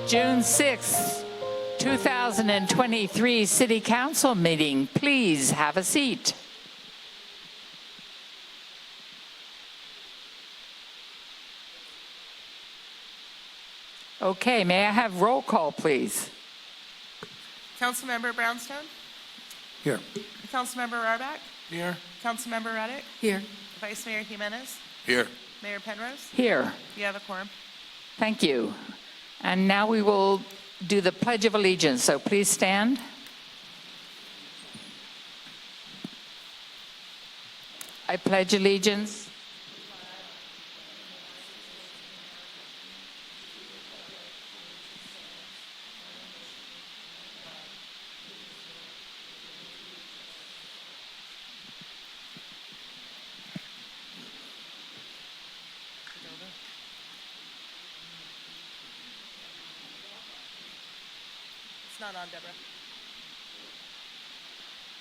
June 6th, 2023 City Council meeting. Please have a seat. Okay, may I have roll call, please? Councilmember Brownstone? Here. Councilmember Rarback? Here. Councilmember Reddick? Here. Vice Mayor Jimenez? Here. Mayor Penrose? Here. You have a quorum. Thank you. And now we will do the Pledge of Allegiance, so please stand. I pledge allegiance It's not on, Deborah.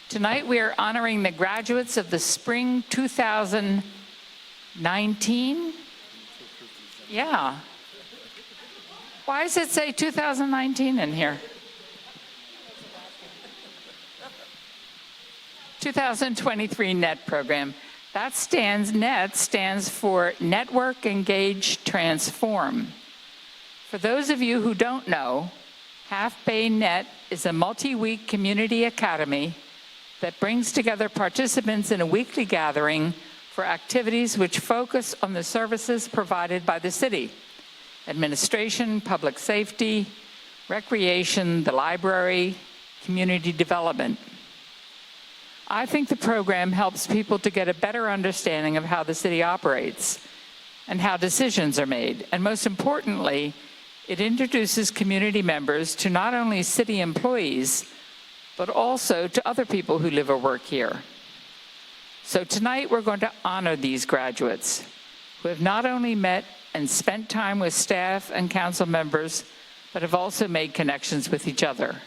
Tonight, we are honoring the graduates of the spring 2019. Yeah. Why does it say 2019 in here? 2023 NET program. That NET stands for Network, Engage, Transform. For those of you who don't know, Half Bay NET is a multi-week community academy that brings together participants in a weekly gathering for activities which focus on the services provided by the city: administration, public safety, recreation, the library, community development. I think the program helps people to get a better understanding of how the city operates and how decisions are made, and most importantly, it introduces community members to not only city employees, but also to other people who live or work here. So tonight we're going to honor these graduates who have not only met and spent time with staff and council members, but have also made connections with each other.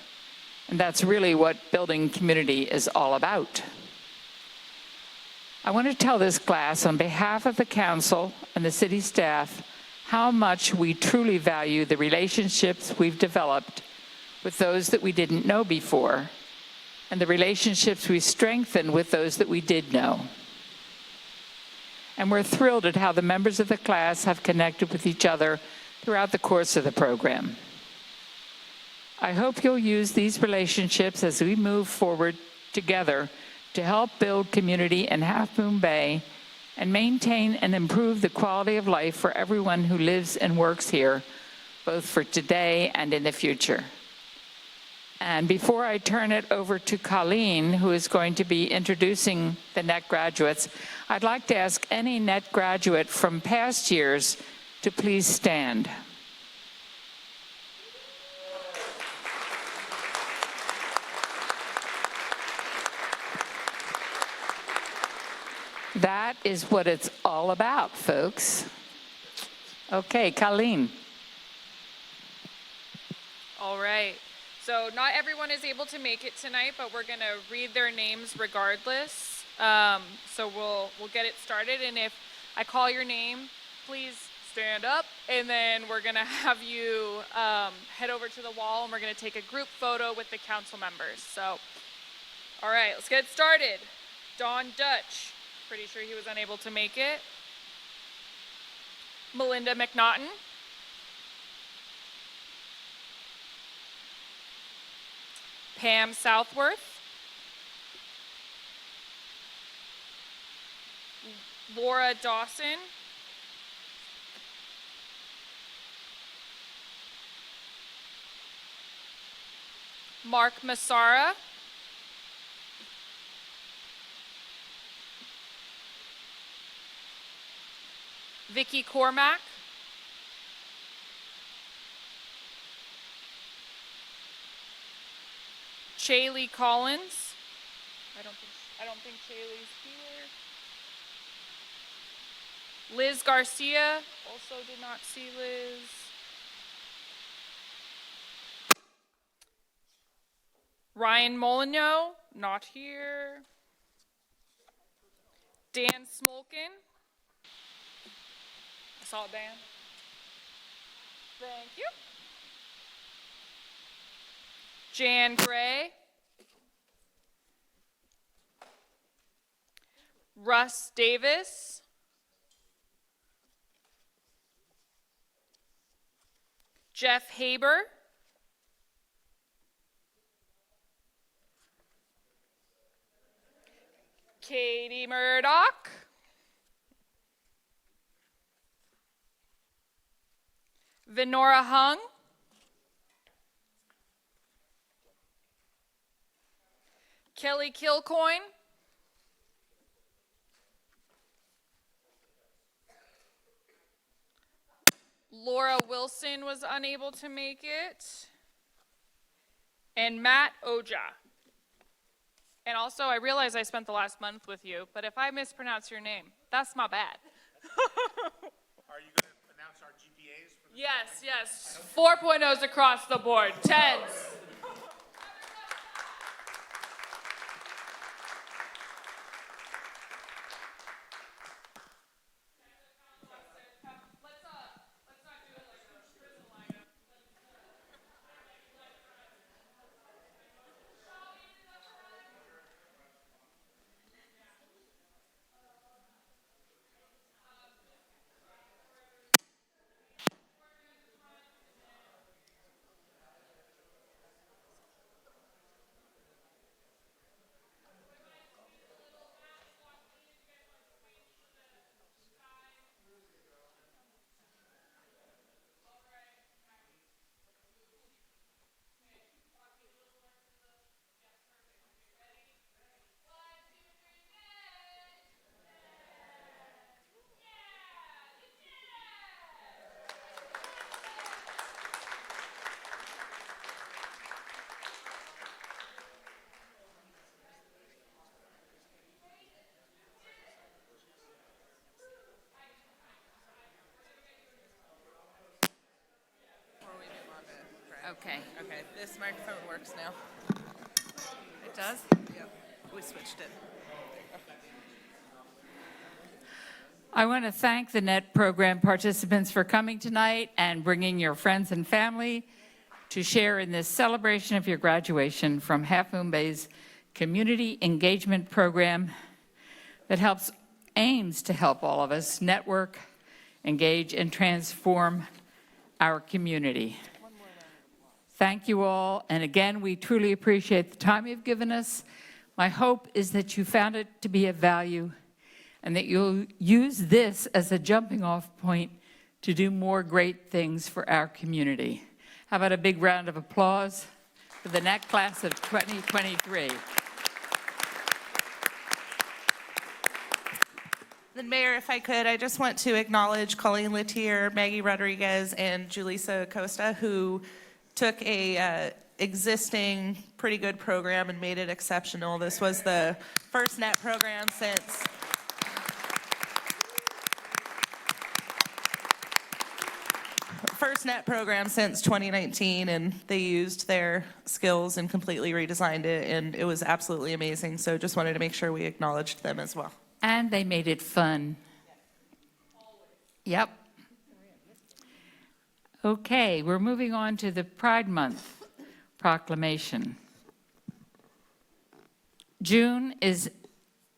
And that's really what building community is all about. I want to tell this class on behalf of the council and the city staff how much we truly value the relationships we've developed with those that we didn't know before, and the relationships we strengthened with those that we did know. And we're thrilled at how the members of the class have connected with each other throughout the course of the program. I hope you'll use these relationships as we move forward together to help build community in Half Moon Bay and maintain and improve the quality of life for everyone who lives and works here, both for today and in the future. And before I turn it over to Colleen, who is going to be introducing the NET graduates, I'd like to ask any NET graduate from past years to please stand. That is what it's all about, folks. Okay, Colleen. All right. So not everyone is able to make it tonight, but we're going to read their names regardless. So we'll get it started. And if I call your name, please stand up. And then we're going to have you head over to the wall, and we're going to take a group photo with the council members. So, all right, let's get started. Don Dutch. Pretty sure he was unable to make it. Melinda McNaughton. Pam Southworth. Laura Dawson. Mark Massara. Vicky Cormack. Shaylee Collins. I don't think Shaylee's here. Liz Garcia. Also did not see Liz. Ryan Molyneux, not here. Dan Smolkin. I saw Dan. Thank you. Jan Gray, Russ Davis, Jeff Haber, Katie Murdoch, Venora Hung, Kelly Kilcoyne, Laura Wilson was unable to make it, and Matt Oja. And also, I realize I spent the last month with you, but if I mispronounce your name, that's my bad. Are you going to announce our GPAs for the Yes, yes. 4.0s across the board, 10s. Okay. Okay, this microphone works now. It does? Yep, we switched it. I want to thank the NET program participants for coming tonight and bringing your friends and family to share in this celebration of your graduation from Half Moon Bay's community engagement program that aims to help all of us network, engage, and transform our community. Thank you all, and again, we truly appreciate the time you've given us. My hope is that you found it to be of value and that you'll use this as a jumping off point to do more great things for our community. How about a big round of applause for the NET class of 2023. Then Mayor, if I could, I just want to acknowledge Colleen Latier, Maggie Rodriguez, and Julissa Acosta, who took a existing pretty good program and made it exceptional. This was the first NET program since FirstNet program since 2019, and they used their skills and completely redesigned it, and it was absolutely amazing. So just wanted to make sure we acknowledged them as well. And they made it fun. Yep. Okay, we're moving on to the Pride Month proclamation. June is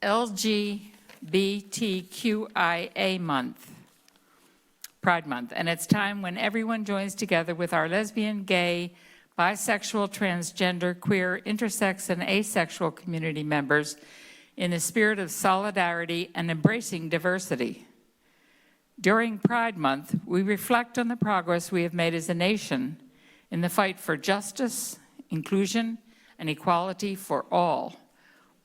LGBTQIA month, Pride Month, and it's time when everyone joins together with our lesbian, gay, bisexual, transgender, queer, intersex, and asexual community members in the spirit of solidarity and embracing diversity. During Pride Month, we reflect on the progress we have made as a nation in the fight for justice, inclusion, and equality for all,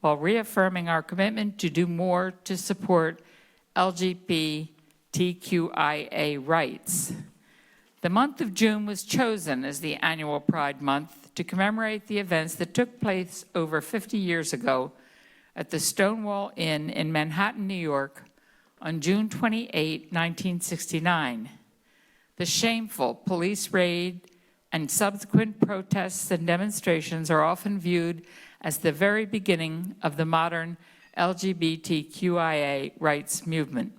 while reaffirming our commitment to do more to support LGBTQIA rights. The month of June was chosen as the annual Pride Month to commemorate the events that took place over 50 years ago at the Stonewall Inn in Manhattan, New York, on June 28, 1969. The shameful police raid and subsequent protests and demonstrations are often viewed as the very beginning of the modern LGBTQIA rights movement.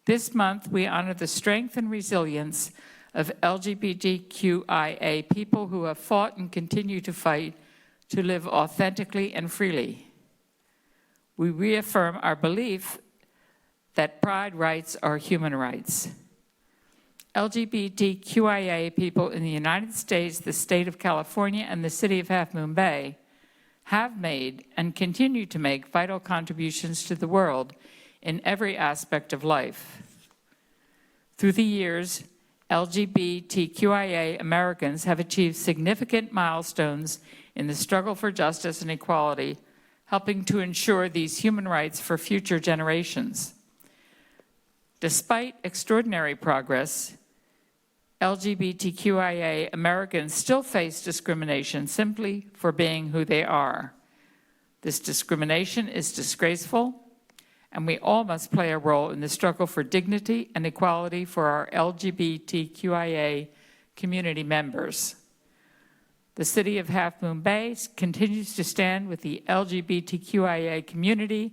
This month, we honor the strength and resilience of LGBTQIA people who have fought and continue to fight to live authentically and freely. We reaffirm our belief that pride rights are human rights. LGBTQIA people in the United States, the state of California, and the city of Half Moon Bay have made and continue to make vital contributions to the world in every aspect of life. Through the years, LGBTQIA Americans have achieved significant milestones in the struggle for justice and equality, helping to ensure these human rights for future generations. Despite extraordinary progress, LGBTQIA Americans still face discrimination simply for being who they are. This discrimination is disgraceful, and we all must play a role in the struggle for dignity and equality for our LGBTQIA community members. The City of Half Moon Bay continues to stand with the LGBTQIA community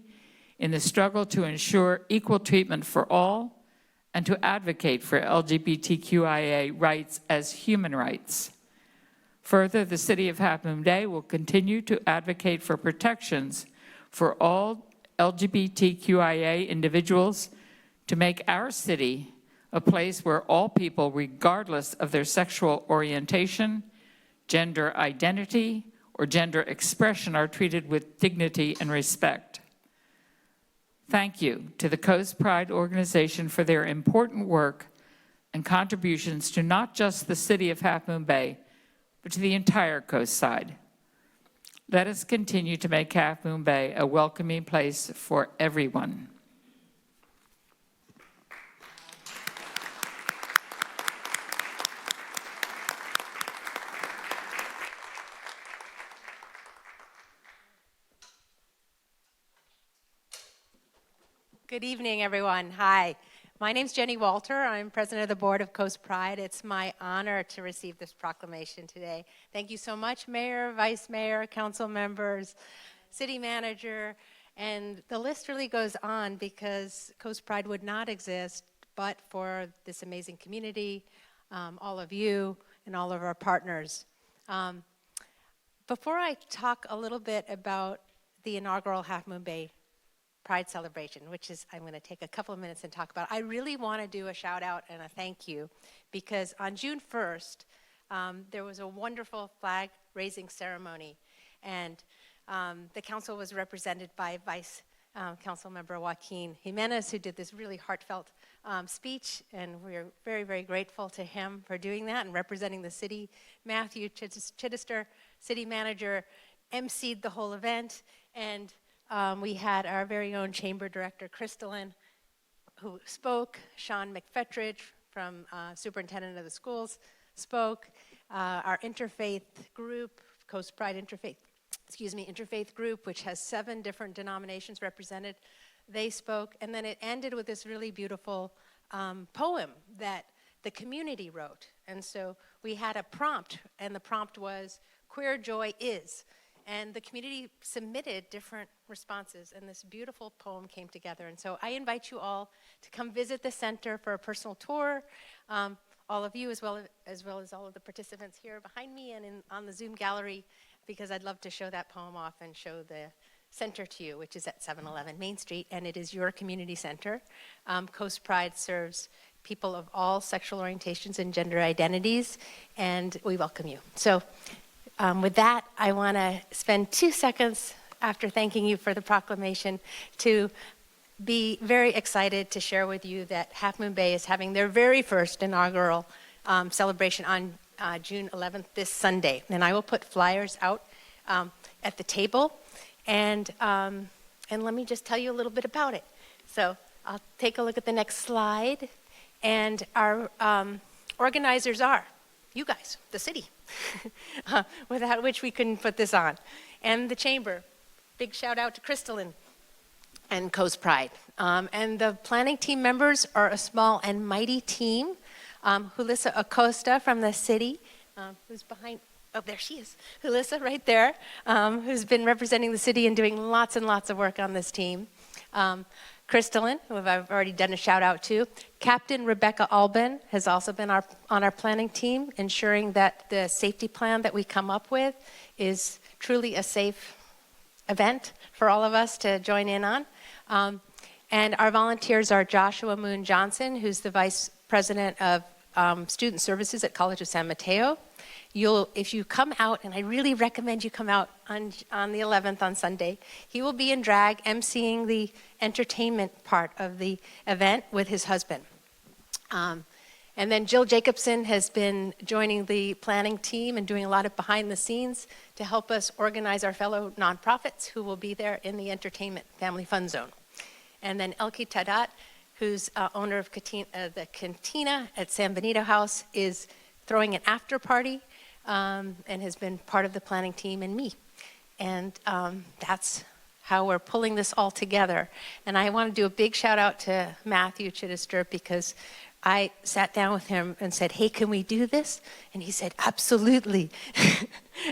in the struggle to ensure equal treatment for all and to advocate for LGBTQIA rights as human rights. Further, the City of Half Moon Bay will continue to advocate for protections for all LGBTQIA individuals to make our city a place where all people, regardless of their sexual orientation, gender identity, or gender expression, are treated with dignity and respect. Thank you to the Coast Pride organization for their important work and contributions to not just the City of Half Moon Bay, but to the entire coast side. Let us continue to make Half Moon Bay a welcoming place for everyone. Good evening, everyone. Hi. My name's Jenny Walter. I'm president of the board of Coast Pride. It's my honor to receive this proclamation today. Thank you so much, Mayor, Vice Mayor, council members, city manager, and the list really goes on because Coast Pride would not exist but for this amazing community, all of you, and all of our partners. Before I talk a little bit about the inaugural Half Moon Bay Pride celebration, which is I'm going to take a couple of minutes and talk about. I really want to do a shout out and a thank you because on June 1st, there was a wonderful flag raising ceremony, and the council was represented by Vice Council Member Joaquin Jimenez, who did this really heartfelt speech, and we're very, very grateful to him for doing that and representing the city. Matthew Chittister, city manager, emceed the whole event, and we had our very own chamber director, Crystalline, who spoke. Sean McFetridge from superintendent of the schools spoke. Our interfaith group, Coast Pride Interfaith group, which has 7 different denominations represented, they spoke. And then it ended with this really beautiful poem that the community wrote. And so we had a prompt, and the prompt was, "Queer joy is." And the community submitted different responses, and this beautiful poem came together. And so I invite you all to come visit the center for a personal tour, all of you as well as all of the participants here behind me and on the Zoom gallery, because I'd love to show that poem off and show the center to you, which is at 711 Main Street, and it is your community center. Coast Pride serves people of all sexual orientations and gender identities, and we welcome you. So. With that, I want to spend 2 seconds after thanking you for the proclamation to be very excited to share with you that Half Moon Bay is having their very first inaugural celebration on June 11th, this Sunday. And I will put flyers out at the table, and let me just tell you a little bit about it. So I'll take a look at the next slide, and our organizers are you guys, the city, without which we couldn't put this on. And the chamber, big shout out to Crystalline and Coast Pride. And the planning team members are a small and mighty team. Julissa Acosta from the city, who's behind, oh, there she is. Julissa right there, who's been representing the city and doing lots and lots of work on this team. Crystalline, who I've already done a shout out to. Captain Rebecca Albin has also been on our planning team, ensuring that the safety plan that we come up with is truly a safe event for all of us to join in on. And our volunteers are Joshua Moon Johnson, who's the Vice President of Student Services at College of San Mateo. If you come out, and I really recommend you come out on the 11th on Sunday, he will be in drag emceeing the entertainment part of the event with his husband. And then Jill Jacobson has been joining the planning team and doing a lot of behind the scenes to help us organize our fellow nonprofits who will be there in the entertainment family fun zone. And then Elke Tadat, who's owner of the Cantina at San Benito House, is throwing an after party and has been part of the planning team, and me. And that's how we're pulling this all together. And I want to do a big shout out to Matthew Chittister, because I sat down with him and said, hey, can we do this? And he said, absolutely.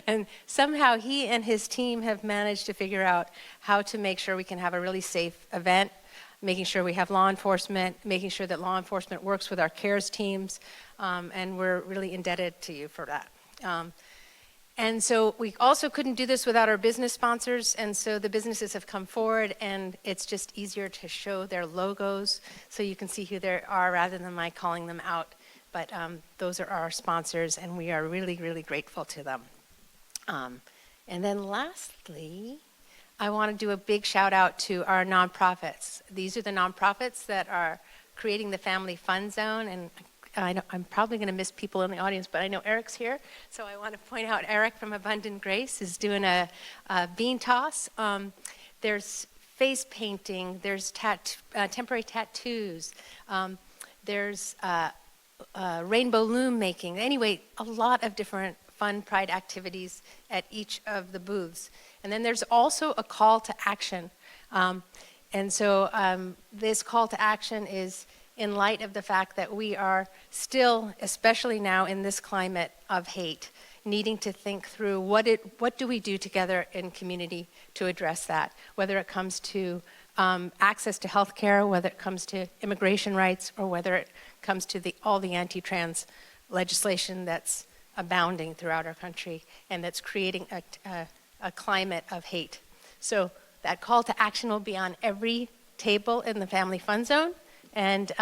And somehow he and his team have managed to figure out how to make sure we can have a really safe event, making sure we have law enforcement, making sure that law enforcement works with our CARES teams, and we're really indebted to you for that. And so we also couldn't do this without our business sponsors, and so the businesses have come forward, and it's just easier to show their logos so you can see who they are rather than my calling them out. But those are our sponsors, and we are really, really grateful to them. And then lastly, I want to do a big shout out to our nonprofits. These are the nonprofits that are creating the Family Fun Zone, and I'm probably going to miss people in the audience, but I know Eric's here, so I want to point out Eric from Abundant Grace is doing a bean toss. There's face painting, there's temporary tattoos, there's rainbow loom making. Anyway, a lot of different fun pride activities at each of the booths. And then there's also a call to action. And so this call to action is in light of the fact that we are still, especially now in this climate of hate, needing to think through what do we do together in community to address that, whether it comes to access to health care, whether it comes to immigration rights, or whether it comes to all the anti-trans legislation that's abounding throughout our country and that's creating a climate of hate. So that call to action will be on every table in the Family Fun Zone, and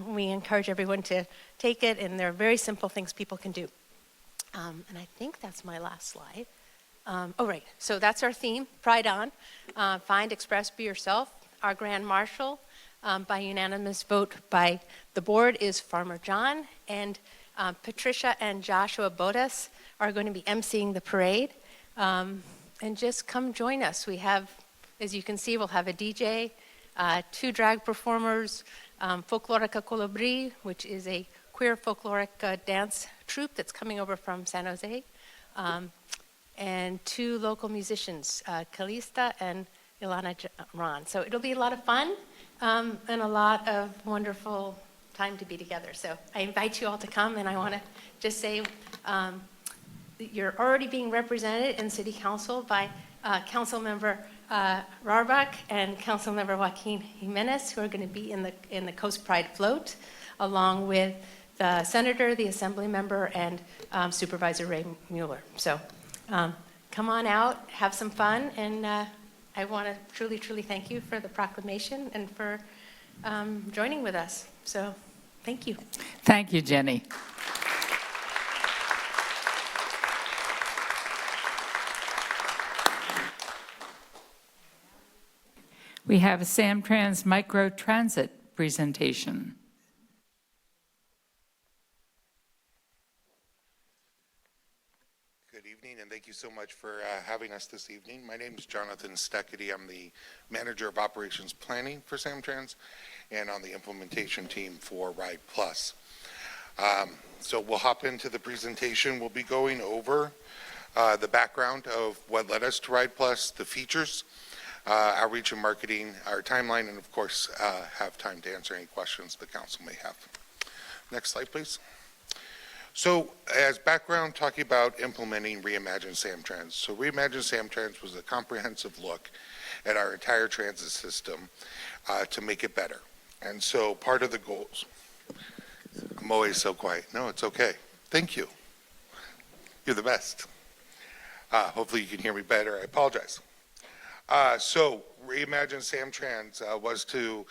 we encourage everyone to take it, and there are very simple things people can do. And I think that's my last slide. Oh, right, so that's our theme, Pride On. Find, express, be yourself. Our Grand Marshal, by unanimous vote by the board, is Farmer John, and Patricia and Joshua Bodas are going to be emceeing the parade. And just come join us. We have, as you can see, we'll have a DJ, 2 drag performers, Folklorica Colibri, which is a queer folkloric dance troupe that's coming over from San Jose, and 2 local musicians, Kalista and Ilana Ron. So it'll be a lot of fun and a lot of wonderful time to be together. So I invite you all to come, and I want to just say you're already being represented in City Council by Councilmember Rarbach and Councilmember Joaquin Jimenez, who are going to be in the Coast Pride float, along with the Senator, the Assembly Member, and Supervisor Ray Mueller. So come on out, have some fun, and I want to truly, truly thank you for the proclamation and for joining with us. So thank you. Thank you, Jenny. We have a Samtrans microtransit presentation. Good evening, and thank you so much for having us this evening. My name is Jonathan Steckety. I'm the Manager of Operations Planning for Samtrans and on the implementation team for Ride Plus. So we'll hop into the presentation. We'll be going over the background of what led us to Ride Plus, the features, outreach and marketing, our timeline, and of course have time to answer any questions the council may have. Next slide, please. So as background, talking about implementing Reimagine Samtrans. So Reimagine Samtrans was a comprehensive look at our entire transit system to make it better. And so part of the goals, I'm always so quiet. No, it's okay. Thank you. You're the best. Hopefully you can hear me better. I apologize. So Reimagine Samtrans was to,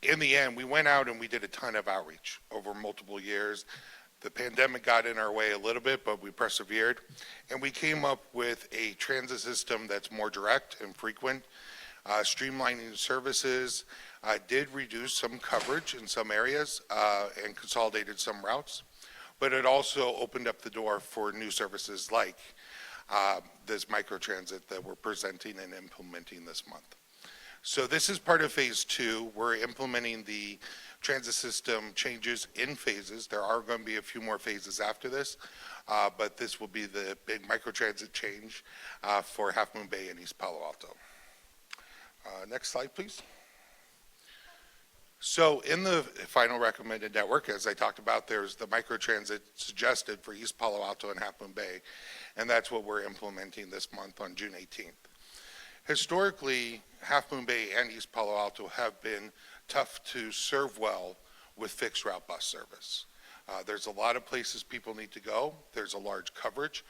in the end, we went out and we did a ton of outreach over multiple years. The pandemic got in our way a little bit, but we persevered. And we came up with a transit system that's more direct and frequent, streamlining services, did reduce some coverage in some areas and consolidated some routes. But it also opened up the door for new services like this microtransit that we're presenting and implementing this month. So this is part of phase 2. We're implementing the transit system changes in phases. There are going to be a few more phases after this, but this will be the big microtransit change for Half Moon Bay and East Palo Alto. Next slide, please. So in the final recommended network, as I talked about, there's the microtransit suggested for East Palo Alto and Half Moon Bay, and that's what we're implementing this month on June 18th. Historically, Half Moon Bay and East Palo Alto have been tough to serve well with fixed route bus service. There's a lot of places people need to go. There's a large coverage,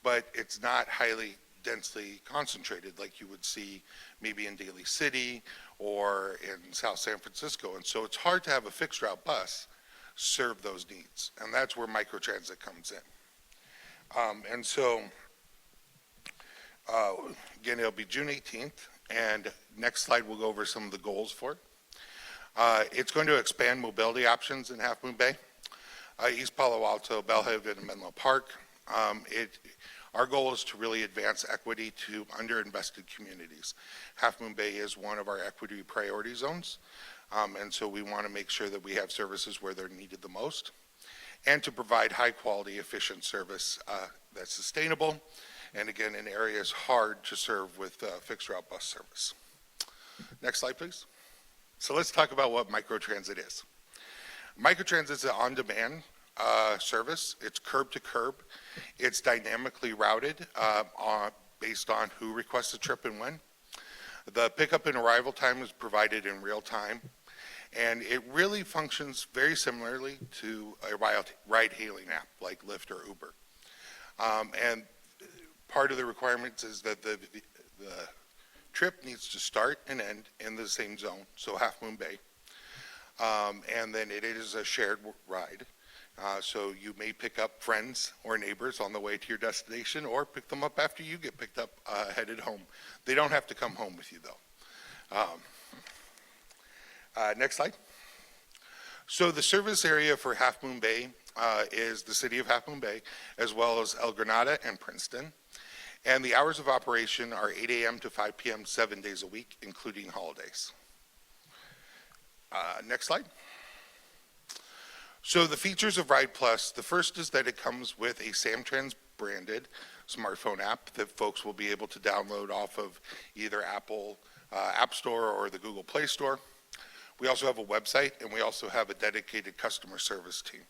but it's not highly densely concentrated like you would see maybe in Daly City or in South San Francisco. And so it's hard to have a fixed route bus serve those needs. And that's where microtransit comes in. And so, again, it'll be June 18th. And next slide, we'll go over some of the goals for it. It's going to expand mobility options in Half Moon Bay, East Palo Alto, Bellhaven, and Menlo Park. Our goal is to really advance equity to underinvested communities. Half Moon Bay is one of our equity priority zones, and so we want to make sure that we have services where they're needed the most, and to provide high-quality, efficient service that's sustainable, and again, in areas hard to serve with fixed route bus service. Next slide, please. So let's talk about what microtransit is. Microtransit is an on-demand service. It's curb to curb. It's dynamically routed based on who requests a trip and when. The pickup and arrival time is provided in real time, and it really functions very similarly to a ride-hailing app like Lyft or Uber. And part of the requirements is that the trip needs to start and end in the same zone, so Half Moon Bay. And then it is a shared ride. So you may pick up friends or neighbors on the way to your destination or pick them up after you get picked up headed home. They don't have to come home with you though. Next slide. So the service area for Half Moon Bay is the city of Half Moon Bay, as well as El Granada and Princeton. And the hours of operation are 8 a.m. to 5 p.m. 7 days a week, including holidays. Next slide. So the features of Ride Plus, the first is that it comes with a Samtrans branded smartphone app that folks will be able to download off of either Apple App Store or the Google Play Store. We also have a website, and we also have a dedicated customer service team.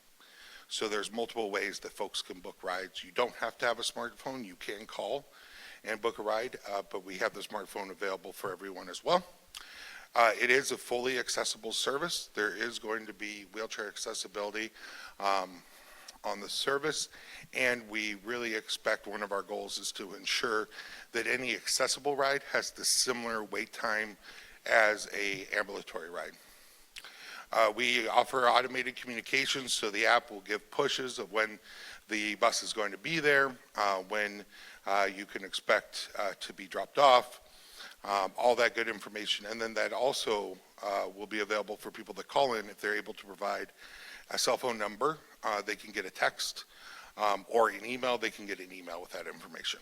So there's multiple ways that folks can book rides. You don't have to have a smartphone. You can call and book a ride, but we have the smartphone available for everyone as well. It is a fully accessible service. There is going to be wheelchair accessibility on the service, and we really expect one of our goals is to ensure that any accessible ride has the similar wait time as a ambulatory ride. We offer automated communications, so the app will give pushes of when the bus is going to be there, when you can expect to be dropped off, all that good information. And then that also will be available for people that call in. If they're able to provide a cell phone number, they can get a text, or an email, they can get an email with that information.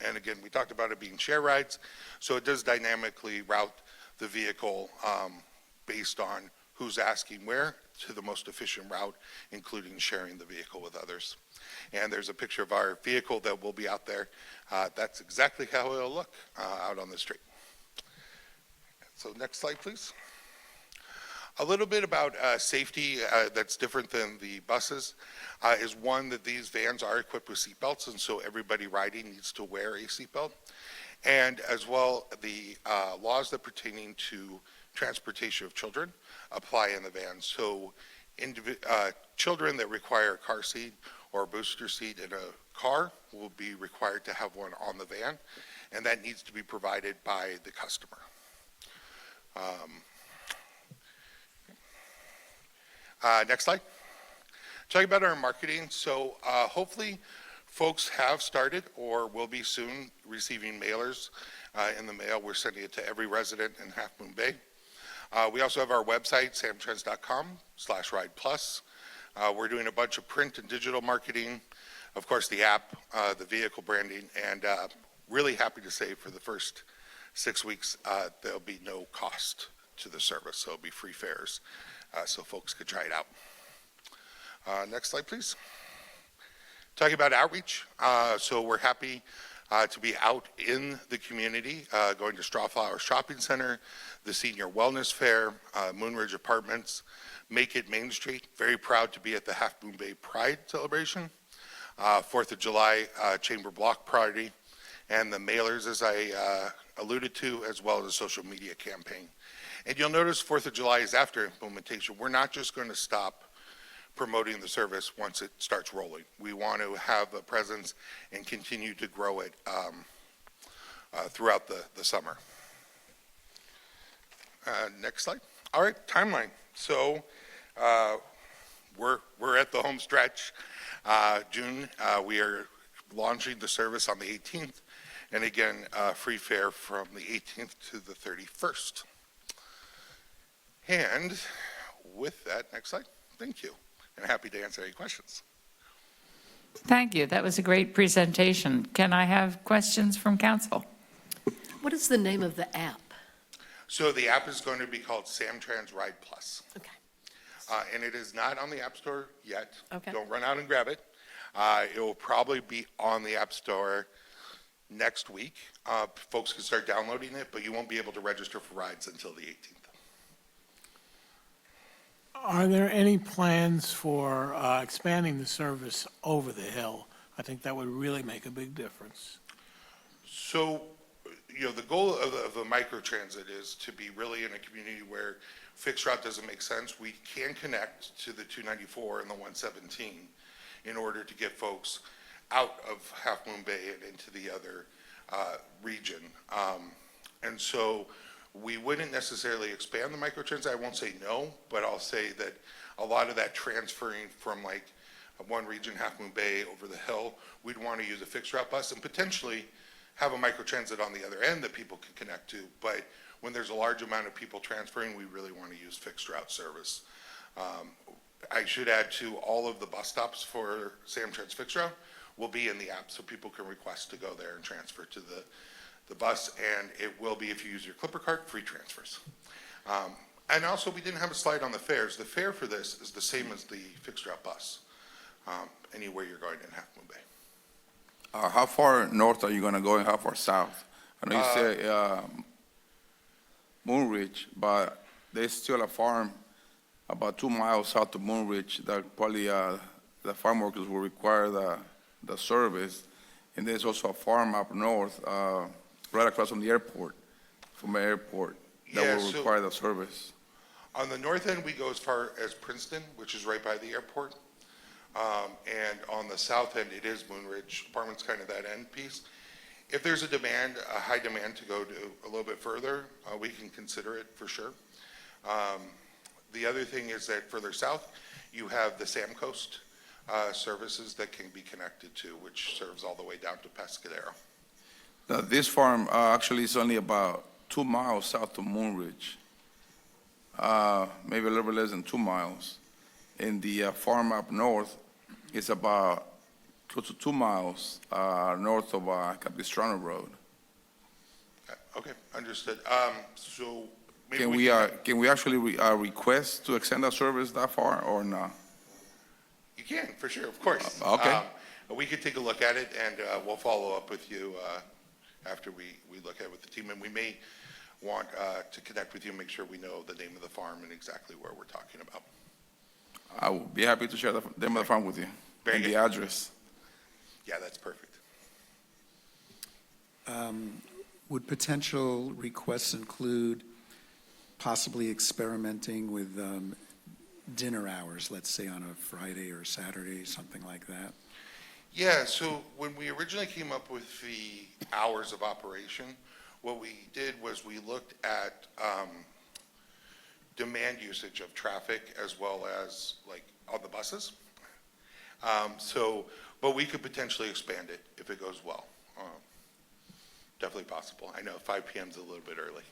And again, we talked about it being share rides, so it does dynamically route the vehicle based on who's asking where to the most efficient route, including sharing the vehicle with others. And there's a picture of our vehicle that will be out there. That's exactly how it'll look out on the street. So next slide, please. A little bit about safety that's different than the buses is one that these vans are equipped with seatbelts, and so everybody riding needs to wear a seatbelt. And as well, the laws that pertaining to transportation of children apply in the van. So children that require a car seat or a booster seat in a car will be required to have one on the van, and that needs to be provided by the customer. Next slide. Talking about our marketing. So hopefully folks have started or will be soon receiving mailers in the mail. We're sending it to every resident in Half Moon Bay. We also have our website, samtrans.com/rideplus. We're doing a bunch of print and digital marketing, of course the app, the vehicle branding, and really happy to say for the first 6 weeks there'll be no cost to the service, so it'll be free fares, so folks could try it out. Next slide, please. Talking about outreach, so we're happy to be out in the community, going to Strawflower Shopping Center, the Senior Wellness Fair, Moonridge Apartments, Make It Main Street. Very proud to be at the Half Moon Bay Pride celebration, 4th of July Chamber Block Party, and the mailers, as I alluded to, as well as a social media campaign. And you'll notice 4th of July is after implementation. We're not just going to stop promoting the service once it starts rolling. We want to have a presence and continue to grow it throughout the summer. Next slide. All right, timeline. So we're at the home stretch. June, we are launching the service on the 18th, and again, free fare from the 18th to the 31st. And with that, next slide. Thank you, and happy to answer any questions. Thank you. That was a great presentation. Can I have questions from council? What is the name of the app? So the app is going to be called Samtrans Ride Plus. Okay. And it is not on the App Store yet. Okay. Don't run out and grab it. It will probably be on the App Store next week. Folks can start downloading it, but you won't be able to register for rides until the 18th. Are there any plans for expanding the service over the hill? I think that would really make a big difference. So, the goal of the microtransit is to be really in a community where fixed route doesn't make sense. We can connect to the 294 and the 117 in order to get folks out of Half Moon Bay and into the other region. And so we wouldn't necessarily expand the microtransit. I won't say no, but I'll say that a lot of that transferring from like one region, Half Moon Bay, over the hill, we'd want to use a fixed route bus and potentially have a microtransit on the other end that people can connect to. But when there's a large amount of people transferring, we really want to use fixed route service. I should add too, all of the bus stops for Samtrans fixed route will be in the app, so people can request to go there and transfer to the bus, and it will be, if you use your Clipper card, free transfers. And also, we didn't have a slide on the fares. The fare for this is the same as the fixed route bus, anywhere you're going in Half Moon Bay. How far north are you going to go and how far south? I know you say Moonridge, but there's still a farm about 2 miles south of Moonridge that probably the farm workers will require the service. And there's also a farm up north, right across from the airport, that will require the service. On the north end, we go as far as Princeton, which is right by the airport. And on the south end, it is Moonridge Apartments, kind of that end piece. If there's a high demand to go to a little bit further, we can consider it for sure. The other thing is that further south, you have the Sam Coast services that can be connected to, which serves all the way down to Pescadero. Now, this farm actually is only about 2 miles south of Moonridge, maybe a little bit less than 2 miles. And the farm up north is about close to 2 miles north of Capistrano Road. Okay, understood. So maybe Can we actually request to extend our service that far or not? You can, for sure, of course. Okay. We could take a look at it, and we'll follow up with you after we look at it with the team. And we may want to connect with you, make sure we know the name of the farm and exactly where we're talking about. I will be happy to share the name of the farm with you Very and the good. address. Yeah, that's perfect. Would potential requests include possibly experimenting with dinner hours, let's say on a Friday or Saturday, something like that? Yeah, so when we originally came up with the hours of operation, what we did was we looked at demand usage of traffic as well as like on the buses. But we could potentially expand it if it goes well. Definitely possible. I know 5 p.m. is a little bit early.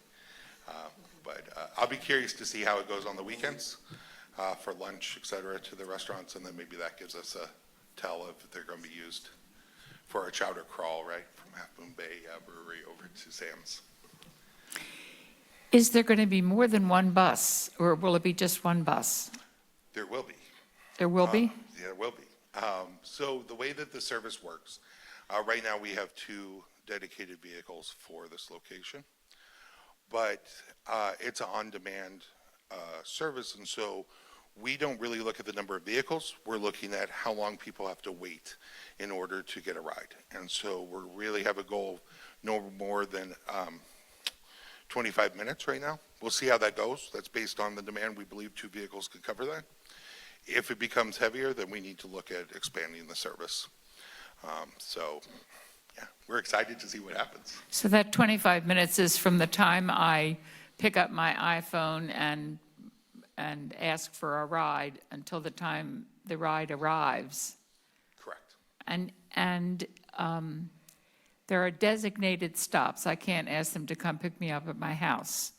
But I'll be curious to see how it goes on the weekends for lunch, et cetera, to the restaurants, and then maybe that gives us a tell if they're going to be used for a chowder crawl, right, from Half Moon Bay Brewery over to Sam's. Is there going to be more than one bus, or will it be just one bus? There will be. There will be? Yeah, there will be. So the way that the service works, right now we have 2 dedicated vehicles for this location, but it's an on-demand service, and so we don't really look at the number of vehicles. We're looking at how long people have to wait in order to get a ride. And so we really have a goal no more than 25 minutes right now. We'll see how that goes. That's based on the demand. We believe 2 vehicles could cover that. If it becomes heavier, then we need to look at expanding the service. Yeah, we're excited to see what happens. So that 25 minutes is from the time I pick up my iPhone and ask for a ride until the time the ride arrives. Correct. And there are designated stops. I can't ask them to come pick me up at my house.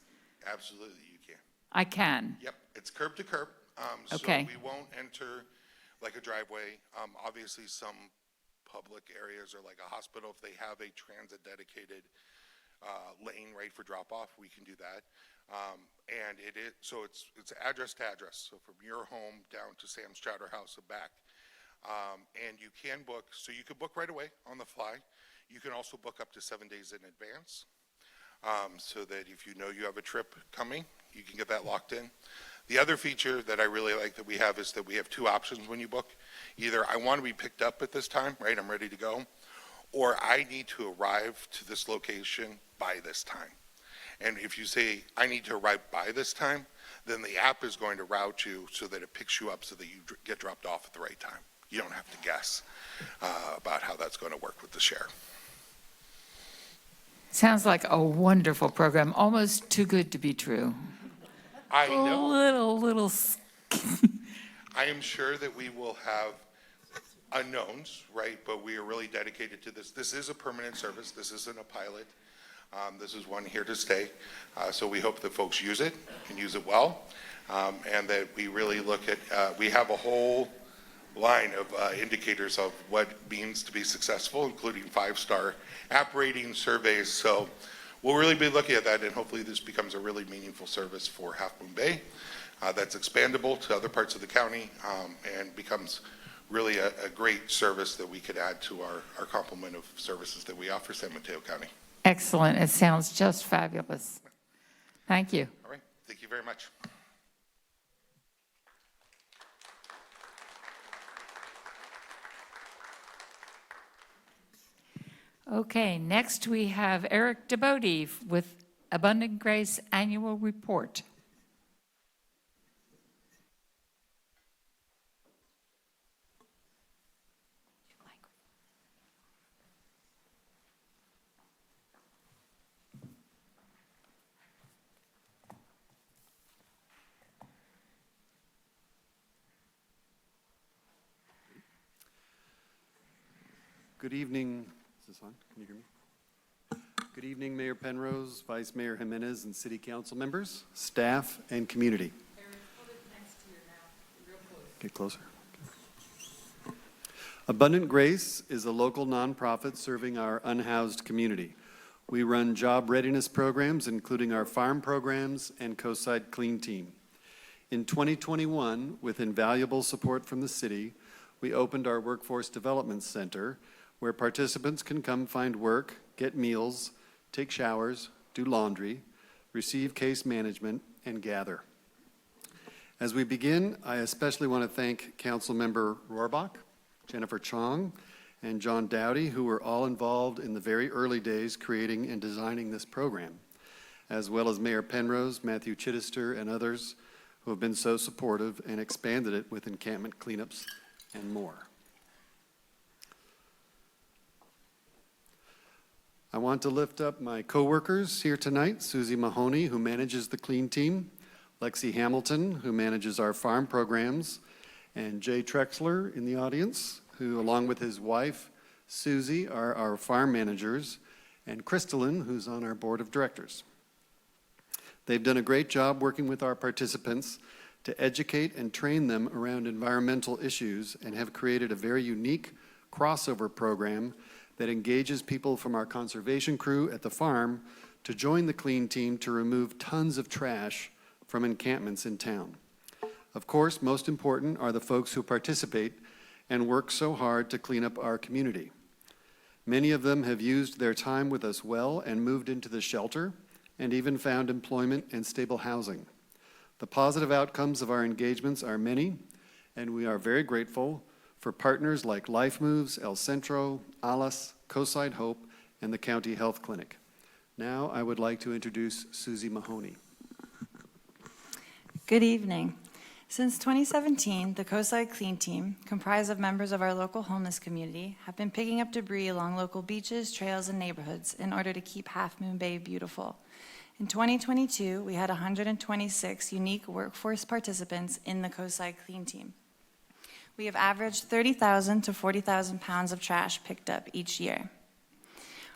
Absolutely, you can. I can. Yep, it's curb to curb. Okay. So we won't enter like a driveway. Obviously, some public areas are like a hospital. If they have a transit dedicated lane right for drop off, we can do that. And it's address to address. So from your home down to Sam's Chowder House and back. And you can book, so you can book right away on the fly. You can also book up to 7 days in advance. So that if you know you have a trip coming, you can get that locked in. The other feature that I really like that we have is that we have 2 options when you book. Either I want to be picked up at this time, right, I'm ready to go, or I need to arrive to this location by this time. And if you say, I need to arrive by this time, then the app is going to route you so that it picks you up so that you get dropped off at the right time. You don't have to guess about how that's going to work with the share. Sounds like a wonderful program, almost too good to be true. I know. Little. I am sure that we will have unknowns, right? But we are really dedicated to this. This is a permanent service. This isn't a pilot. This is one here to stay. So we hope that folks use it and use it well. And that we really look at, we have a whole line of indicators of what means to be successful, including 5-star app rating surveys. So we'll really be looking at that, and hopefully this becomes a really meaningful service for Half Moon Bay that's expandable to other parts of the county and becomes really a great service that we could add to our complement of services that we offer San Mateo County. Excellent. It sounds just fabulous. Thank you. All right. Thank you very much. Okay, next we have Eric DeBode with Abundant Grace Annual Report. Good evening. Is this on? Can you hear me? Good evening, Mayor Penrose, Vice Mayor Jimenez, and City Council members, staff, and community. Get closer. Abundant Grace is a local nonprofit serving our unhoused community. We run job readiness programs, including our farm programs and Coastside Clean Team. In 2021, with invaluable support from the city, we opened our Workforce Development Center, where participants can come find work, get meals, take showers, do laundry, receive case management, and gather. As we begin, I especially want to thank Councilmember Rohrbach, Jennifer Chong, and John Dowdy, who were all involved in the very early days creating and designing this program, as well as Mayor Penrose, Matthew Chittister, and others who have been so supportive and expanded it with encampment cleanups and more. I want to lift up my coworkers here tonight, Susie Mahoney, who manages the Clean Team, Lexi Hamilton, who manages our farm programs, and Jay Trexler in the audience, who, along with his wife, Susie, are our farm managers, and Crystalline, who's on our board of directors. They've done a great job working with our participants to educate and train them around environmental issues and have created a very unique crossover program that engages people from our conservation crew at the farm to join the Clean Team to remove tons of trash from encampments in town. Of course, most important are the folks who participate and work so hard to clean up our community. Many of them have used their time with us well and moved into the shelter and even found employment and stable housing. The positive outcomes of our engagements are many, and we are very grateful for partners like Life Moves, El Centro, ALAS, Coastside Hope, and the County Health Clinic. Now I would like to introduce Susie Mahoney. Good evening. Since 2017, the Coastside Clean Team, comprised of members of our local homeless community, have been picking up debris along local beaches, trails, and neighborhoods in order to keep Half Moon Bay beautiful. In 2022, we had 126 unique workforce participants in the Coastside Clean Team. We have averaged 30,000 to 40,000 pounds of trash picked up each year.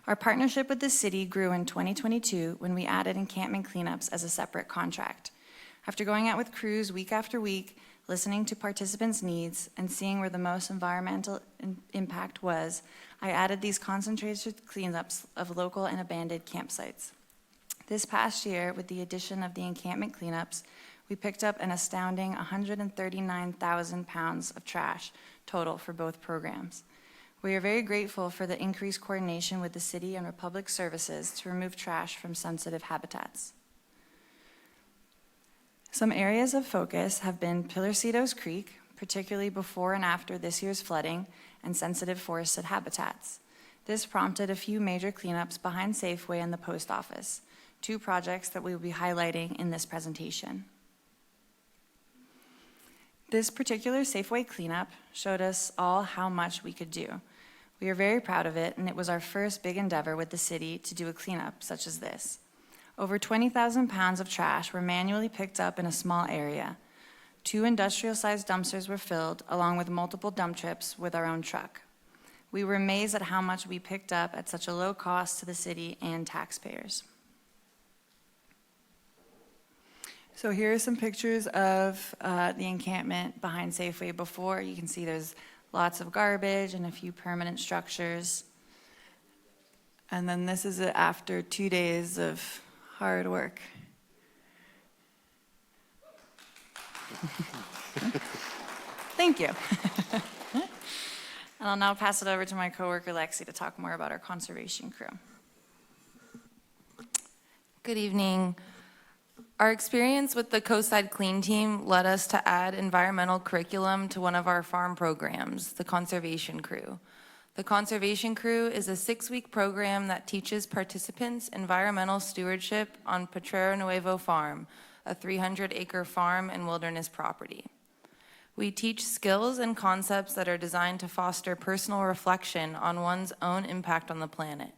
Our partnership with the city grew in 2022 when we added encampment cleanups as a separate contract. After going out with crews week after week, listening to participants' needs, and seeing where the most environmental impact was, I added these concentrated cleanups of local and abandoned campsites. This past year, with the addition of the encampment cleanups, we picked up an astounding 139,000 pounds of trash total for both programs. We are very grateful for the increased coordination with the city and Republic Services to remove trash from sensitive habitats. Some areas of focus have been Pillarcitos Creek, particularly before and after this year's flooding, and sensitive forested habitats. This prompted a few major cleanups behind Safeway and the post office, two projects that we will be highlighting in this presentation. This particular Safeway cleanup showed us all how much we could do. We are very proud of it, and it was our first big endeavor with the city to do a cleanup such as this. Over 20,000 pounds of trash were manually picked up in a small area. 2 industrial-sized dumpsters were filled, along with multiple dump trips with our own truck. We were amazed at how much we picked up at such a low cost to the city and taxpayers. So here are some pictures of the encampment behind Safeway before. You can see there's lots of garbage and a few permanent structures. And then this is after 2 days of hard work. Thank you. And I'll now pass it over to my coworker Lexi to talk more about our conservation crew. Good evening. Our experience with the Coastside Clean Team led us to add environmental curriculum to one of our farm programs, the Conservation Crew. The Conservation Crew is a 6-week program that teaches participants environmental stewardship on Potrero Nuevo Farm, a 300-acre farm and wilderness property. We teach skills and concepts that are designed to foster personal reflection on one's own impact on the planet.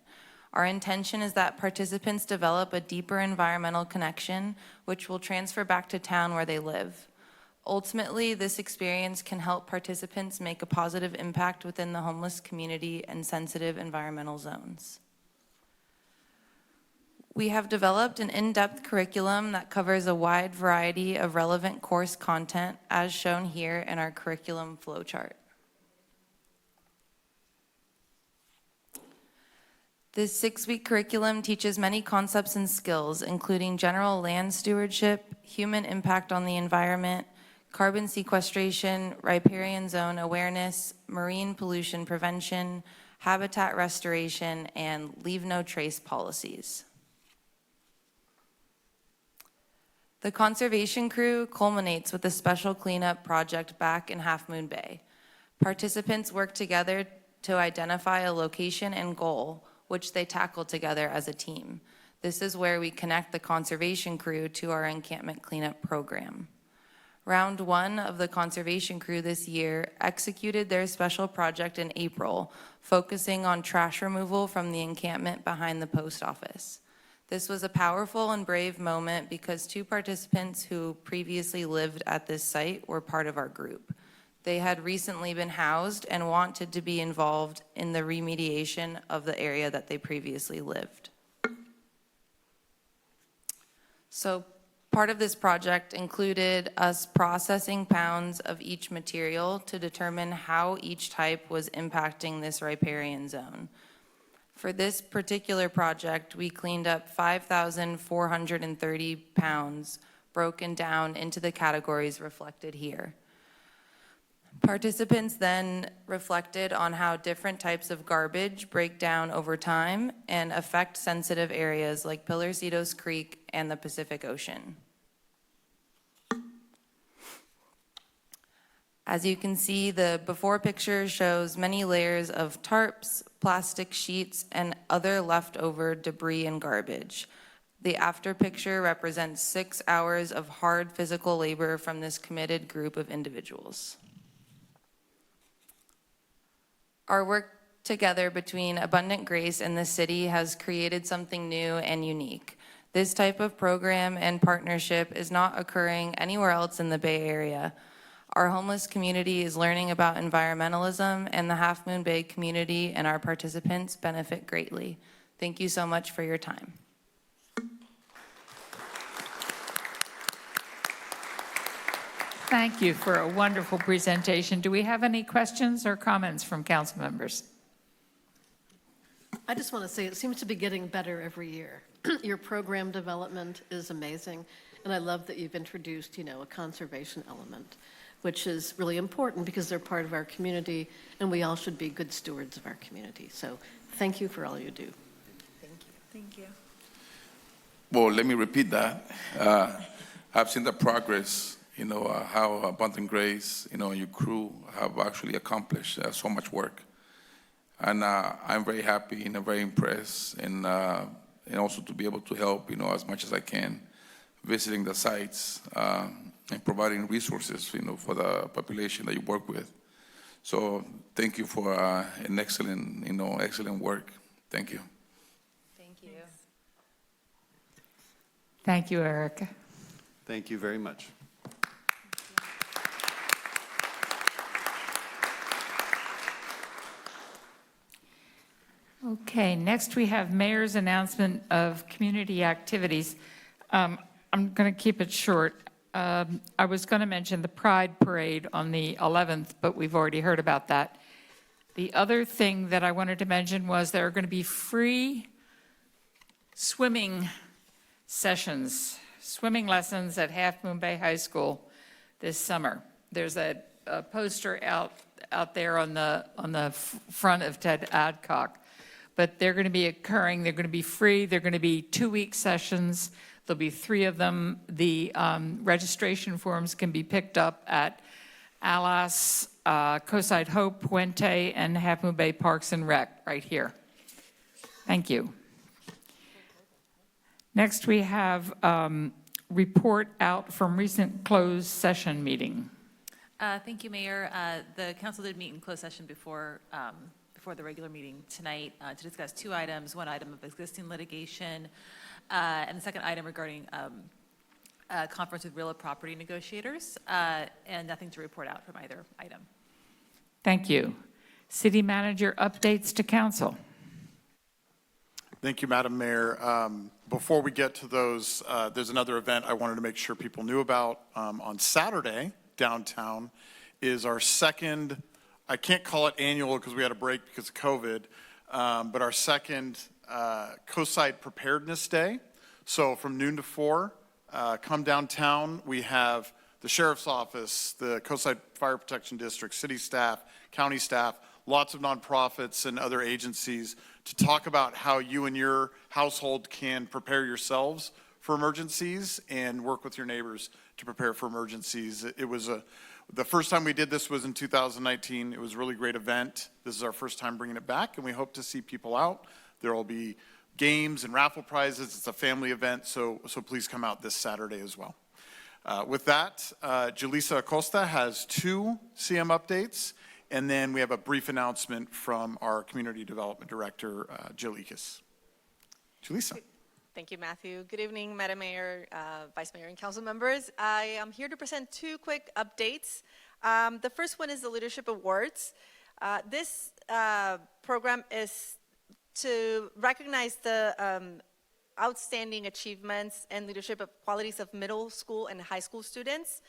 Our intention is that participants develop a deeper environmental connection, which will transfer back to town where they live. Ultimately, this experience can help participants make a positive impact within the homeless community and sensitive environmental zones. We have developed an in-depth curriculum that covers a wide variety of relevant course content, as shown here in our curriculum flowchart. This 6-week curriculum teaches many concepts and skills, including general land stewardship, human impact on the environment, carbon sequestration, riparian zone awareness, marine pollution prevention, habitat restoration, and leave no trace policies. The conservation crew culminates with a special cleanup project back in Half Moon Bay. Participants work together to identify a location and goal, which they tackle together as a team. This is where we connect the conservation crew to our encampment cleanup program. Round 1 of the conservation crew this year executed their special project in April, focusing on trash removal from the encampment behind the post office. This was a powerful and brave moment because 2 participants who previously lived at this site were part of our group. They had recently been housed and wanted to be involved in the remediation of the area that they previously lived. So part of this project included us processing pounds of each material to determine how each type was impacting this riparian zone. For this particular project, we cleaned up 5,430 pounds, broken down into the categories reflected here. Participants then reflected on how different types of garbage break down over time and affect sensitive areas like Pillarcitos Creek and the Pacific Ocean. As you can see, the before picture shows many layers of tarps, plastic sheets, and other leftover debris and garbage. The after picture represents 6 hours of hard physical labor from this committed group of individuals. Our work together between Abundant Grace and the city has created something new and unique. This type of program and partnership is not occurring anywhere else in the Bay Area. Our homeless community is learning about environmentalism, and the Half Moon Bay community and our participants benefit greatly. Thank you so much for your time. Thank you for a wonderful presentation. Do we have any questions or comments from council members? I just want to say it seems to be getting better every year. Your program development is amazing, and I love that you've introduced, a conservation element, which is really important because they're part of our community, and we all should be good stewards of our community. So thank you for all you do. Thank you. Well, let me repeat that. I've seen the progress, how Abundant Grace, your crew have actually accomplished so much work. And I'm very happy and very impressed, and also to be able to help, as much as I can, visiting the sites and providing resources, for the population that you work with. So thank you for an excellent, excellent work. Thank you. Thank you. Thank you, Erica. Thank you very much. Okay, next we have mayor's announcement of community activities. I'm going to keep it short. I was going to mention the Pride Parade on the 11th, but we've already heard about that. The other thing that I wanted to mention was there are going to be free swimming sessions, swimming lessons at Half Moon Bay High School this summer. There's a poster out there on the front of Ted Adcock. But they're going to be occurring, they're going to be free, they're going to be 2-week sessions. There'll be 3 of them. The registration forms can be picked up at Alas, Coastside Hope, Puente, and Half Moon Bay Parks and Rec right here. Thank you. Next we have report out from recent closed session meeting. Thank you, Mayor. The council did meet in closed session before the regular meeting tonight to discuss 2 items, one item of existing litigation, and the second item regarding a conference with real property negotiators, and nothing to report out from either item. Thank you. City manager updates to council. Thank you, Madam Mayor. Before we get to those, there's another event I wanted to make sure people knew about. On Saturday, downtown, is our second, I can't call it annual because we had a break because of COVID, but our second Coastside Preparedness Day. So from noon to 4, come downtown. We have the Sheriff's Office, the Coastside Fire Protection District, city staff, county staff, lots of nonprofits and other agencies to talk about how you and your household can prepare yourselves for emergencies and work with your neighbors to prepare for emergencies. It was the first time we did this was in 2019. It was a really great event. This is our first time bringing it back, and we hope to see people out. There will be games and raffle prizes. It's a family event, so please come out this Saturday as well. With that, Julissa Acosta has 2 CM updates, and then we have a brief announcement from our Community Development Director, Jill Ickes. Julissa. Thank you, Matthew. Good evening, Madam Mayor, Vice Mayor, and council members. I am here to present 2 quick updates. The first one is the Leadership Awards. This program is to recognize the outstanding achievements and leadership of qualities of middle school and high school students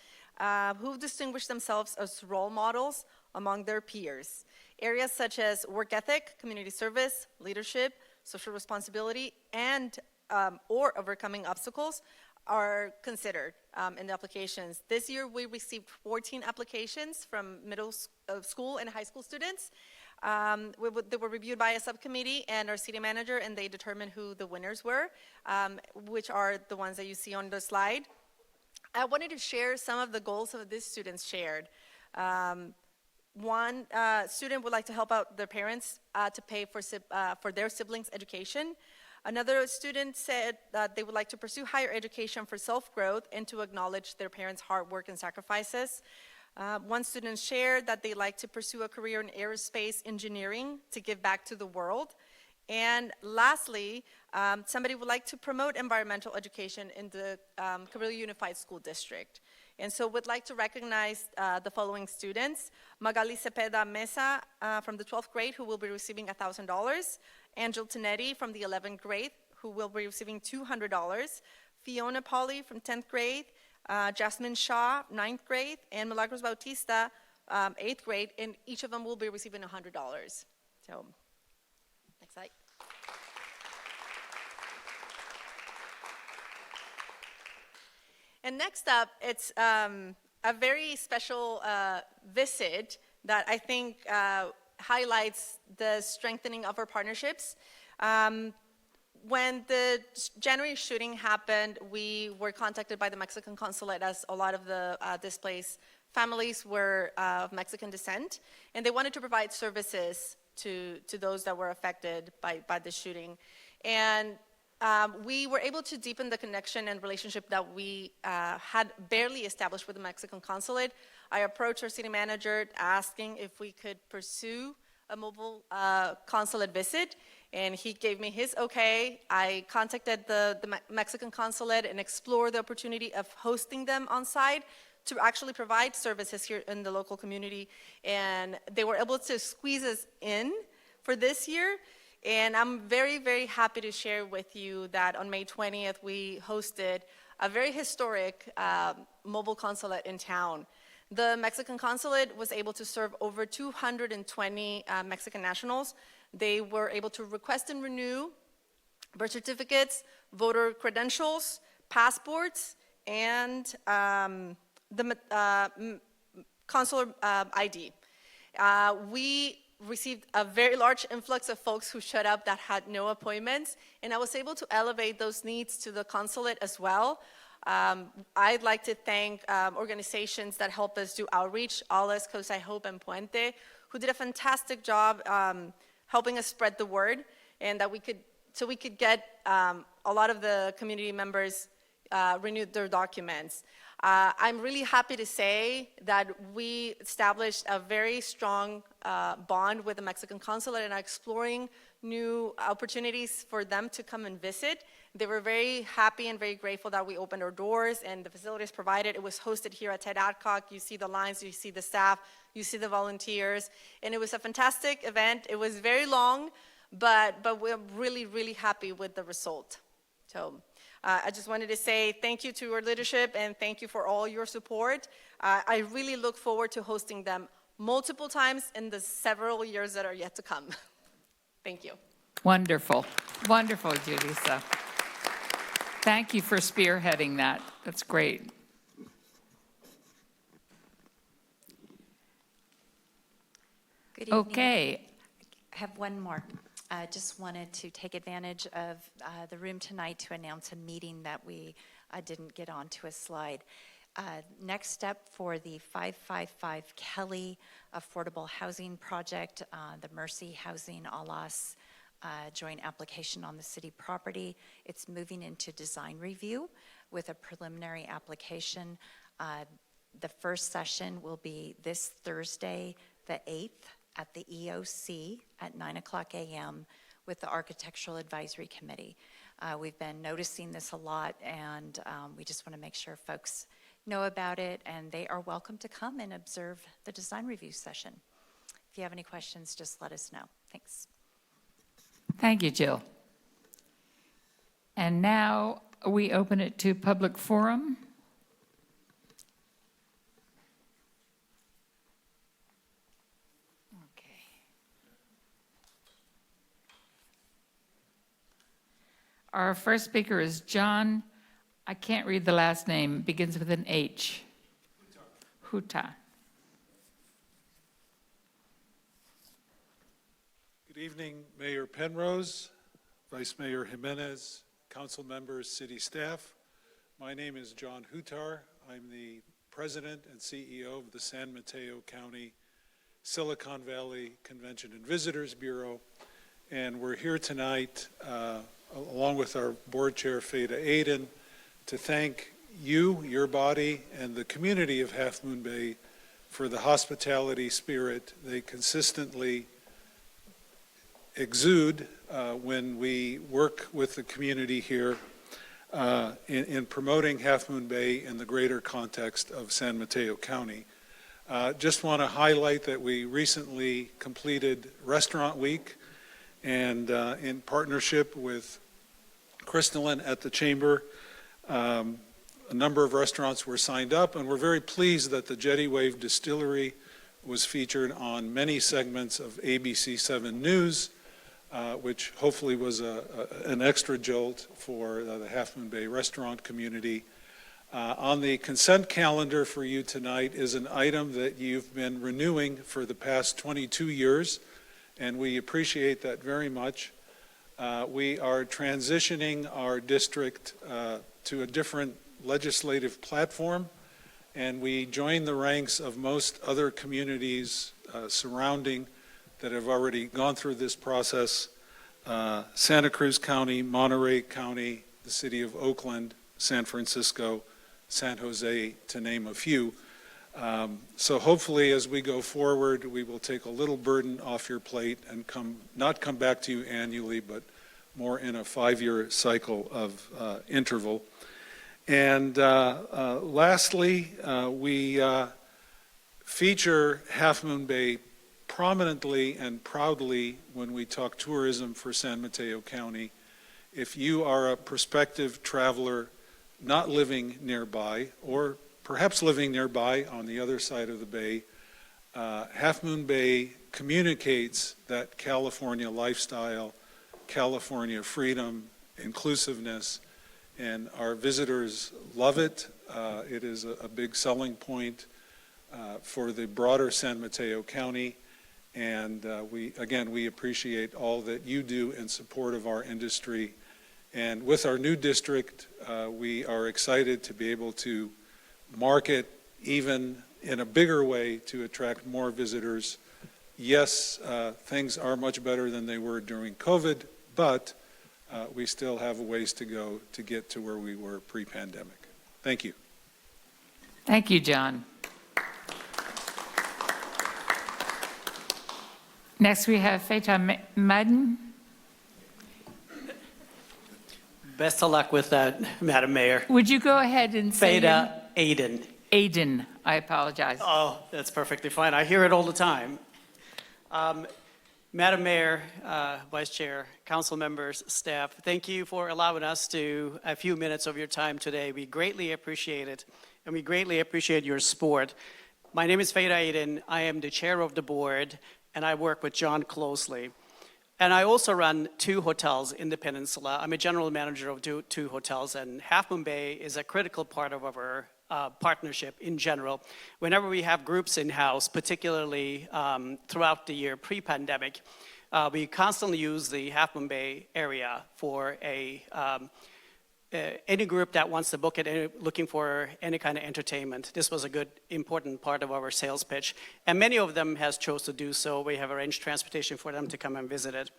who distinguish themselves as role models among their peers. Areas such as work ethic, community service, leadership, social responsibility, and or overcoming obstacles are considered in the applications. This year we received 14 applications from middle school and high school students. They were reviewed by a subcommittee and our city manager, and they determined who the winners were, which are the ones that you see on the slide. I wanted to share some of the goals that these students shared. One student would like to help out their parents to pay for their siblings' education. Another student said that they would like to pursue higher education for self-growth and to acknowledge their parents' hard work and sacrifices. One student shared that they like to pursue a career in aerospace engineering to give back to the world. And lastly, somebody would like to promote environmental education in the Cabrillo Unified School District. And so would like to recognize the following students: Magali Cepeda Mesa from the 12th grade, who will be receiving $1,000. Angel Tinetti from the 11th grade, who will be receiving $200. Fiona Polly from 10th grade, Jasmine Shaw, 9th grade, and Milagros Bautista, 8th grade, and each of them will be receiving $100. So, next slide. And next up, it's a very special visit that I think highlights the strengthening of our partnerships. When the January shooting happened, we were contacted by the Mexican consulate, as a lot of the displaced families were of Mexican descent, and they wanted to provide services to those that were affected by the shooting. And we were able to deepen the connection and relationship that we had barely established with the Mexican consulate. I approached our city manager asking if we could pursue a mobile consulate visit, and he gave me his okay. I contacted the Mexican consulate and explored the opportunity of hosting them on site to actually provide services here in the local community, and they were able to squeeze us in for this year. And I'm very, very happy to share with you that on May 20th, we hosted a very historic mobile consulate in town. The Mexican consulate was able to serve over 220 Mexican nationals. They were able to request and renew birth certificates, voter credentials, passports, and the consular ID. We received a very large influx of folks who showed up that had no appointments, and I was able to elevate those needs to the consulate as well. I'd like to thank organizations that help us do outreach, ALES, COSI Hope, and Puente, who did a fantastic job helping us spread the word, and that we could get a lot of the community members renewed their documents. I'm really happy to say that we established a very strong bond with the Mexican consulate and are exploring new opportunities for them to come and visit. They were very happy and very grateful that we opened our doors and the facilities provided. It was hosted here at Ted Adcock. You see the lines, you see the staff, you see the volunteers, and it was a fantastic event. It was very long, but we're really, really happy with the result. So I just wanted to say thank you to our leadership and thank you for all your support. I really look forward to hosting them multiple times in the several years that are yet to come. Thank you. Wonderful. Wonderful, Julissa. Thank you for spearheading that. That's great. Good evening. Okay. I have one more. Just wanted to take advantage of the room tonight to announce a meeting that we didn't get onto a slide. Next step for the 555 Kelly Affordable Housing Project, the Mercy Housing Alas joint application on the city property. It's moving into design review with a preliminary application. The first session will be this Thursday, the 8th, at the EOC at 9:00 a.m. with the Architectural Advisory Committee. We've been noticing this a lot, and we just want to make sure folks know about it, and they are welcome to come and observe the design review session. If you have any questions, just let us know. Thanks. Thank you, Jill. And now we open it to public forum. Okay. Our first speaker is John, I can't read the last name, begins with an H. Huta. Good evening, Mayor Penrose, Vice Mayor Jimenez, council members, city staff. My name is John Hutar. I'm the president and CEO of the San Mateo County Silicon Valley Convention and Visitors Bureau. And we're here tonight, along with our board chair, Fada Aiden, to thank you, your body, and the community of Half Moon Bay for the hospitality spirit they consistently exude when we work with the community here in promoting Half Moon Bay in the greater context of San Mateo County. Just want to highlight that we recently completed Restaurant Week, and in partnership with Crystalline at the Chamber, a number of restaurants were signed up, and we're very pleased that the Jetty Wave Distillery was featured on many segments of ABC7 News, which hopefully was an extra jolt for the Half Moon Bay restaurant community. On the consent calendar for you tonight is an item that you've been renewing for the past 22 years, and we appreciate that very much. We are transitioning our district to a different legislative platform, and we join the ranks of most other communities surrounding that have already gone through this process. Santa Cruz County, Monterey County, the city of Oakland, San Francisco, San Jose, to name a few. So hopefully as we go forward, we will take a little burden off your plate and not come back to you annually, but more in a 5-year cycle of interval. And lastly, we feature Half Moon Bay prominently and proudly when we talk tourism for San Mateo County. If you are a prospective traveler not living nearby, or perhaps living nearby on the other side of the bay, Half Moon Bay communicates that California lifestyle, California freedom, inclusiveness, and our visitors love it. It is a big selling point for the broader San Mateo County, and we appreciate all that you do in support of our industry. And with our new district, we are excited to be able to market even in a bigger way to attract more visitors. Yes, things are much better than they were during COVID, but we still have a ways to go to get to where we were pre-pandemic. Thank you. Thank you, John. Next, we have Feta Madden. Best of luck with that, Madam Mayor. Would you go ahead and say Fada Aiden. Aiden, I apologize. Oh, that's perfectly fine. I hear it all the time. Madam Mayor, Vice Chair, council members, staff, thank you for allowing us a few minutes of your time today. We greatly appreciate it, and we greatly appreciate your support. My name is Fada Aiden. I am the chair of the board, and I work with John closely. And I also run 2 hotels in the peninsula. I'm a general manager of 2 hotels, and Half Moon Bay is a critical part of our partnership in general. Whenever we have groups in-house, particularly throughout the year pre-pandemic, We constantly use the Half Moon Bay area for any group that wants to book it, looking for any kind of entertainment. This was a good, important part of our sales pitch. And many of them has chose to do so. We have arranged transportation for them to come and visit it.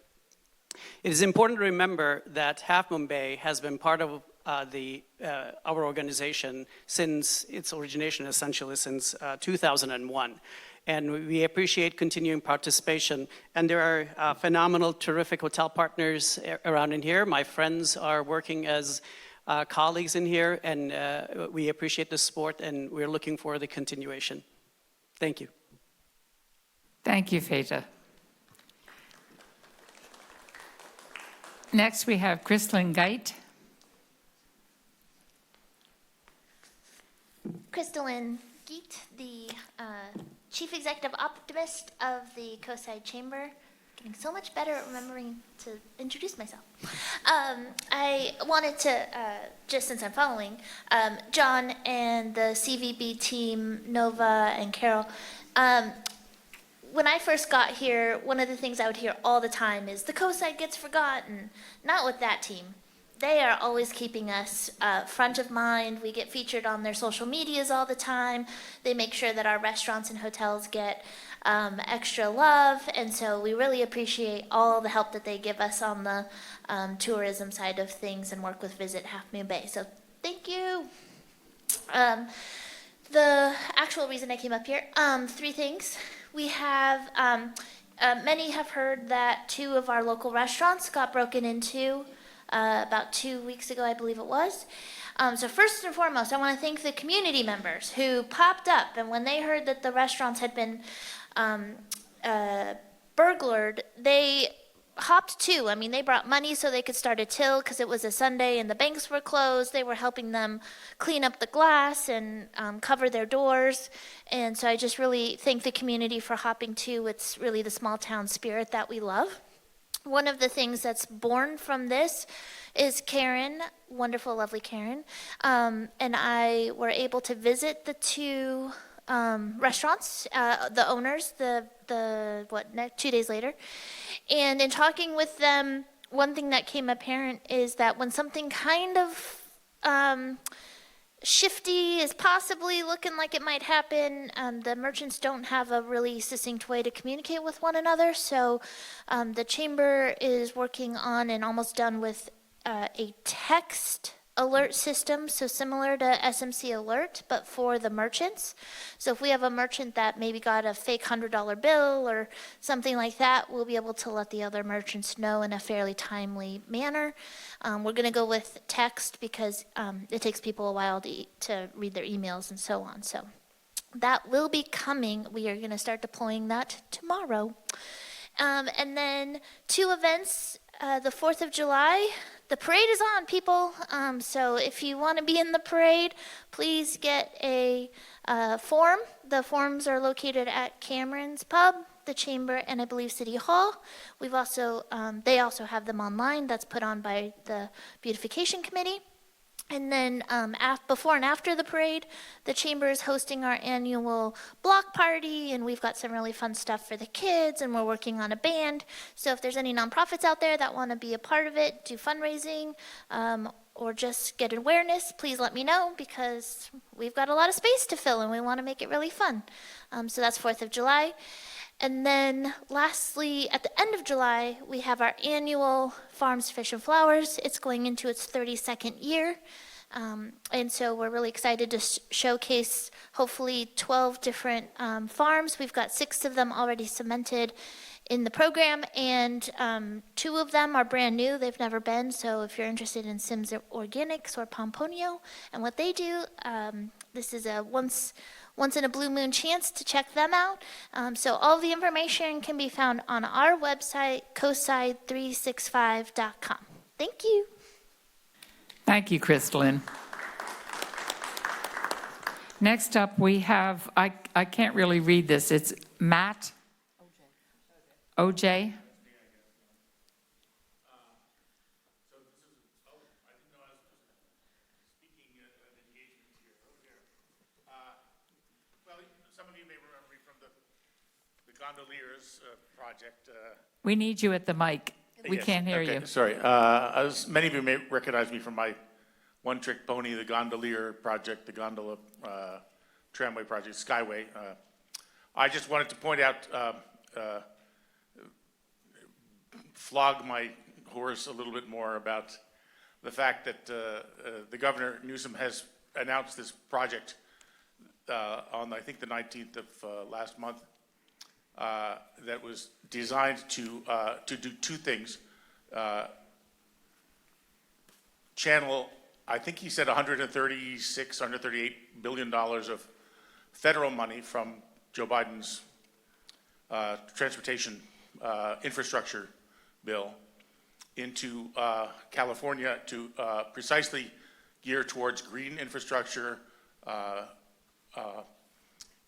It is important to remember that Half Moon Bay has been part of our organization since its origination, essentially since 2001. And we appreciate continuing participation. And there are phenomenal, terrific hotel partners around in here. My friends are working as colleagues in here, and we appreciate the support, and we're looking for the continuation. Thank you. Thank you, Feta. Next, we have Kristlyn Geit. Kristlyn Geet, the Chief Executive Optimist of the Coastside Chamber. Getting so much better at remembering to introduce myself. I wanted to, just since I'm following, John and the CVB team, Nova and Carol, when I first got here, one of the things I would hear all the time is the Coastside gets forgotten. Not with that team. They are always keeping us front of mind. We get featured on their social medias all the time. They make sure that our restaurants and hotels get extra love, and so we really appreciate all the help that they give us on the tourism side of things and work with Visit Half Moon Bay. So thank you. The actual reason I came up here, 3 things. We have, many have heard that 2 of our local restaurants got broken into about 2 weeks ago, I believe it was. So first and foremost, I want to thank the community members who popped up, and when they heard that the restaurants had been burglared, they hopped too. I mean, they brought money so they could start a till because it was a Sunday and the banks were closed. They were helping them clean up the glass and cover their doors. And so I just really thank the community for hopping too. It's really the small town spirit that we love. One of the things that's born from this is Karen, wonderful, lovely Karen, and I were able to visit the 2 restaurants, the owners, 2 days later. And in talking with them, one thing that came apparent is that when something kind of shifty is possibly looking like it might happen, the merchants don't have a really succinct way to communicate with one another. So the chamber is working on and almost done with a text alert system, so similar to SMC Alert, but for the merchants. So if we have a merchant that maybe got a fake $100 bill or something like that, we'll be able to let the other merchants know in a fairly timely manner. We're going to go with text because it takes people a while to read their emails and so on. So that will be coming. We are going to start deploying that tomorrow. And then 2 events, the 4th of July, the parade is on, people. So if you want to be in the parade, please get a form. The forms are located at Cameron's Pub, the Chamber, and I believe City Hall. We've also, they also have them online. That's put on by the Beautification Committee. And then before and after the parade, the Chamber is hosting our annual block party, and we've got some really fun stuff for the kids, and we're working on a band. So if there's any nonprofits out there that want to be a part of it, do fundraising, or just get awareness, please let me know, because we've got a lot of space to fill, and we want to make it really fun. So that's 4th of July. And then lastly, at the end of July, we have our annual Farms, Fish, and Flowers. It's going into its 32nd year. And so we're really excited to showcase hopefully 12 different farms. We've got 6 of them already cemented in the program, and 2 of them are brand new. They've never been. So if you're interested in Sims Organics or Pomponio and what they do, this is a once in a blue moon chance to check them out. So all the information can be found on our website, coastside365.com. Thank you. Thank you, Kristlyn. Next up, we have, I can't really read this. It's Matt OJ. gondoliers project. We need you at the mic. We Yes, can't hear okay, you. Sorry. As many of you may recognize me from my one-trick pony, the gondolier project, the gondola tramway project, Skyway. I just wanted to point out, flog my horse a little bit more about the fact that the Governor Newsom has announced this project on, I think, the 19th of last month, that was designed to do two things. Channel, I think he said $138 billion of federal money from Joe Biden's transportation infrastructure bill into California to precisely gear towards green infrastructure,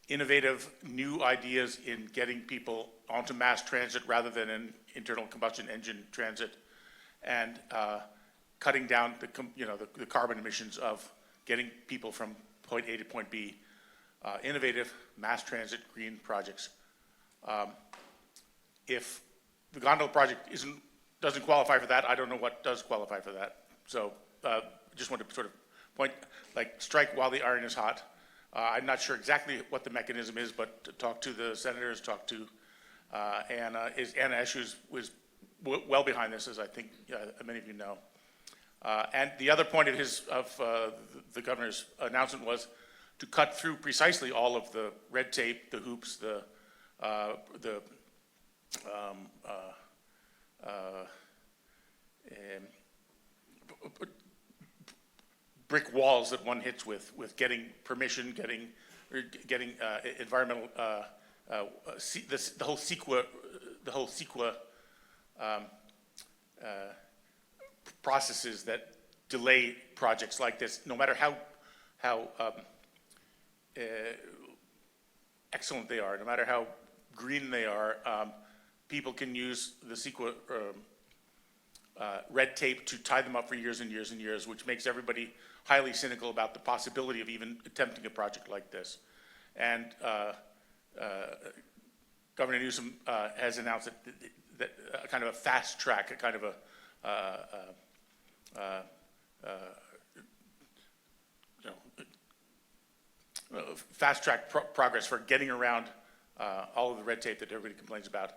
innovative new ideas in getting people onto mass transit rather than in internal combustion engine transit, and cutting down the carbon emissions of getting people from point A to point B. Innovative mass transit green projects. If the gondola project doesn't qualify for that, I don't know what does qualify for that. So just want to sort of strike while the iron is hot. I'm not sure exactly what the mechanism is, but talk to the senators, talk to Anna. Anna Esch was well behind this, as I think many of you know. And the other point of the governor's announcement was to cut through precisely all of the red tape, the hoops, the brick walls that one hits with getting permission, getting environmental, the whole CEQA processes that delay projects like this, no matter how excellent they are, no matter how green they are, people can use the CEQA red tape to tie them up for years and years and years, which makes everybody highly cynical about the possibility of even attempting a project like this. And Governor Newsom has announced that a kind of a fast track, a kind of a fast track progress for getting around all of the red tape that everybody complains about.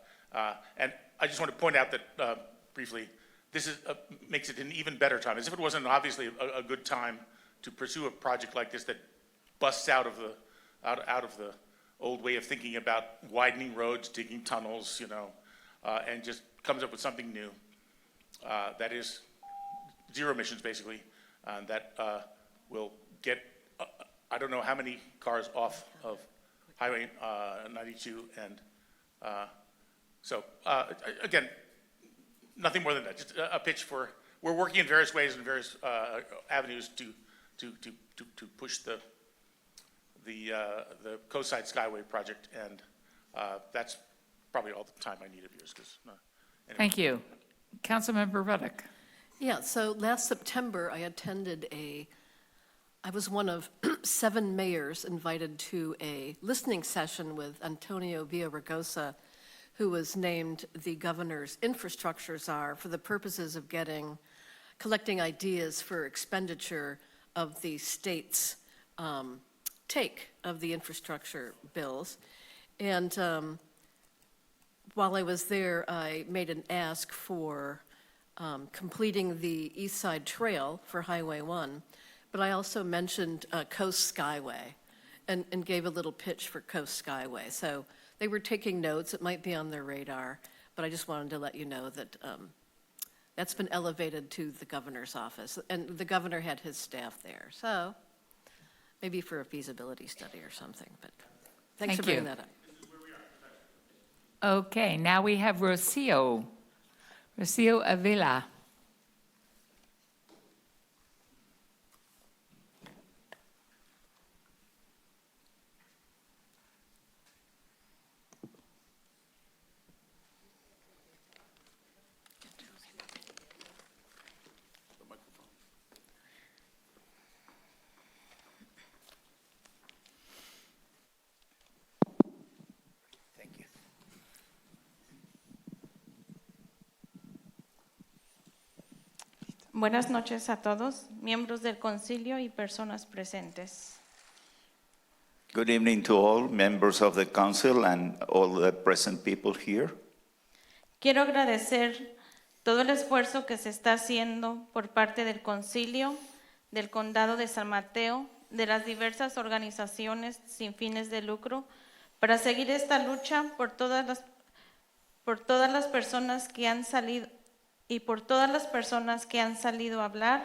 And I just want to point out that briefly, this makes it an even better time, as if it wasn't obviously a good time to pursue a project like this that busts out of the old way of thinking about widening roads, digging tunnels, and just comes up with something new that is zero emissions, basically, that will get I don't know how many cars off of Highway 92, and so again, nothing more than that. Just a pitch for. We're working in various ways and various avenues to push the Coastside Skyway project, and that's probably all the time I need of yours. Anyway. Thank you. Councilmember Ruddock. Yeah, so last September, I was one of 7 mayors invited to a listening session with Antonio Villaraigosa, who was named the governor's infrastructure czar for the purposes of collecting ideas for expenditure of the state's take of the infrastructure bills. And while I was there, I made an ask for completing the East Side Trail for Highway 1, but I also mentioned Coast Skyway and gave a little pitch for Coast Skyway. So they were taking notes. It might be on their radar, but I just wanted to let you know that that's been elevated to the governor's office, and the governor had his staff there. So maybe for a feasibility study or something, but thanks for bringing that up. Okay, now we have Rocio Avila. Buenas noches a todos, miembros del concilio y personas presentes. Good evening to all members of the council and all the present people here. Quiero agradecer todo el esfuerzo que se está haciendo por parte del concilio, del condado de San Mateo, de las diversas organizaciones sin fines de lucro, para seguir esta lucha por todas las personas que han salido y por todas las personas que han salido a hablar,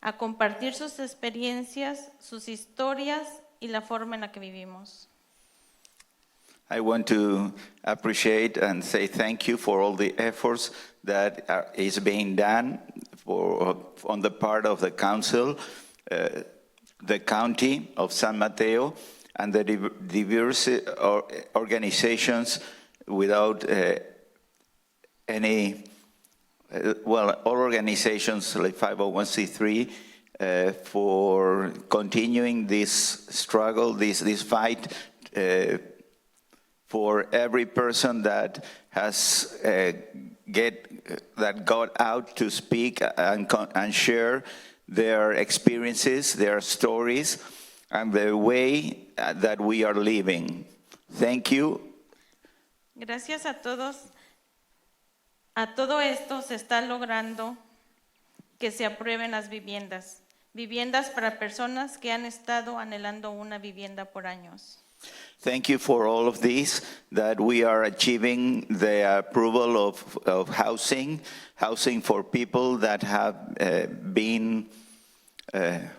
a compartir sus experiencias, sus historias y la forma en la que vivimos. I want to appreciate and say thank you for all the efforts that is being done on the part of the council, the county of San Mateo, and the diverse organizations without any, all organizations like 501c3 for continuing this struggle, this fight for every person that has got out to speak and share their experiences, their stories, and the way that we are living. Thank you. Gracias a todos. A todo esto se está logrando que se aprueben las viviendas para personas que han estado anhelando una vivienda por años. Thank you for all of this, that we are achieving the approval of housing for people that have been, they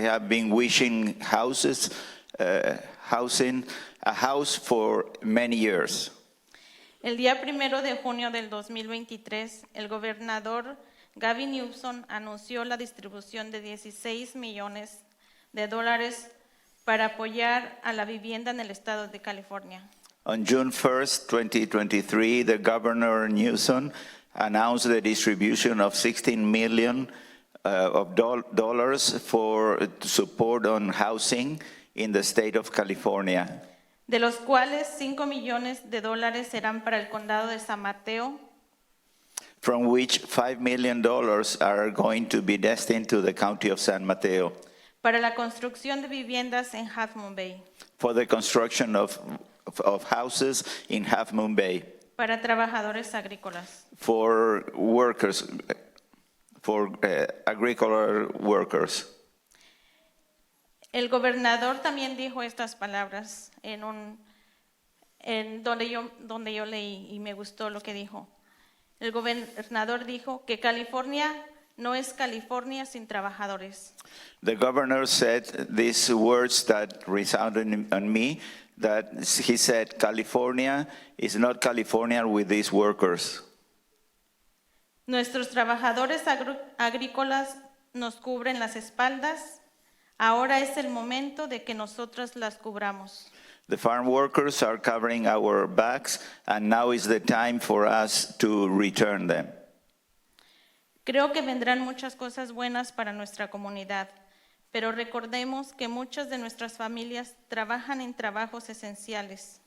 have been wishing housing, a house for many years. El día 1 de junio del 2023, el gobernador Gavin Newsom anunció la distribución de $16 millones para apoyar a la vivienda en el estado de California. On June 1st, 2023, the Governor Newsom announced the distribution of $16 million for support on housing in the state of California. De los cuales $5 millones serán para el condado de San Mateo, from which $5 million are going to be destined to the county of San Mateo. Para la construcción de viviendas en Half Moon Bay. For the construction of houses in Half Moon Bay. Para trabajadores agrícolas. For workers, for agricultural workers. El gobernador también dijo estas palabras donde yo leí y me gustó lo que dijo. El gobernador dijo que California no es California sin trabajadores. The governor said these words that resounded on me, that he said, California is not California with these workers. Nuestros trabajadores agrícolas nos cubren las espaldas. Ahora es el momento de que nosotros las cubramos. The farm workers are covering our backs, and now is the time for us to return them. Creo que vendrán muchas cosas buenas para nuestra comunidad, pero recordemos que muchas de nuestras familias trabajan en trabajos esenciales.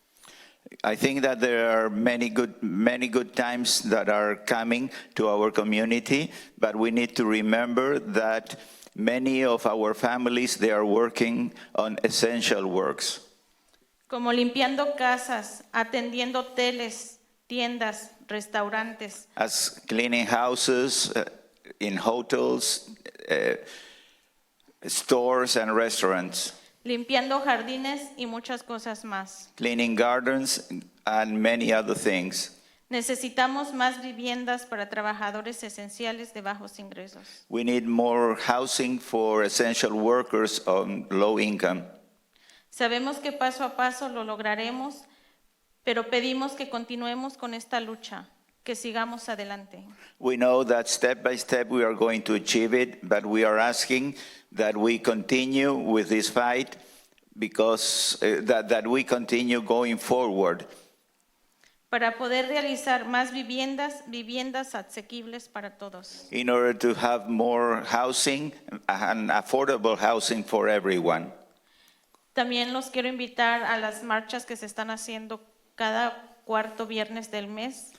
I think that there are many good times that are coming to our community, but we need to remember that many of our families, they are working on essential works. Como limpiando casas, atendiendo hoteles, tiendas, restaurantes. As cleaning houses, in hotels, stores and restaurants. Limpiando jardines y muchas cosas más. Cleaning gardens and many other things. Necesitamos más viviendas para trabajadores esenciales de bajos ingresos. We need more housing for essential workers on low income. Sabemos que paso a paso lo lograremos, pero pedimos que continuemos con esta lucha, que sigamos adelante. We know that step by step we are going to achieve it, but we are asking that we continue with this fight because that we continue going forward. Para poder realizar más viviendas asequibles para todos. In order to have more housing and affordable housing for everyone. También los quiero invitar a las marchas que se están haciendo cada cuarto viernes del mes.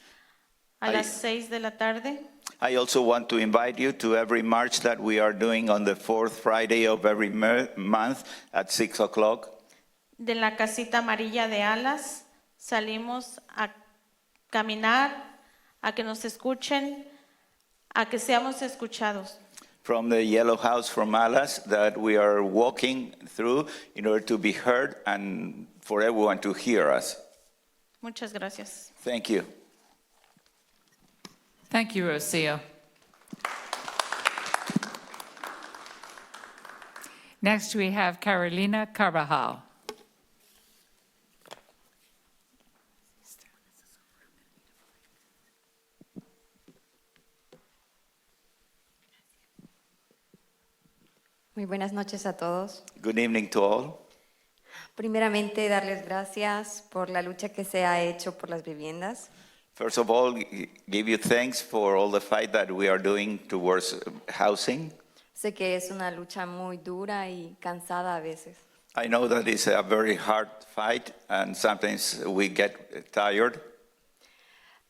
a las 6 de la tarde. I also want to invite you to every march that we are doing on the fourth Friday of every month at 6 o'clock. De la casita amarilla de Alas salimos a caminar, a que nos escuchen, a que seamos escuchados. From the yellow house from Alas that we are walking through in order to be heard and for everyone to hear us. Muchas gracias. Thank you. Thank you, Rocio. Next, we have Carolina Carvajal. Muy buenas noches a todos. Good evening to all. Primeramente, darles gracias por la lucha que se ha hecho por las viviendas. First of all, give you thanks for all the fight that we are doing towards housing. Sé que es una lucha muy dura y cansada a veces. I know that it's a very hard fight and sometimes we get tired.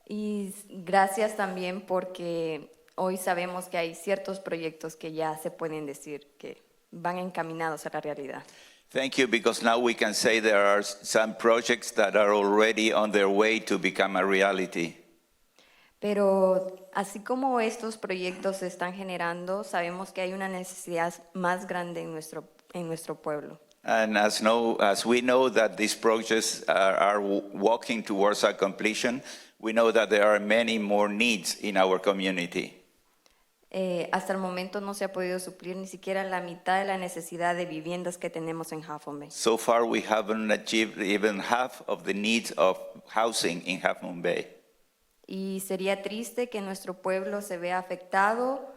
Y gracias también porque hoy sabemos que hay ciertos proyectos que ya se pueden decir que van encaminados a la realidad. Thank you, because now we can say there are some projects that are already on their way to become a reality. Pero así como estos proyectos se están generando, sabemos que hay una necesidad más grande en nuestro pueblo. And as we know that these projects are walking towards a completion, we know that there are many more needs in our community. Hasta el momento no se ha podido suplir ni siquiera la mitad de la necesidad de viviendas que tenemos en Half Moon Bay. So far, we haven't achieved even half of the needs of housing in Half Moon Bay. Y sería triste que nuestro pueblo se vea afectado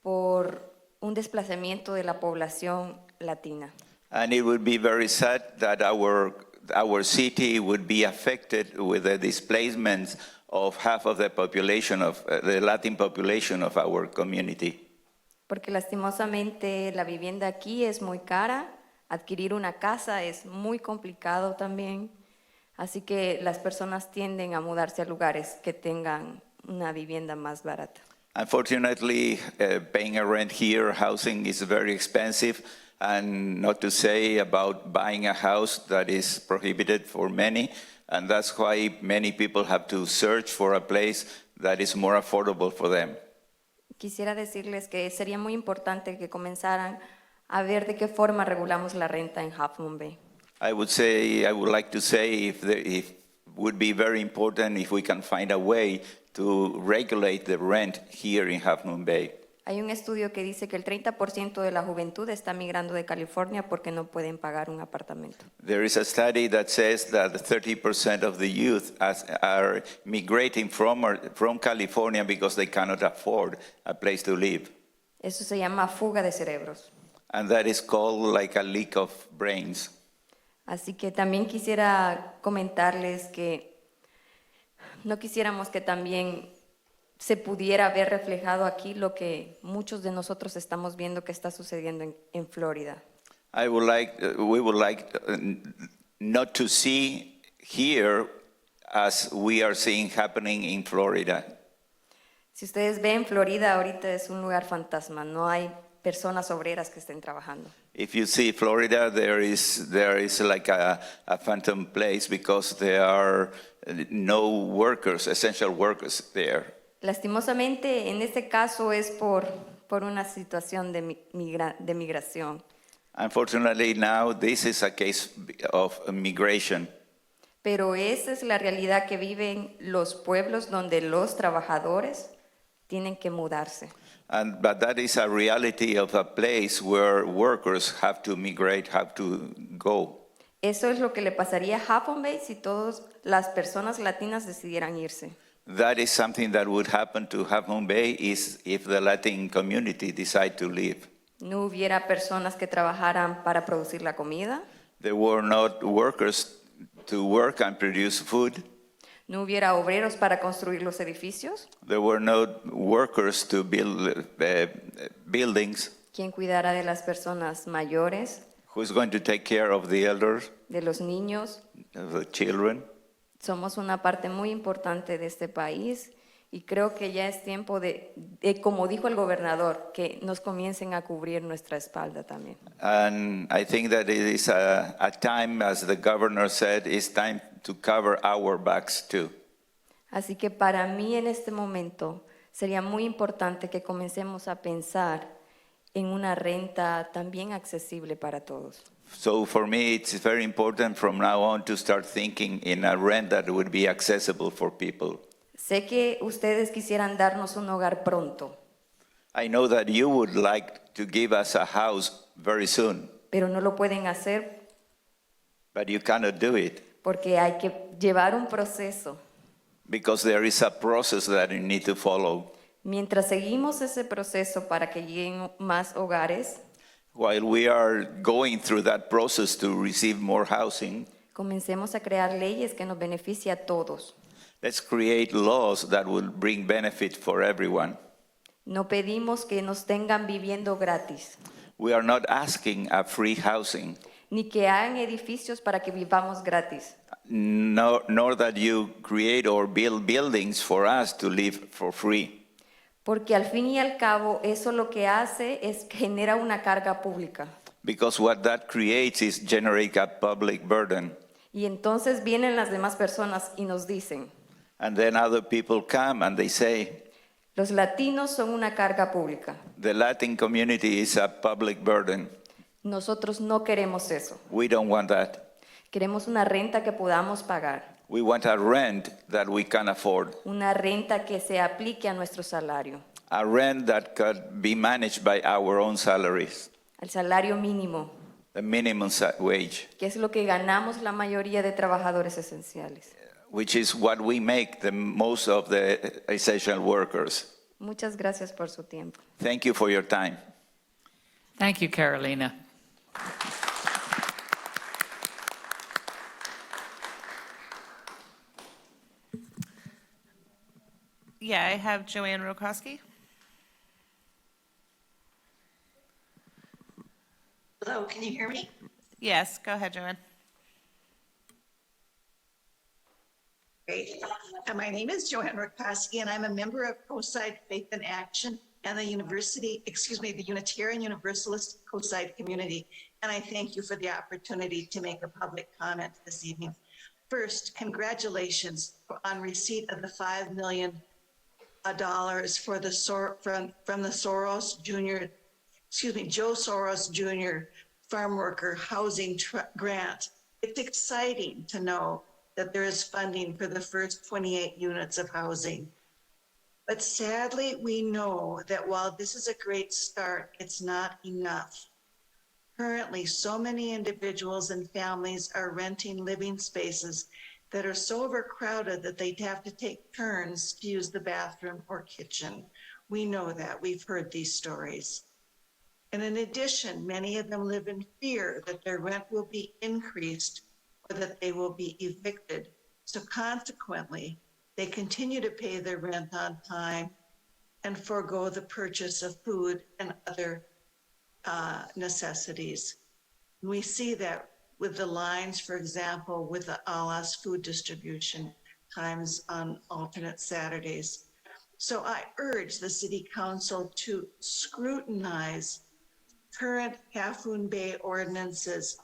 por un desplazamiento de la población latina. And it would be very sad that our city would be affected with the displacements of half of the population of the Latin population of our community. Porque lastimosamente la vivienda aquí es muy cara, adquirir una casa es muy complicado también, así que las personas tienden a mudarse a lugares que tengan una vivienda más barata. Unfortunately, paying a rent here, housing is very expensive, and not to say about buying a house that is prohibited for many. And that's why many people have to search for a place that is more affordable for them. Quisiera decirles que sería muy importante que comenzaran a ver de qué forma regulamos la renta en Half Moon Bay. I would like to say if would be very important if we can find a way to regulate the rent here in Half Moon Bay. Hay un estudio que dice que el 30% de la juventud está migrando de California porque no pueden pagar un apartamento. There is a study that says that 30% of the youth are migrating from California because they cannot afford a place to live. Eso se llama fuga de cerebros. And that is called like a leak of brains. Así que también quisiera comentarles que no quisiéramos que también se pudiera ver reflejado aquí lo que muchos de nosotros estamos viendo que está sucediendo en Florida. We would like not to see here as we are seeing happening in Florida. Si ustedes ven, Florida ahorita es un lugar fantasma, no hay personas obreras que estén trabajando. If you see Florida, there is like a phantom place because there are no workers, essential workers there. Lastimosamente, en este caso es por una situación de migración. Unfortunately, now this is a case of migration. Pero esa es la realidad que viven los pueblos donde los trabajadores tienen que mudarse. But that is a reality of a place where workers have to migrate, have to go. Eso es lo que le pasaría a Half Moon Bay si todas las personas latinas decidieran irse. That is something that would happen to Half Moon Bay is if the Latin community decide to leave. No hubiera personas que trabajaran para producir la comida. There were not workers to work and produce food. No hubiera obreros para construir los edificios. There were no workers to build buildings. ¿Quién cuidara de las personas mayores? Who's going to take care of the elders, De los niños. of the children? Somos una parte muy importante de este país y creo que ya es tiempo de, como dijo el gobernador, que nos comiencen a cubrir nuestra espalda también. And I think that it is a time, as the governor said, it's time to cover our backs too. Así que para mí en este momento sería muy importante que comencemos a pensar en una renta también accesible para todos. So for me, it's very important from now on to start thinking in a rent that would be accessible for people. Sé que ustedes quisieran darnos un hogar pronto, I know that you would like to give us a house very soon, pero no lo pueden hacer but you cannot do it porque hay que llevar un proceso. because there is a process that you need to follow. Mientras seguimos ese proceso para que lleguen más hogares, While we are going through that process to receive more housing, comencemos a crear leyes que nos beneficien a todos. let's create laws that will bring benefit for everyone. No pedimos que nos tengan viviendo gratis, We are not asking a free housing, ni que hagan edificios para que vivamos gratis. nor that you create or build buildings for us to live for free. Porque al fin y al cabo eso lo que hace es que genera una carga pública. Because what that creates is generate a public burden. Y entonces vienen las demás personas y nos dicen, And then other people come and they say, los latinos son una carga pública. the Latin community is a public burden. Nosotros no queremos eso. We don't want that. Queremos una renta que podamos pagar. We want a rent that we can afford. Una renta que se aplique a nuestro salario, A rent that could be managed by our own salaries. al salario mínimo, The minimum wage, que es lo que ganamos la mayoría de trabajadores esenciales. which is what we make the most of the essential workers. Muchas gracias por su tiempo. Thank you for your time. Thank you, Carolina. Yeah, I have Joanne Rokoski. Hello, can you hear me? Yes, go ahead, Joanne. Great. My name is Joanne Rutkowski, and I'm a member of Coastside Faith in Action and the Unitarian Universalist Coastside community. And I thank you for the opportunity to make a public comment this evening. First, congratulations on receipt of the $5 million for the from the Joe Soros Jr. Farm Worker Housing Grant. It's exciting to know that there is funding for the first 28 units of housing. But sadly, we know that while this is a great start, it's not enough. Currently, so many individuals and families are renting living spaces that are so overcrowded that they'd have to take turns to use the bathroom or kitchen. We know that. We've heard these stories. And in addition, many of them live in fear that their rent will be increased or that they will be evicted. So consequently, they continue to pay their rent on time and forego the purchase of food and other necessities. We see that with the lines, for example, with the Alas food distribution times on alternate Saturdays. So I urge the City Council to scrutinize current Half Moon Bay ordinances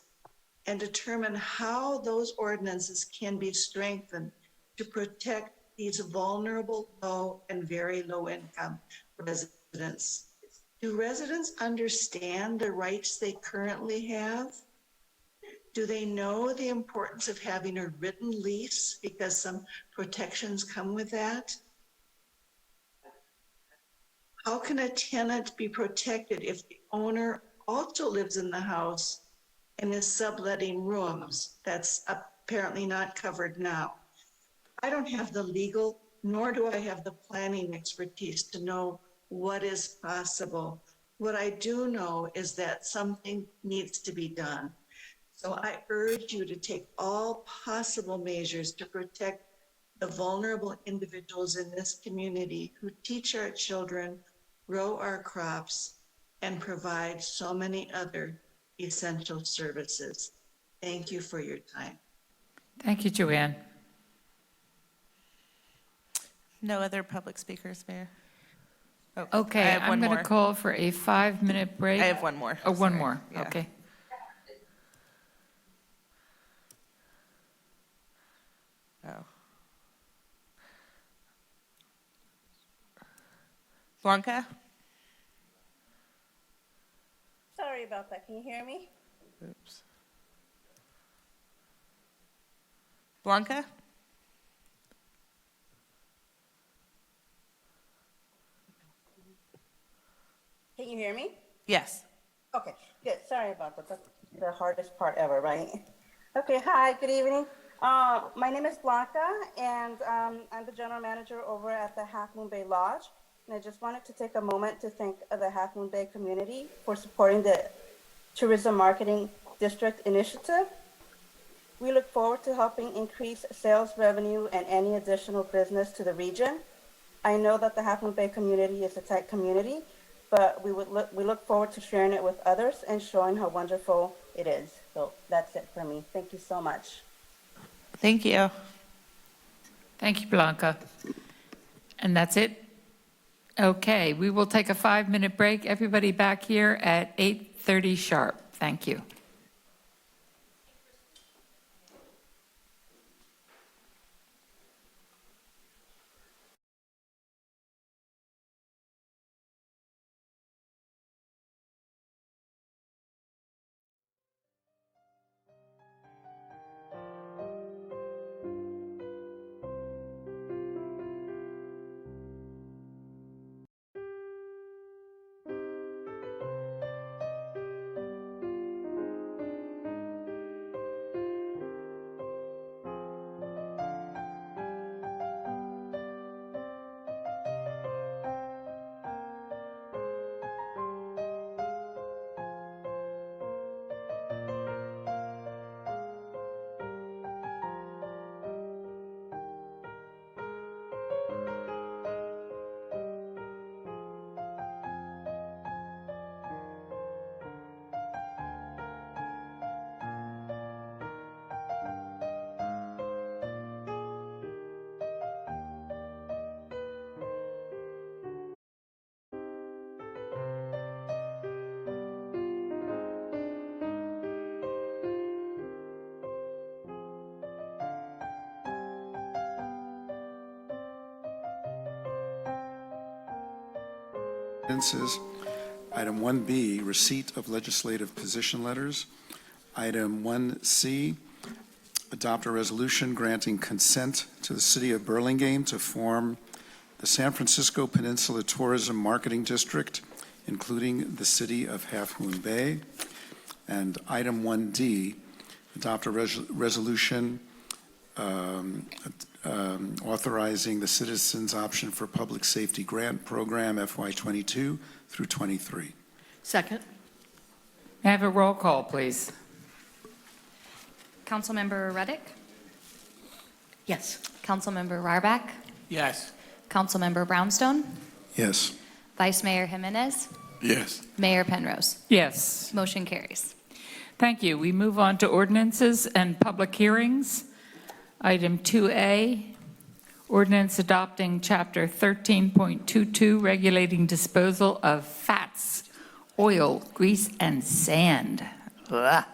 and determine how those ordinances can be strengthened to protect these vulnerable, low and very low income residents. Do residents understand the rights they currently have? Do they know the importance of having a written lease because some protections come with that? How can a tenant be protected if the owner also lives in the house and is subletting rooms? That's apparently not covered now. I don't have the legal, nor do I have the planning expertise to know what is possible. What I do know is that something needs to be done. So I urge you to take all possible measures to protect the vulnerable individuals in this community who teach our children, grow our crops, and provide so many other essential services. Thank you for your time. Thank you, Joanne. No other public speakers, Mayor. Oh, Okay, I have I'm one going to more. call for a 5-minute break. I have one more. Oh, one Sorry. more, Yeah. okay. Oh. Blanca? Sorry about that. Can you hear me? Oops. Blanca? Can you hear me? Yes. Okay, good. Sorry about that. That's the hardest part ever, right? Okay, hi, good evening. My name is Blanca, and I'm the general manager over at the Half Moon Bay Lodge. And I just wanted to take a moment to thank the Half Moon Bay community for supporting the Tourism Marketing District Initiative. We look forward to helping increase sales revenue and any additional business to the region. I know that the Half Moon Bay community is a tight community, but we look forward to sharing it with others and showing how wonderful it is. So that's it for me. Thank you so much. Thank you. Thank you, Blanca. And that's it? Okay, we will take a 5-minute break. Everybody back here at 8:30 sharp. Thank you. Ordinances. Item 1B, receipt of legislative position letters. Item 1C, adopt a resolution granting consent to the City of Burlingame to form the San Francisco Peninsula Tourism Marketing District, including the City of Half Moon Bay. And item 1D, adopt a resolution authorizing the Citizens Option for Public Safety Grant Program FY22 through 23. Second. May I have a roll call, please? Councilmember Reddick? Yes. Councilmember Rarback? Yes. Councilmember Brownstone? Yes. Vice Mayor Jimenez? Yes. Mayor Penrose? Yes. Motion carries. Thank you. We move on to ordinances and public hearings. Item 2A, ordinance adopting Chapter 13.22, regulating disposal of fats, oil, grease, and sand. Ugh.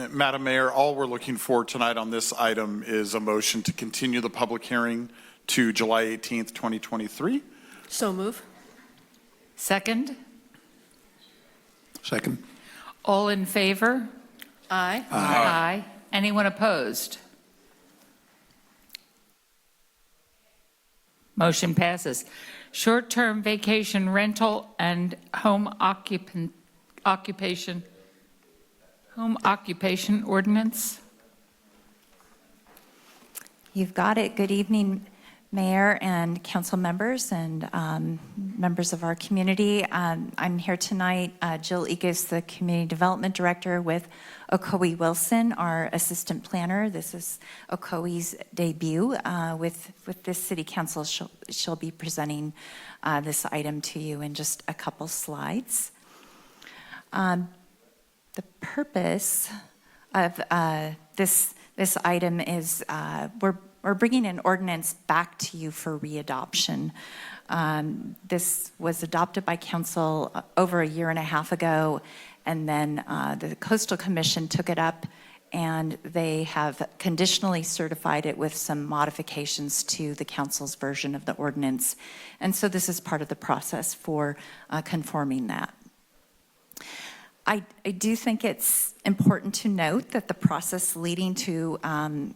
Madam Mayor, all we're looking for tonight on this item is a motion to continue the public hearing to July 18th, 2023. So move. Second? Second. All in favor? Aye. Aye. Anyone opposed? Motion passes. Short-term vacation rental and home occupation ordinance. You've got it. Good evening, Mayor and council members and members of our community. I'm here tonight, Jill Egas, the Community Development Director, with Okoe Wilson, our Assistant Planner. This is Okoe's debut with this City Council. She'll be presenting this item to you in just a couple slides. The purpose of this item is we're we're bringing an ordinance back to you for readoption. This was adopted by council over a year and a half ago, and then the Coastal Commission took it up, and they have conditionally certified it with some modifications to the council's version of the ordinance. And so this is part of the process for conforming that. I do think it's important to note that the process leading to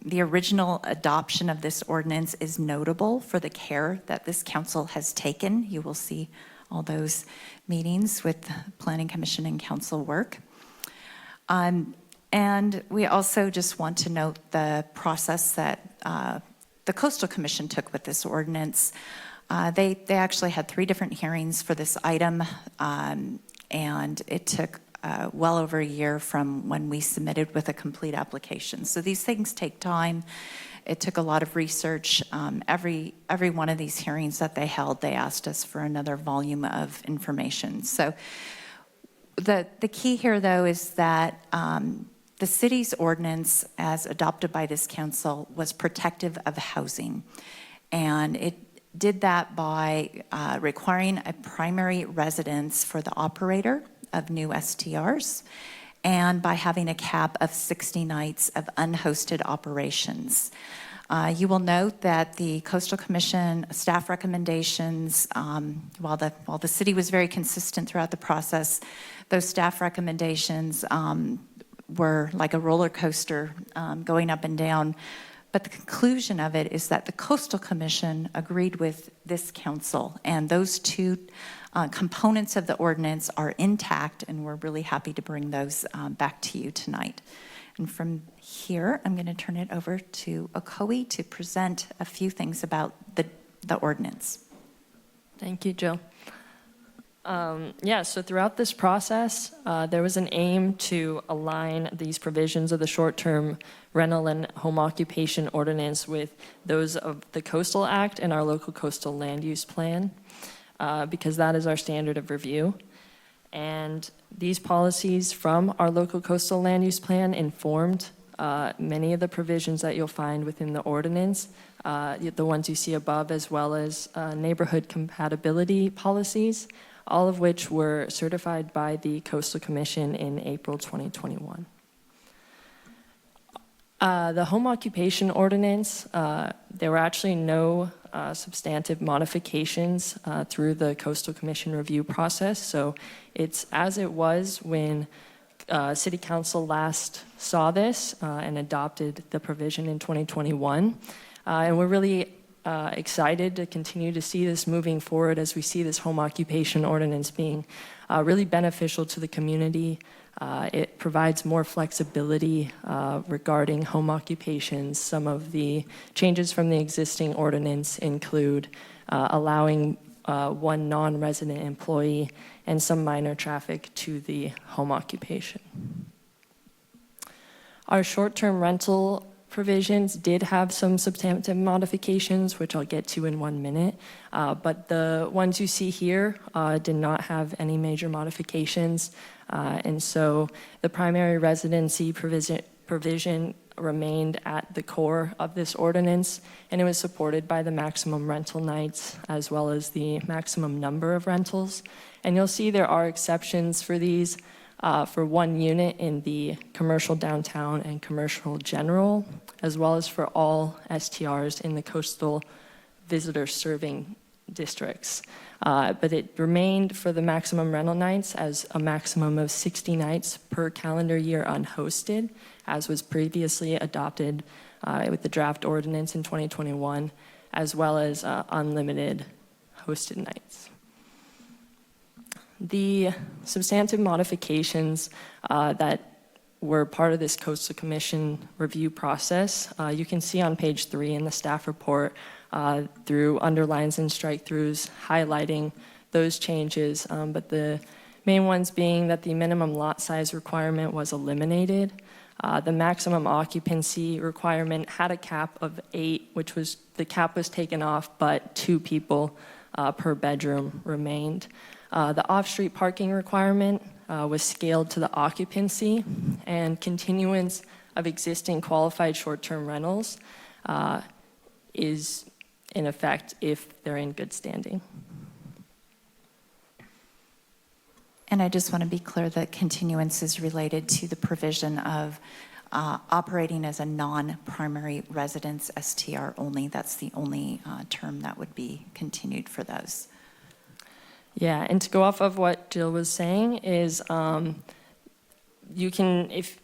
the original adoption of this ordinance is notable for the care that this council has taken. You will see all those meetings with Planning Commission and council work. And we also just want to note the process that the Coastal Commission took with this ordinance. They actually had 3 different hearings for this item, and it took well over a year from when we submitted with a complete application. So these things take time. It took a lot of research. Every one of these hearings that they held, they asked us for another volume of information. So the key here, though, is that the city's ordinance, as adopted by this council, was protective of housing. And it did that by requiring a primary residence for the operator of new STRs, and by having a cap of 60 nights of unhosted operations. You will note that the Coastal Commission staff recommendations, while the city was very consistent throughout the process, those staff recommendations were like a roller coaster going up and down. But the conclusion of it is that the Coastal Commission agreed with this council, and those 2 components of the ordinance are intact, and we're really happy to bring those back to you tonight. And from here, I'm going to turn it over to Okoye to present a few things about the ordinance. Thank you, Jill. So throughout this process, there was an aim to align these provisions of the short-term rental and home occupation ordinance with those of the Coastal Act and our local coastal land use plan, because that is our standard of review. And these policies from our local coastal land use plan informed many of the provisions that you'll find within the ordinance, the ones you see above, as well as neighborhood compatibility policies, all of which were certified by the Coastal Commission in April 2021. The home occupation ordinance, there were actually no substantive modifications through the Coastal Commission review process. So it's as it was when City Council last saw this and adopted the provision in 2021. And we're really excited to continue to see this moving forward as we see this home occupation ordinance being really beneficial to the community. It provides more flexibility regarding home occupations. Some of the changes from the existing ordinance include allowing 1 non-resident employee and some minor traffic to the home occupation. Our short-term rental provisions did have some substantive modifications, which I'll get to in 1 minute, but the ones you see here did not have any major modifications, and so the primary residency provision remained at the core of this ordinance, and it was supported by the maximum rental nights as well as the maximum number of rentals. And you'll see there are exceptions for these for 1 unit in the commercial downtown and commercial general, as well as for all STRs in the coastal visitor serving districts. But it remained for the maximum rental nights as a maximum of 60 nights per calendar year unhosted, as was previously adopted with the draft ordinance in 2021, as well as unlimited hosted nights. The substantive modifications that were part of this Coastal Commission review process, you can see on page 3 in the staff report through underlines and strike-throughs highlighting those changes, but the main ones being that the minimum lot size requirement was eliminated. The maximum occupancy requirement had a cap of 8, which was, the cap was taken off, but 2 people per bedroom remained. The off-street parking requirement was scaled to the occupancy, and continuance of existing qualified short-term rentals is in effect if they're in good standing. And I just want to be clear that continuance is related to the provision of operating as a non-primary residence, STR only. That's the only term that would be continued for those. Yeah, and to go off of what Jill was saying is you can, if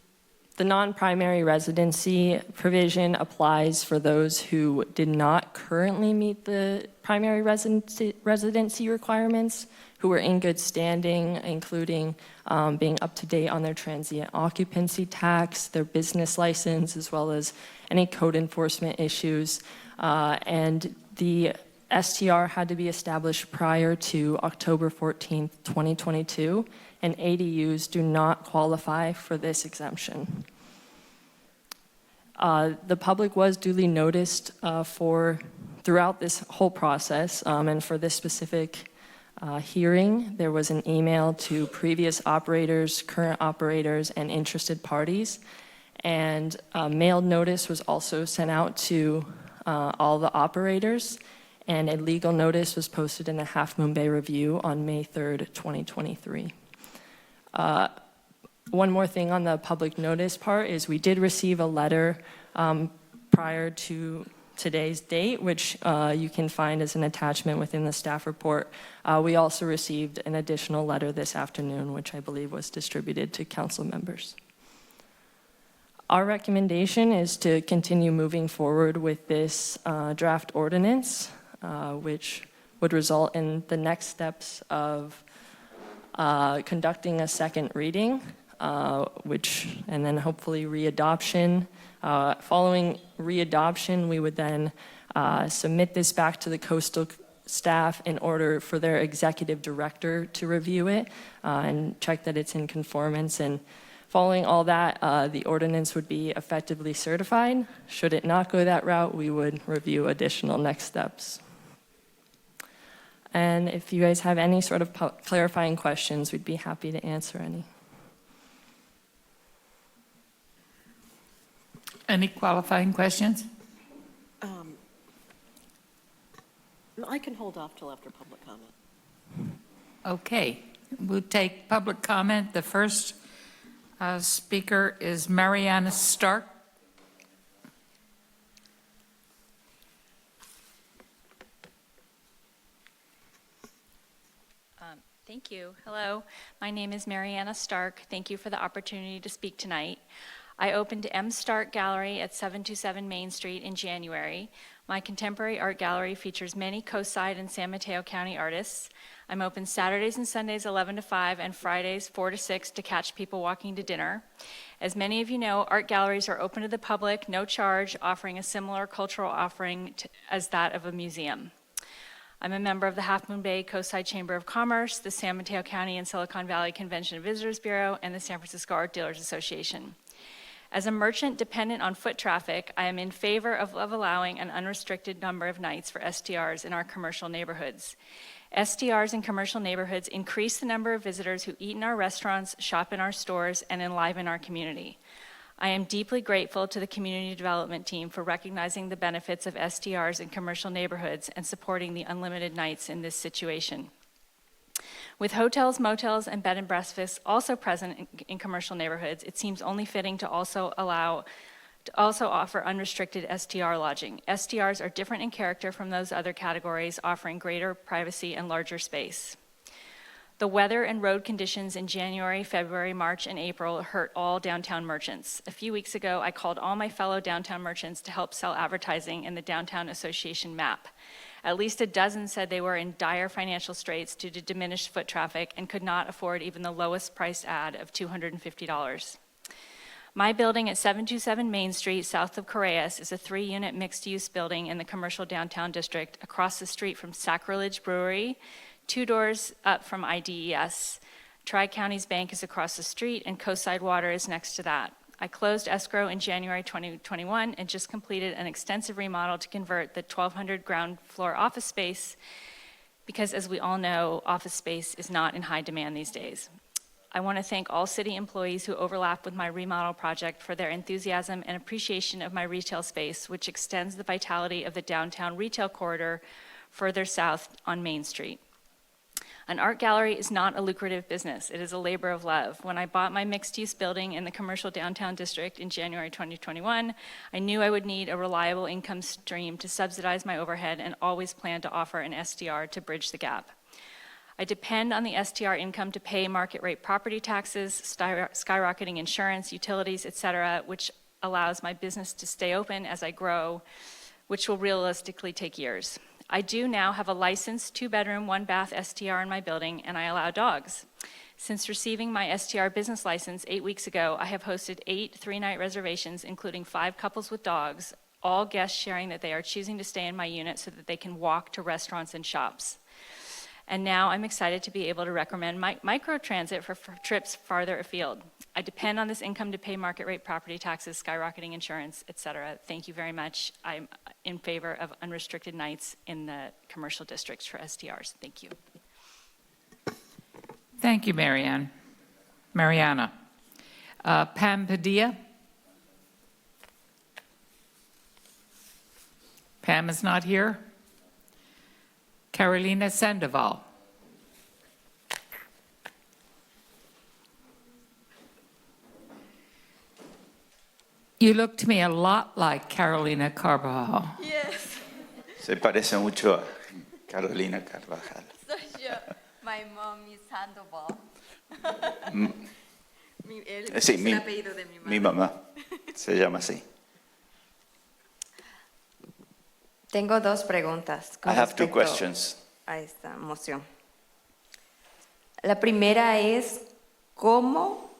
the non-primary residency provision applies for those who did not currently meet the primary residency requirements, who were in good standing, including being up to date on their transient occupancy tax, their business license, as well as any code enforcement issues. And the STR had to be established prior to October 14th, 2022, and ADUs do not qualify for this exemption. The public was duly noticed throughout this whole process, and for this specific hearing, there was an email to previous operators, current operators, and interested parties, and a mailed notice was also sent out to all the operators, and a legal notice was posted in the Half Moon Bay Review on May 3rd, 2023. One more thing on the public notice part is we did receive a letter prior to today's date, which you can find as an attachment within the staff report. We also received an additional letter this afternoon, which I believe was distributed to council members. Our recommendation is to continue moving forward with this draft ordinance, which would result in the next steps of conducting a second reading, and then hopefully readoption. Following readoption, we would then submit this back to the coastal staff in order for their executive director to review it and check that it's in conformance. And following all that, the ordinance would be effectively certified. Should it not go that route, we would review additional next steps. And if you guys have any sort of clarifying questions, we'd be happy to answer any. Any qualifying questions? I can hold off till after public comment. Okay, we'll take public comment. The first speaker is Mariana Stark. Thank you. Hello, my name is Mariana Stark. Thank you for the opportunity to speak tonight. I opened M. Stark Gallery at 727 Main Street in January. My contemporary art gallery features many Coastside and San Mateo County artists. I'm open Saturdays and Sundays 11 to 5 and Fridays 4 to 6 to catch people walking to dinner. As many of you know, art galleries are open to the public, no charge, offering a similar cultural offering as that of a museum. I'm a member of the Half Moon Bay Coastside Chamber of Commerce, the San Mateo County and Silicon Valley Convention and Visitors Bureau, and the San Francisco Art Dealers Association. As a merchant dependent on foot traffic, I am in favor of allowing an unrestricted number of nights for STRs in our commercial neighborhoods. STRs in commercial neighborhoods increase the number of visitors who eat in our restaurants, shop in our stores, and enliven our community. I am deeply grateful to the community development team for recognizing the benefits of STRs in commercial neighborhoods and supporting the unlimited nights in this situation. With hotels, motels, and bed and breakfasts also present in commercial neighborhoods, it seems only fitting to also offer unrestricted STR lodging. STRs are different in character from those other categories, offering greater privacy and larger space. The weather and road conditions in January, February, March, and April hurt all downtown merchants. A few weeks ago, I called all my fellow downtown merchants to help sell advertising in the Downtown Association map. At least a dozen said they were in dire financial straits due to diminished foot traffic and could not afford even the lowest priced ad of $250. My building at 727 Main Street, south of Correas, is a 3-unit mixed-use building in the commercial downtown district across the street from Sacrilege Brewery, 2 doors up from IDES. Tri-Counties Bank is across the street, and Coastside Water is next to that. I closed escrow in January 2021 and just completed an extensive remodel to convert the 1,200 ground floor office space because, as we all know, office space is not in high demand these days. I want to thank all city employees who overlap with my remodel project for their enthusiasm and appreciation of my retail space, which extends the vitality of the downtown retail corridor further south on Main Street. An art gallery is not a lucrative business. It is a labor of love. When I bought my mixed-use building in the commercial downtown district in January 2021, I knew I would need a reliable income stream to subsidize my overhead and always planned to offer an STR to bridge the gap. I depend on the STR income to pay market rate property taxes, skyrocketing insurance, utilities, et cetera, which allows my business to stay open as I grow, which will realistically take years. I do now have a licensed 2-bedroom, 1-bath STR in my building, and I allow dogs. Since receiving my STR business license 8 weeks ago, I have hosted 8 3-night reservations, including 5 couples with dogs, all guests sharing that they are choosing to stay in my unit so that they can walk to restaurants and shops. And now I'm excited to be able to recommend microtransit for trips farther afield. I depend on this income to pay market rate property taxes, skyrocketing insurance, et cetera. Thank you very much. I'm in favor of unrestricted nights in the commercial districts for STRs. Thank you. Thank you, Mariana. Pam Padilla? Pam is not here. Carolina Sandoval. You look to me a lot like Carolina Carvajal. Yes, Se parece mucho a Carolina Carvajal. soy yo. My mom is Sandoval. Sí, es el apellido de mi madre. mi mamá se llama así. Tengo 2 preguntas. I have 2 respecto questions. A esta moción. La primera es, ¿cómo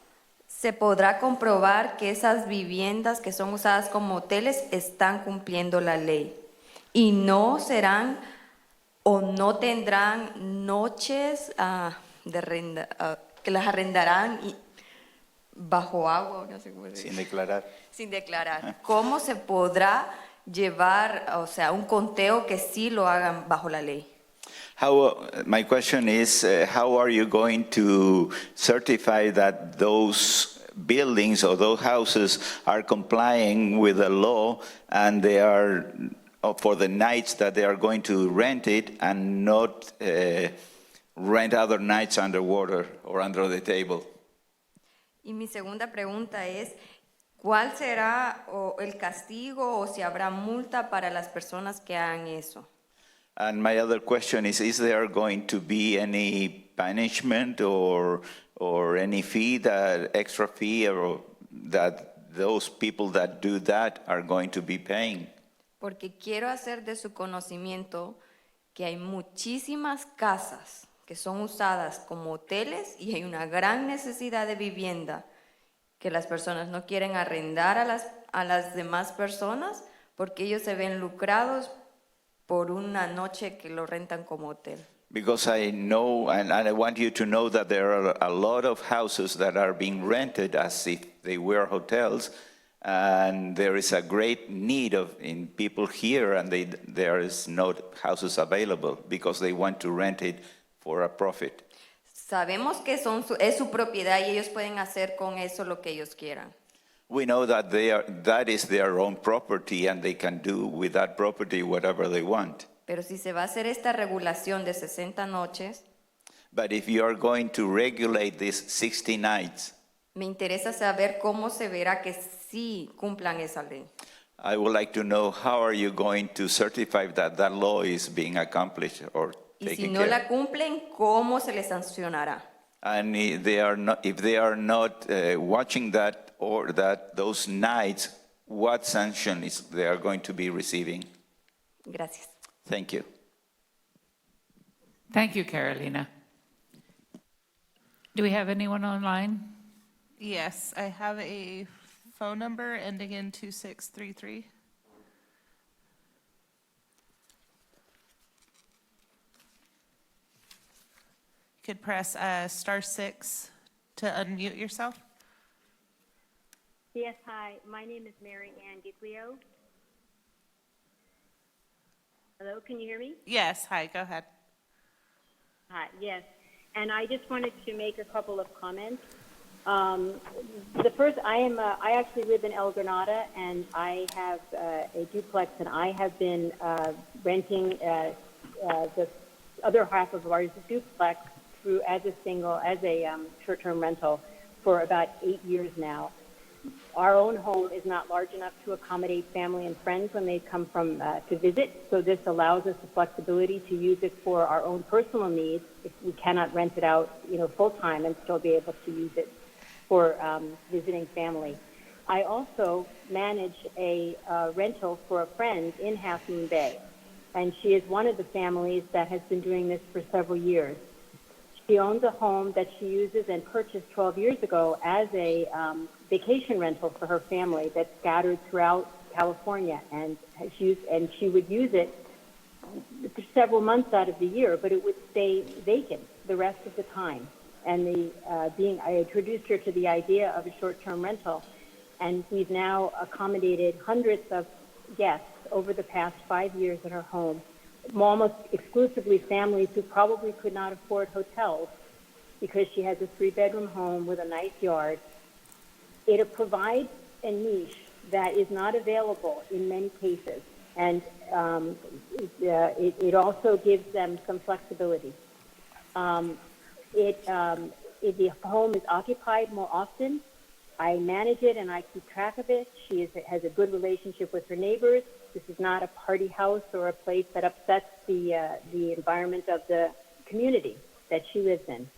se podrá comprobar que esas viviendas que son usadas como hoteles están cumpliendo la ley? Y no serán o no tendrán noches que las arrendarán bajo agua, no sé cómo se dice. Sin declarar. Sin declarar. ¿Cómo se podrá llevar, o sea, un conteo que sí lo hagan bajo la ley? My question is, how are you going to certify that those buildings or those houses are complying with the law and they are, for the nights that they are going to rent it and not rent other nights underwater or under the table? Y mi segunda pregunta es, ¿cuál será el castigo o si habrá multa para las personas que hagan eso? And my other question is there going to be any punishment or any fee, that extra fee, or that those people that do that are going to be paying? Porque quiero hacer de su conocimiento que hay muchísimas casas que son usadas como hoteles y hay una gran necesidad de vivienda que las personas no quieren arrendar a las demás personas porque ellos se ven lucrados por una noche que lo rentan como hotel. Because I know, and I want you to know that there are a lot of houses that are being rented as if they were hotels, and there is a great need in people here, and there is no houses available because they want to rent it for a profit. Sabemos que es su propiedad y ellos pueden hacer con eso lo que ellos quieran. We know that that is their own property, and they can do with that property whatever they want. Pero si se va a hacer esta regulación de 60 noches, But if you are going to regulate these 60 nights, me interesa saber cómo se verá que sí cumplan esa ley. I would like to know how are you going to certify that that law is being accomplished or Y si taken no care la of. cumplen, ¿cómo se les sancionará? And if they are not watching that or those nights, what sanction is they are going to be receiving? Gracias. Thank you. Thank you, Carolina. Do we have anyone online? Yes, I have a phone number ending in 2633. You could press *6 to unmute yourself. Yes, hi. My name is Mary Ann Giglio. Hello, can you hear me? Yes, hi, go ahead. Hi, yes. and I just wanted to make a couple of comments. The first, I actually live in El Granada, and I have a duplex, and I have been renting the other half of our duplex through as a short-term rental for about 8 years now. Our own home is not large enough to accommodate family and friends when they come from to visit, so this allows us the flexibility to use it for our own personal needs if we cannot rent it out, full-time and still be able to use it for visiting family. I also manage a rental for a friend in Half Moon Bay, and she is one of the families that has been doing this for several years. She owns a home that she uses and purchased 12 years ago as a vacation rental for her family that's scattered throughout California, and she would use it for several months out of the year, but it would stay vacant the rest of the time. And I introduced her to the idea of a short-term rental, and we've now accommodated hundreds of guests over the past 5 years at her home, almost exclusively families who probably could not afford hotels because she has a 3-bedroom home with a nice yard. It provides a niche that is not available in many cases, and it also gives them some flexibility. The home is occupied more often. I manage it and I keep track of it. She has a good relationship with her neighbors. This is not a party house or a place that upsets the environment of the community that she lives in.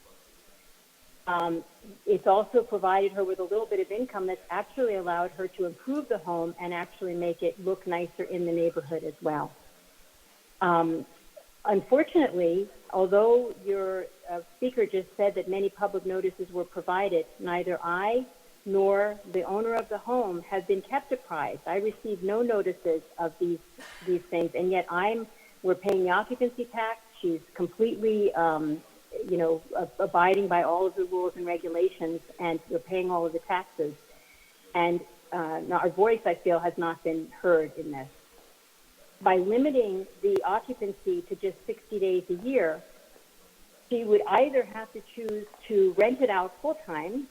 It's also provided her with a little bit of income that's actually allowed her to improve the home and actually make it look nicer in the neighborhood as well. Unfortunately, although your speaker just said that many public notices were provided, neither I nor the owner of the home have been kept apprised. I received no notices of these things, and yet we're paying the occupancy tax. She's completely, abiding by all of the rules and regulations, and we're paying all of the taxes. And our voice, I feel, has not been heard in this. By limiting the occupancy to just 60 days a year, she would either have to choose to rent it out full-time,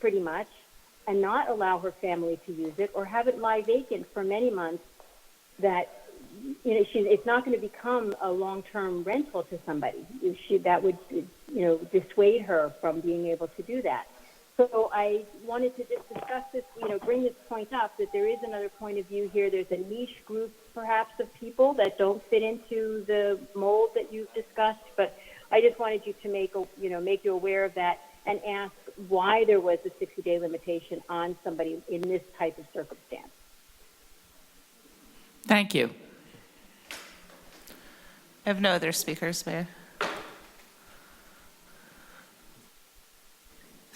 pretty much, and not allow her family to use it, or have it lie vacant for many months that, it's not going to become a long-term rental to somebody. That would, dissuade her from being able to do that. So I wanted to just discuss this, bring this point up, that there is another point of view here. There's a niche group, perhaps, of people that don't fit into the mold that you've discussed, but I just wanted you to make you aware of that and ask why there was a 60-day limitation on somebody in this type of circumstance. Thank you. I have no other speakers, Mayor.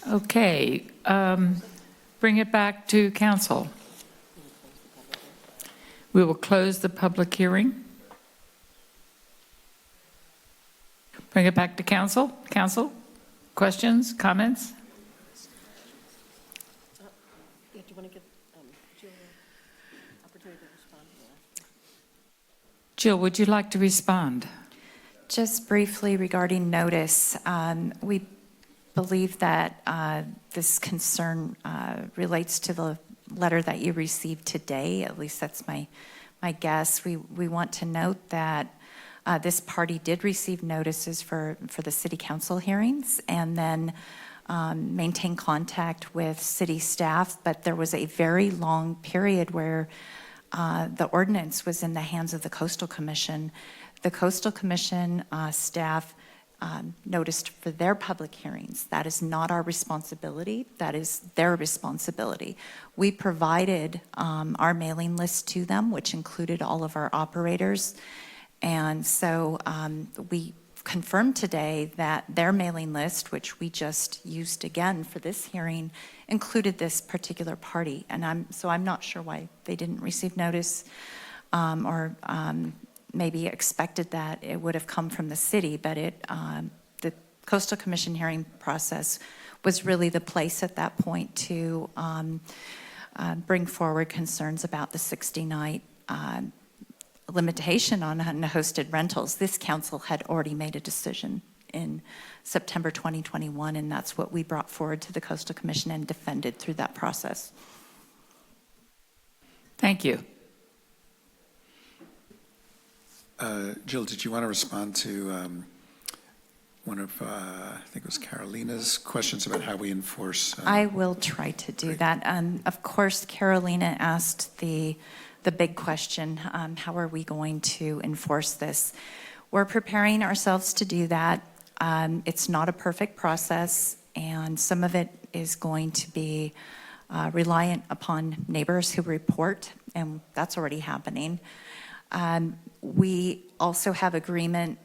Okay, bring it back to council. We will close the public hearing. Bring it back to council. Council, questions, comments? Do you want to give Jill an opportunity to respond? Jill, would you like to respond? Just briefly regarding notice, we believe that this concern relates to the letter that you received today. At least that's my guess. We want to note that this party did receive notices for the city council hearings and then maintain contact with city staff, but there was a very long period where the ordinance was in the hands of the Coastal Commission. The Coastal Commission staff noticed for their public hearings. That is not our responsibility. That is their responsibility. We provided our mailing list to them, which included all of our operators. And so we confirmed today that their mailing list, which we just used again for this hearing, included this particular party. And I'm not sure why they didn't receive notice or maybe expected that it would have come from the city, but the Coastal Commission hearing process was really the place at that point to bring forward concerns about the 60-night limitation on hosted rentals. This council had already made a decision in September 2021, and that's what we brought forward to the Coastal Commission and defended through that process. Thank you. Jill, did you want to respond to one of, I think it was Carolina's questions about how we enforce? I will try to do that. Of course, Carolina asked the big question, how are we going to enforce this? We're preparing ourselves to do that. It's not a perfect process, and some of it is going to be reliant upon neighbors who report, and that's already happening. We also have agreement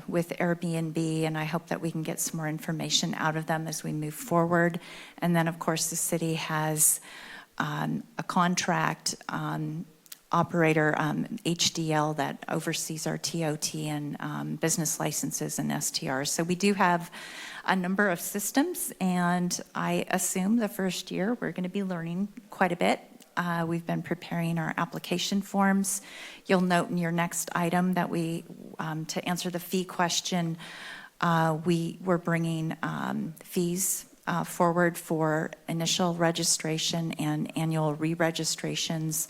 with Airbnb, and I hope that we can get some more information out of them as we move forward. And then, of course, the city has a contract operator, HDL, that oversees our TOT and business licenses and STRs. So we do have a number of systems, and I assume the first year we're going to be learning quite a bit. We've been preparing our application forms. You'll note in your next item that to answer the fee question, we're bringing fees forward for initial registration and annual re-registrations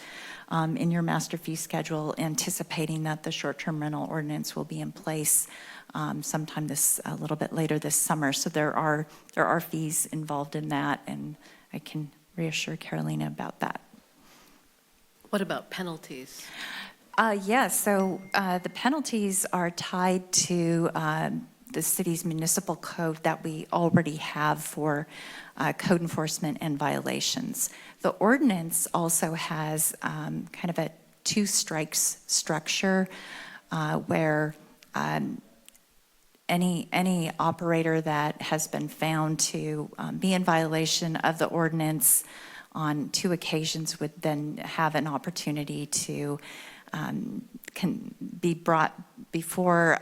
in your master fee schedule, anticipating that the short-term rental ordinance will be in place sometime a little bit later this summer. So there are fees involved in that, and I can reassure Carolina about that. What about penalties? Yes, so the penalties are tied to the city's municipal code that we already have for code enforcement and violations. The ordinance also has kind of a two strikes structure where any operator that has been found to be in violation of the ordinance on 2 occasions would then have an opportunity to can be brought before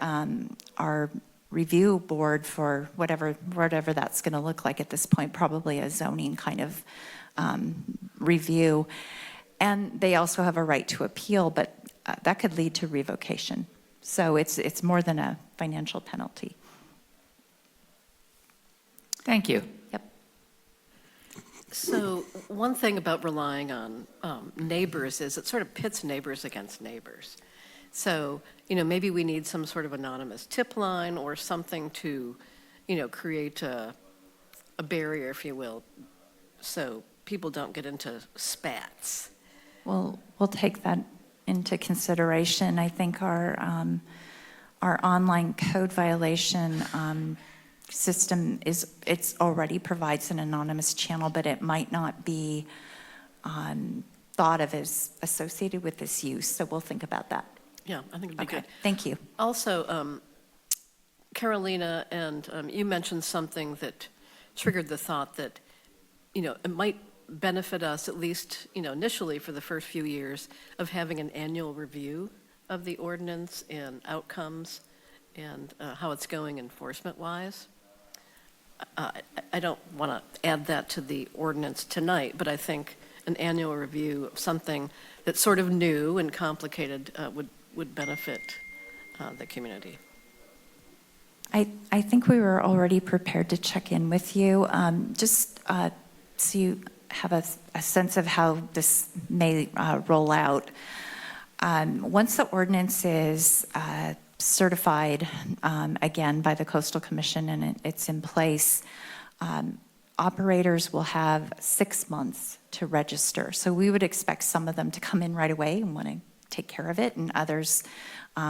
our review board for whatever that's going to look like at this point, probably a zoning kind of review. And they also have a right to appeal, but that could lead to revocation. So it's more than a financial penalty. Thank you. Yep. So one thing about relying on neighbors is it sort of pits neighbors against neighbors. So, maybe we need some sort of anonymous tip line or something to, create a barrier, if you will, so people don't get into spats. We'll take that into consideration. I think our online code violation system it's already provides an anonymous channel, but it might not be thought of as associated with this use. So we'll think about that. Yeah, I think it'd be good. Thank you. Also, Carolina, and you mentioned something that triggered the thought that, it might benefit us, at least, initially for the first few years, of having an annual review of the ordinance and outcomes and how it's going enforcement-wise. I don't want to add that to the ordinance tonight, but I think an annual review of something that's sort of new and complicated would benefit the community. I think we were already prepared to check in with you, just so you have a sense of how this may roll out. Once the ordinance is certified again by the Coastal Commission and it's in place, operators will have 6 months to register. So we would expect some of them to come in right away and want to take care of it, and others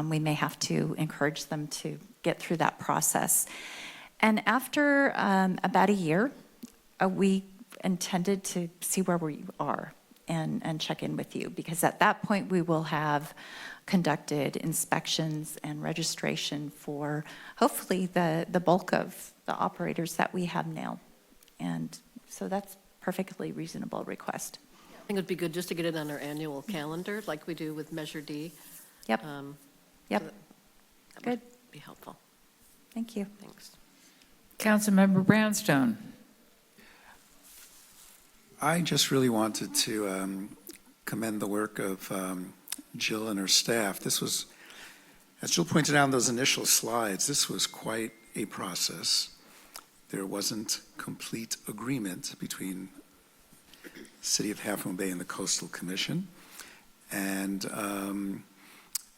we may have to encourage them to get through that process. And after about a year, we intended to see where we are and check in with you, because at that point we will have conducted inspections and registration for hopefully the bulk of the operators that we have now. And so that's perfectly reasonable request. I think it'd be good just to get it on our annual calendar, like we do with Measure D. Yep. Yep. So that Good. would be helpful. Thank you. Thanks. Councilmember Brownstone. I just really wanted to commend the work of Jill and her staff. This was, as Jill pointed out in those initial slides, this was quite a process. There wasn't complete agreement between City of Half Moon Bay and the Coastal Commission. And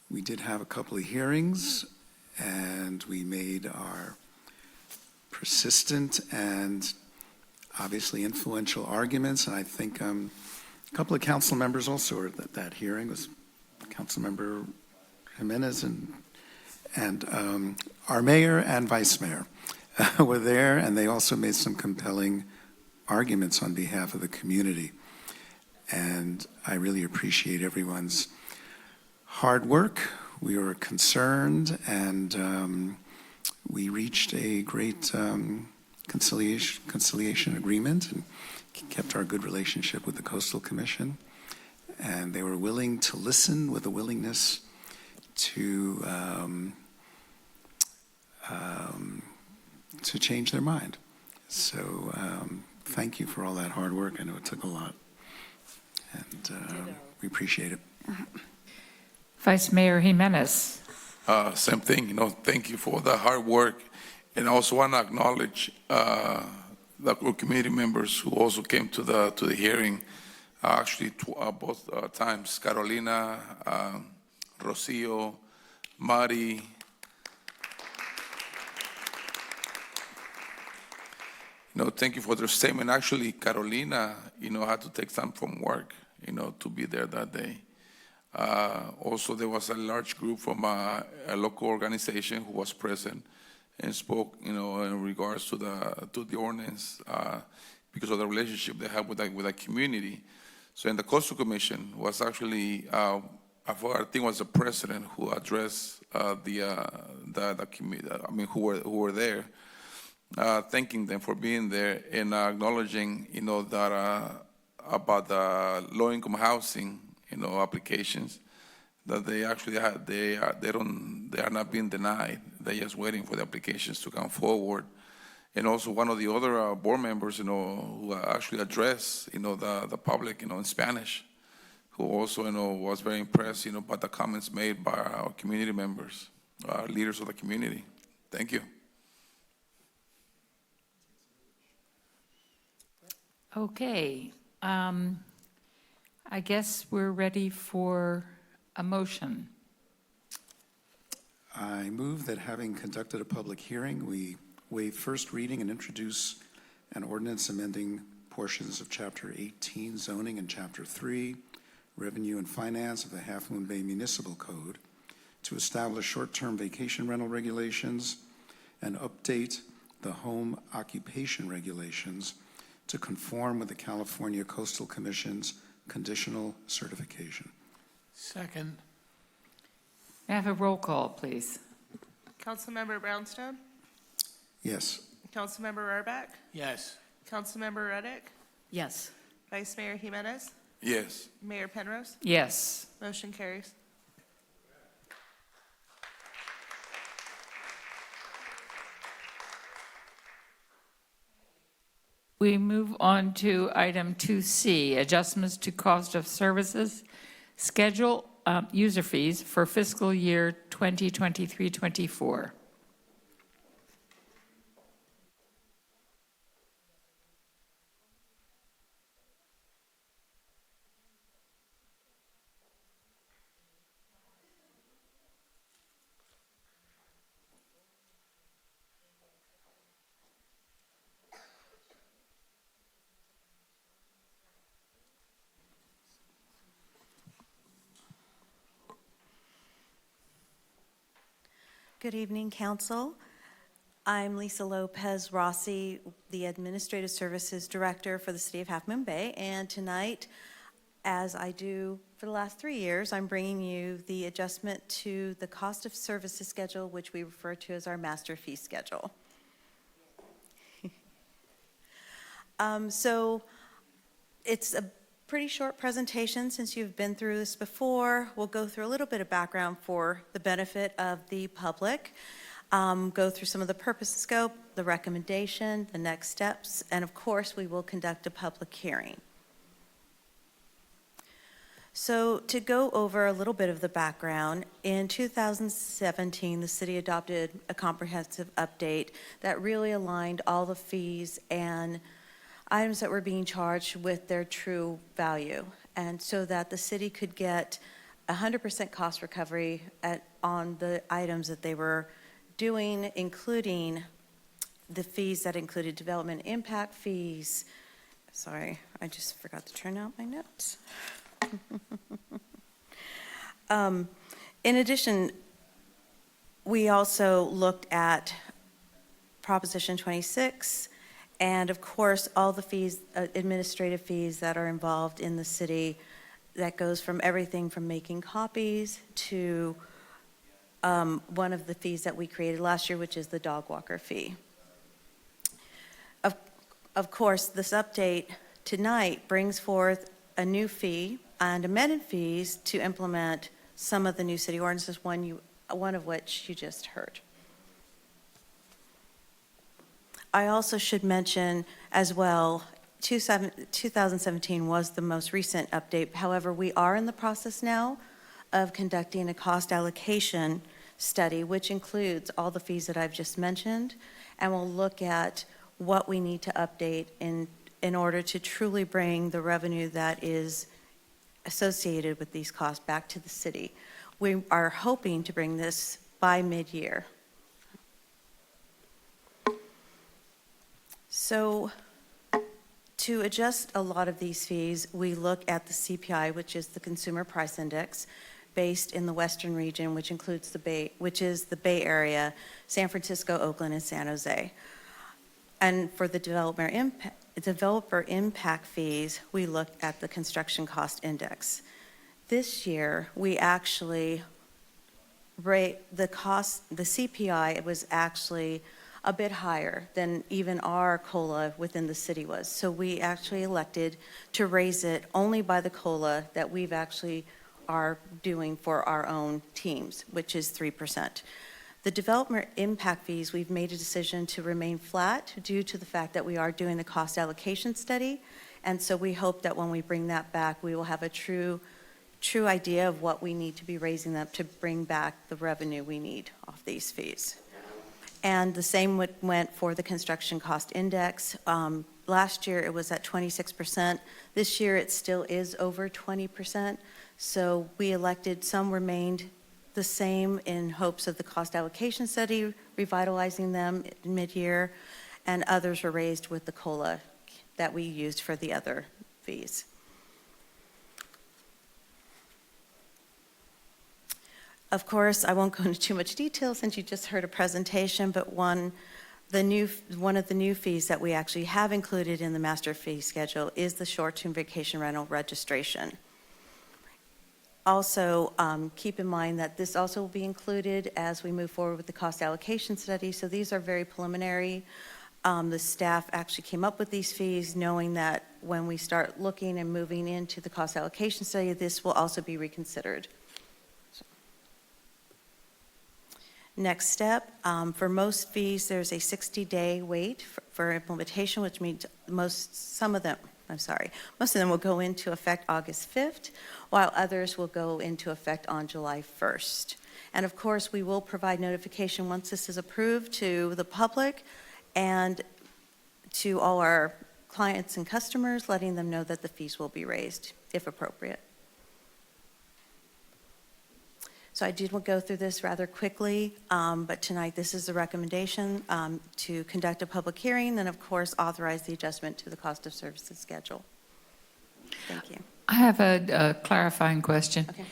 we did have a couple of hearings, and we made our persistent and obviously influential arguments. And I think a couple of council members also were at that hearing. It was Councilmember Jimenez and our mayor and vice mayor were there, and they also made some compelling arguments on behalf of the community. And I really appreciate everyone's hard work. We were concerned, and we reached a great conciliation agreement and kept our good relationship with the Coastal Commission. And they were willing to listen with a willingness to change their mind. So thank you for all that hard work. I know it took a lot, and we appreciate it. Vice Mayor Jimenez. Same thing, thank you for the hard work. And I also want to acknowledge the community members who also came to the hearing. Actually, both times, Carolina, Rocio, Mari. Thank you for their statement. Actually, Carolina, had to take time from work, to be there that day. Also, there was a large group from a local organization who was present and spoke, in regards to the ordinance, because of the relationship they have with the community. So, in the Coastal Commission was actually, I think, was the president who addressed the community. I mean, who were there, thanking them for being there and acknowledging, that about the low-income housing, applications, that they actually had, they are not being denied. They're just waiting for the applications to come forward. And also one of the other board members, who actually addressed, the public, in Spanish, who also, was very impressed, by the comments made by our community members, leaders of the community. Thank you. Okay. I guess we're ready for a motion. I move that, having conducted a public hearing, we waive first reading and introduce an ordinance amending portions of Chapter 18 zoning and Chapter 3 revenue and finance of the Half Moon Bay Municipal Code to establish short-term vacation rental regulations and update the home occupation regulations to conform with the California Coastal Commission's conditional certification. Second. May I have a roll call, please? Councilmember Brownstone, Yes. Councilmember Rohrbach, Yes. Councilmember Reddick, Yes. Vice Mayor Jimenez, Yes. Mayor Penrose. Yes. Motion carries. We move on to item 2C, adjustments to cost of services, schedule user fees for fiscal year 2023-24. Good evening, Council. I'm Lisa Lopez Rossi, the Administrative Services Director for the City of Half Moon Bay, and tonight, as I do for the last 3 years, I'm bringing you the adjustment to the cost of services schedule, which we refer to as our master fee schedule. So it's a pretty short presentation since you've been through this before. We'll go through a little bit of background for the benefit of the public, go through some of the purpose and scope, the recommendation, the next steps, and of course, we will conduct a public hearing. So to go over a little bit of the background, in 2017, the city adopted a comprehensive update that really aligned all the fees and items that were being charged with their true value, and so that the city could get 100% cost recovery on the items that they were doing, including the fees that included development impact fees. Sorry, I just forgot to turn out my notes. In addition, we also looked at Proposition 26, and of course, all the fees, administrative fees that are involved in the city, that goes from everything from making copies to one of the fees that we created last year, which is the dog walker fee. Of course, this update tonight brings forth a new fee and amended fees to implement some of the new city ordinances, one of which you just heard. I also should mention as well, 2017 was the most recent update. However, we are in the process now of conducting a cost allocation study, which includes all the fees that I've just mentioned, and we'll look at what we need to update in order to truly bring the revenue that is associated with these costs back to the city. We are hoping to bring this by mid-year. So to adjust a lot of these fees, we look at the CPI, which is the Consumer Price Index, based in the Western region, which includes which is the Bay Area, San Francisco, Oakland, and San Jose. And for the developer impact fees, we looked at the Construction Cost Index. This year, we actually rate the CPI, it was actually a bit higher than even our COLA within the city was. So we actually elected to raise it only by the COLA that we've actually are doing for our own teams, which is 3%. The development impact fees, we've made a decision to remain flat due to the fact that we are doing the cost allocation study. And so we hope that when we bring that back, we will have a true idea of what we need to be raising them to bring back the revenue we need off these fees. And the same went for the construction cost index. Last year it was at 26%. This year it still is over 20%. So we elected, some remained the same in hopes of the cost allocation study, revitalizing them mid-year, and others were raised with the COLA that we used for the other fees. Of course, I won't go into too much detail since you just heard a presentation, but one of the new fees that we actually have included in the master fee schedule is the short-term vacation rental registration. Also, keep in mind that this also will be included as we move forward with the cost allocation study. So these are very preliminary. The staff actually came up with these fees knowing that when we start looking and moving into the cost allocation study, this will also be reconsidered. Next step, for most fees, there's a 60-day wait for implementation, which means most of them will go into effect August 5th, while others will go into effect on July 1st. And of course, we will provide notification once this is approved to the public and to all our clients and customers, letting them know that the fees will be raised if appropriate. So I did go through this rather quickly, but tonight this is the recommendation to conduct a public hearing and of course authorize the adjustment to the cost of services schedule. Thank you. I have a clarifying question. Okay.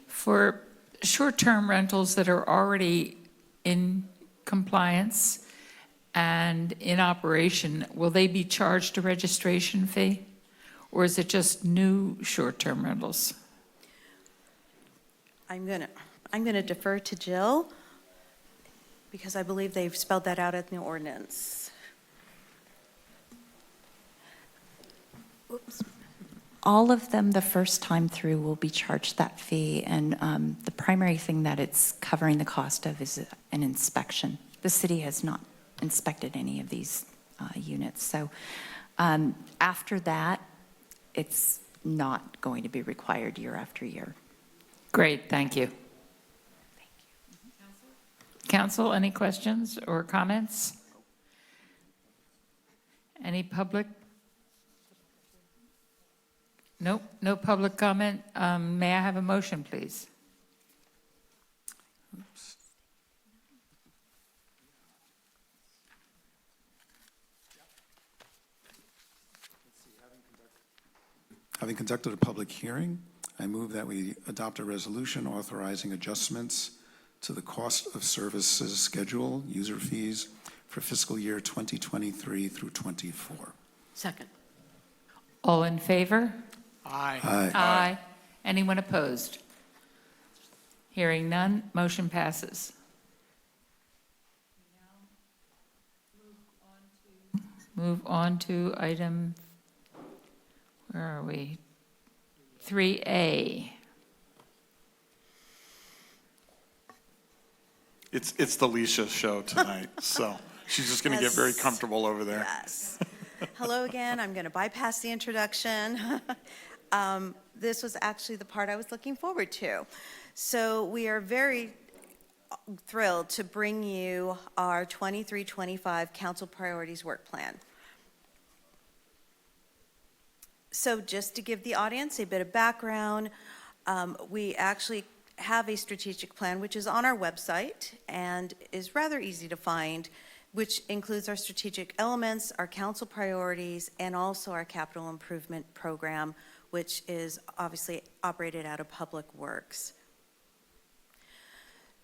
For short-term rentals that are already in compliance and in operation, will they be charged a registration fee? Or is it just new short-term rentals? I'm going to defer to Jill because I believe they've spelled that out in the ordinance. Oops. All of them, the first time through, will be charged that fee, and the primary thing that it's covering the cost of is an inspection. The city has not inspected any of these units, so after that, it's not going to be required year after year. Great, thank you. Council, any questions or comments? Any public? Nope, no public comment. May I have a motion, please? Having conducted a public hearing, I move that we adopt a resolution authorizing adjustments to the cost of services schedule, user fees for fiscal year 2023 through 24. Second. All in favor? Aye. Aye. Anyone opposed? Hearing none, motion passes. Move on to item, where are we? 3A. It's the Leisha show tonight, so she's just going to get very comfortable over there. Yes. Hello again. I'm going to bypass the introduction. This was actually the part I was looking forward to. So we are very thrilled to bring you our 23-25 Council Priorities Work Plan. So just to give the audience a bit of background, we actually have a strategic plan which is on our website and is rather easy to find, which includes our strategic elements, our council priorities, and also our capital improvement program, which is obviously operated out of Public Works.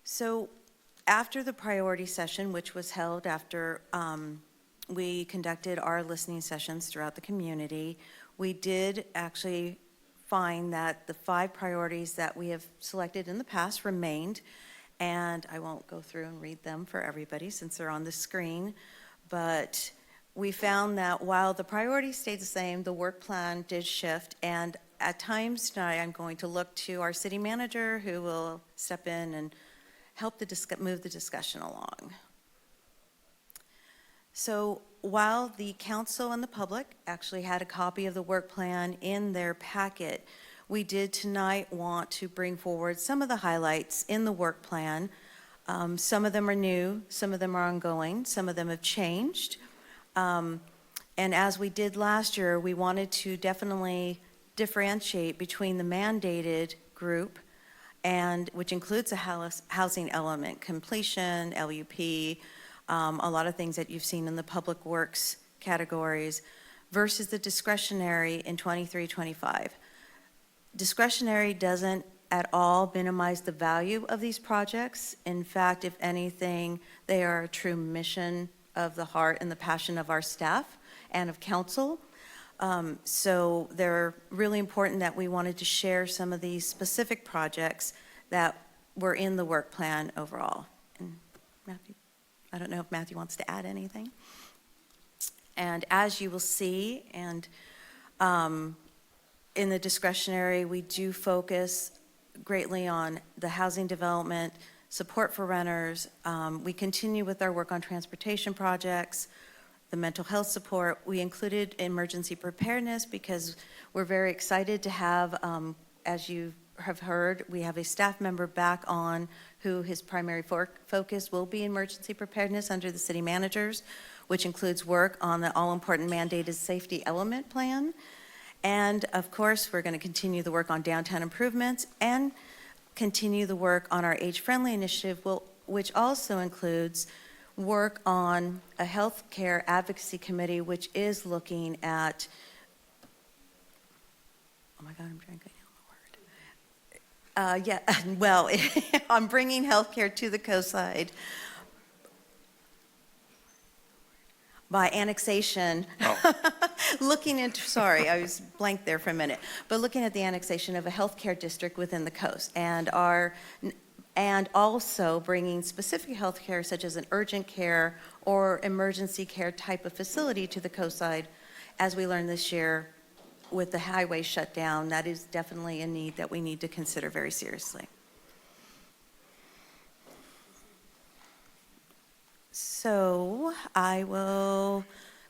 So after the priority session, which was held after we conducted our listening sessions throughout the community, we did actually find that the 5 priorities that we have selected in the past remained, and I won't go through and read them for everybody since they're on the screen, but we found that while the priorities stayed the same, the work plan did shift, and at times tonight I'm going to look to our city manager who will step in and help move the discussion along. So while the council and the public actually had a copy of the work plan in their packet, we did tonight want to bring forward some of the highlights in the work plan. Some of them are new, some of them are ongoing, some of them have changed. And as we did last year, we wanted to definitely differentiate between the mandated group, and which includes a housing element, completion, LUP, a lot of things that you've seen in the public works categories, versus the discretionary in 23-25. Discretionary doesn't at all minimize the value of these projects. In fact, if anything, they are a true mission of the heart and the passion of our staff and of council. So they're really important that we wanted to share some of these specific projects that were in the work plan overall. And Matthew, I don't know if Matthew wants to add anything. And as you will see, and in the discretionary, we do focus greatly on the housing development, support for renters. We continue with our work on transportation projects, the mental health support. We included emergency preparedness because we're very excited to have, as you have heard, we have a staff member back on who his primary focus will be emergency preparedness under the city managers, which includes work on the all-important mandated safety element plan. And of course, we're going to continue the work on downtown improvements and continue the work on our age-friendly initiative, which also includes work on a healthcare advocacy committee, which is looking at, oh my God, I'm trying to get the word. Well, I'm bringing healthcare to the coastside by annexation. Oh. Looking into, sorry, I was blank there for a minute, but looking at the annexation of a healthcare district within the coast, and also bringing specific healthcare such as an urgent care or emergency care type of facility to the coastside. As we learned this year with the highway shutdown, that is definitely a need that we need to consider very seriously. So I will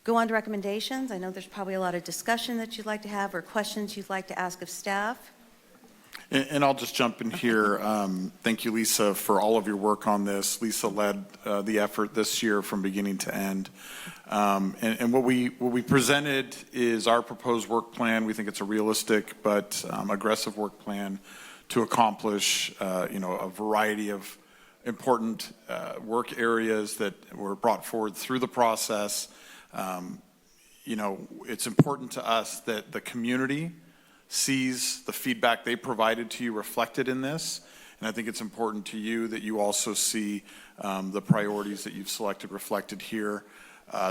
go on to recommendations. I know there's probably a lot of discussion that you'd like to have or questions you'd like to ask of staff. And I'll just jump in here. Thank you, Lisa, for all of your work on this. Lisa led the effort this year from beginning to end. And what we presented is our proposed work plan. We think it's a realistic but aggressive work plan to accomplish, a variety of important work areas that were brought forward through the process. It's important to us that the community sees the feedback they provided to you reflected in this. And I think it's important to you that you also see the priorities that you've selected reflected here.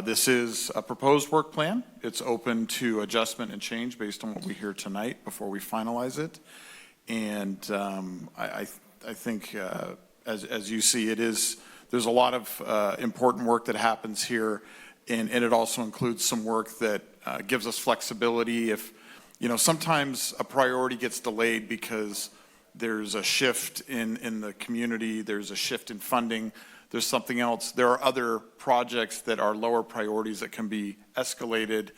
This is a proposed work plan. It's open to adjustment and change based on what we hear tonight before we finalize it. And I think, as you see, there's a lot of important work that happens here, and it also includes some work that gives us flexibility. If sometimes a priority gets delayed because there's a shift in the community, there's a shift in funding, there's something else. There are other projects that are lower priorities that can be escalated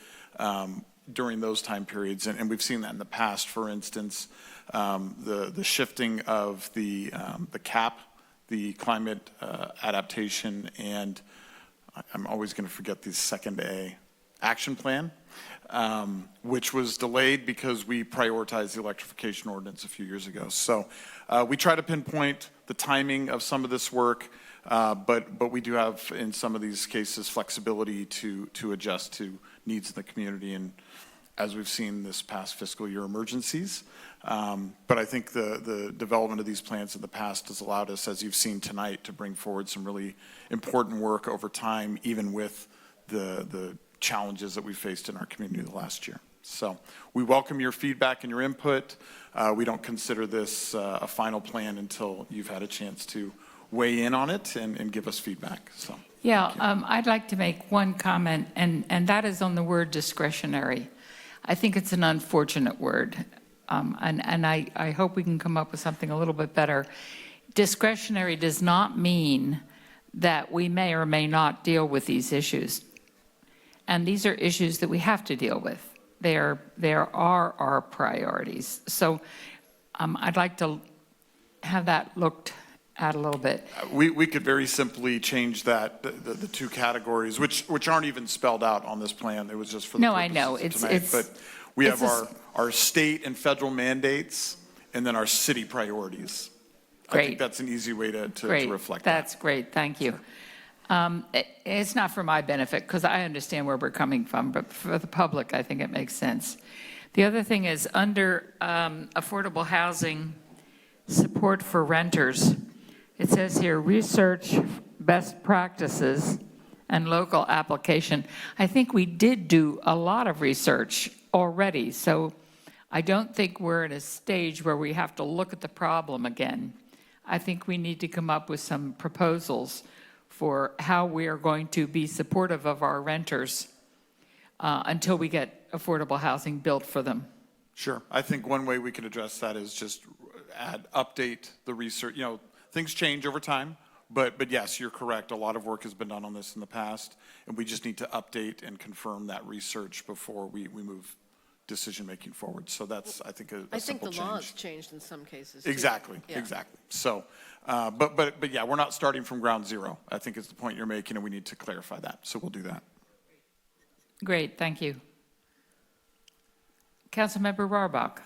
during those time periods, and we've seen that in the past. For instance, the shifting of the CAP, the climate adaptation, and I'm always going to forget the second A, action plan, which was delayed because we prioritized the electrification ordinance a few years ago. So we try to pinpoint the timing of some of this work, but we do have, in some of these cases, flexibility to adjust to needs of the community, and as we've seen this past fiscal year, emergencies. But I think the development of these plans in the past has allowed us, as you've seen tonight, to bring forward some really important work over time, even with the challenges that we faced in our community the last year. So we welcome your feedback and your input. We don't consider this a final plan until you've had a chance to weigh in on it and give us feedback. So Yeah, I'd like to make one comment, and that is on the word discretionary. I think it's an unfortunate word, and I hope we can come up with something a little bit better. Discretionary does not mean that we may or may not deal with these issues. And these are issues that we have to deal with. There are our priorities. So I'd like to have that looked at a little bit. We could very simply change that, the two categories, which aren't even spelled out on this plan. It was just for the No, I know. tonight. But we have our state and federal mandates, and then our city priorities. Great. I think that's an easy way to reflect That's great. Thank you. It's not for my benefit, because I understand where we're coming from, but for the public, I think it makes sense. The other thing is, under affordable housing support for renters, it says here, research best practices and local application. I think we did do a lot of research already, so I don't think we're at a stage where we have to look at the problem again. I think we need to come up with some proposals for how we are going to be supportive of our renters until we get affordable housing built for them. Sure. I think one way we can address that is just update the research. Things change over time, but yes, you're correct. A lot of work has been done on this in the past, and we just need to update and confirm that research before we move decision-making forward. So that's, I think, a simple change. The law has changed in some cases, too. Exactly, Yeah. exactly. So, but yeah, we're not starting from ground zero, I think is the point you're making, and we need to clarify that. So we'll do that. Great, thank you. Councilmember Rohrbach.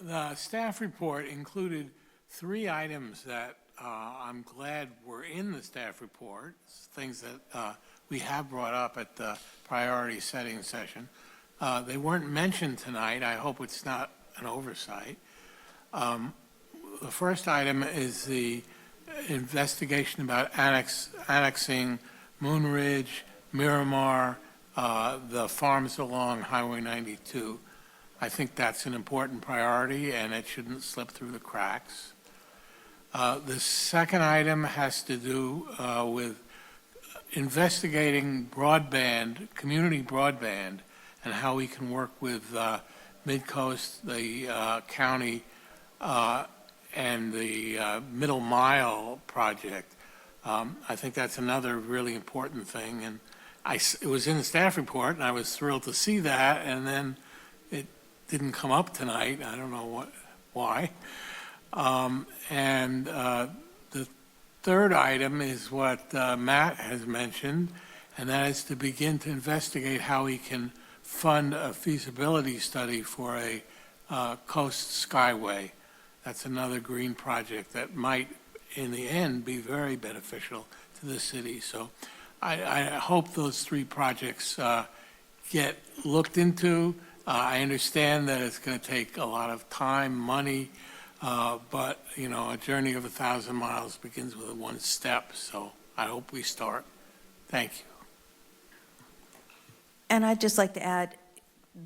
The staff report included 3 items that I'm glad were in the staff report, things that we have brought up at the priority setting session. They weren't mentioned tonight. I hope it's not an oversight. The first item is the investigation about annexing Moon Ridge, Miramar, the farms along Highway 92. I think that's an important priority, and it shouldn't slip through the cracks. The second item has to do with investigating broadband, community broadband, and how we can work with Midcoast, the county, and the Middle Mile project. I think that's another really important thing, it was in the staff report, and I was thrilled to see that, and then it didn't come up tonight. I don't know why. The third item is what Matt has mentioned, and that is to begin to investigate how we can fund a feasibility study for a coast skyway. That's another green project that might, in the end, be very beneficial to the city. So I hope those three projects get looked into. I understand that it's going to take a lot of time, money, but, you know, a journey of 1,000 miles begins with one step. So I hope we start. Thank you. And I'd just like to add,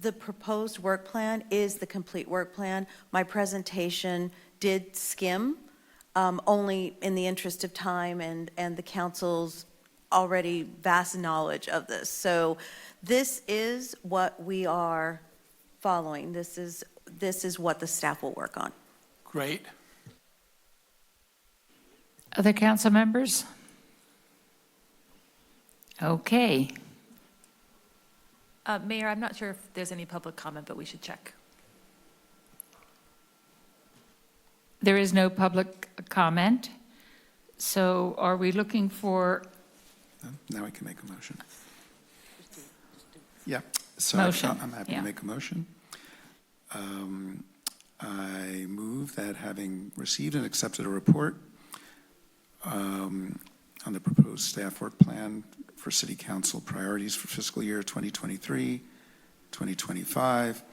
the proposed work plan is the complete work plan. My presentation did skim, only in the interest of time and the council's already vast knowledge of this. So this is what we are following. This is what the staff will work on. Great. Other council members? Okay. Mayor, I'm not sure if there's any public comment, but we should check. There is no public comment. So are we looking for? Now I can make a motion. Yeah, so Motion, I'm happy yeah. to make a motion. I move that having received and accepted a report on the proposed staff work plan for City Council priorities for fiscal year 2023, 2025,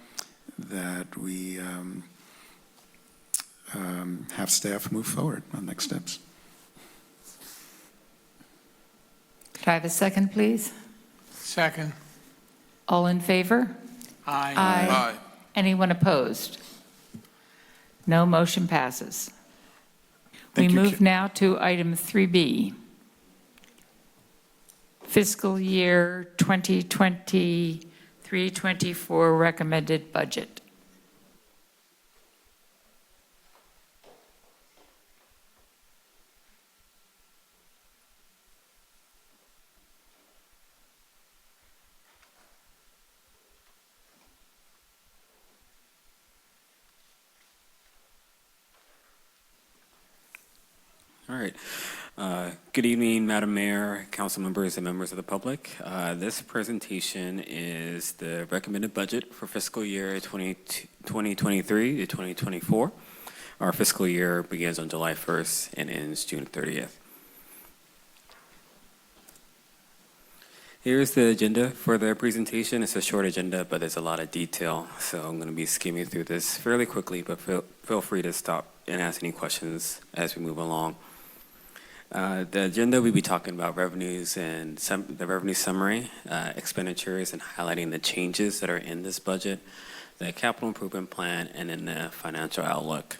that we have staff move forward on next steps. Could I have a second, please? Second. All in favor? Aye. Aye. Anyone opposed? No, motion passes. Thank We you, move now to item 3B. Fiscal year 2023-24 recommended budget. All right. Good evening, Madam Mayor, council members, and members of the public. This presentation is the recommended budget for fiscal year 2023 to 2024. Our fiscal year begins on July 1st and ends June 30th. Here's the agenda for the presentation. It's a short agenda, but there's a lot of detail, so I'm going to be skimming through this fairly quickly, but feel free to stop and ask any questions as we move along. The agenda, we'll be talking about revenues and the revenue summary, expenditures, and highlighting the changes that are in this budget, the capital improvement plan, and then the financial outlook.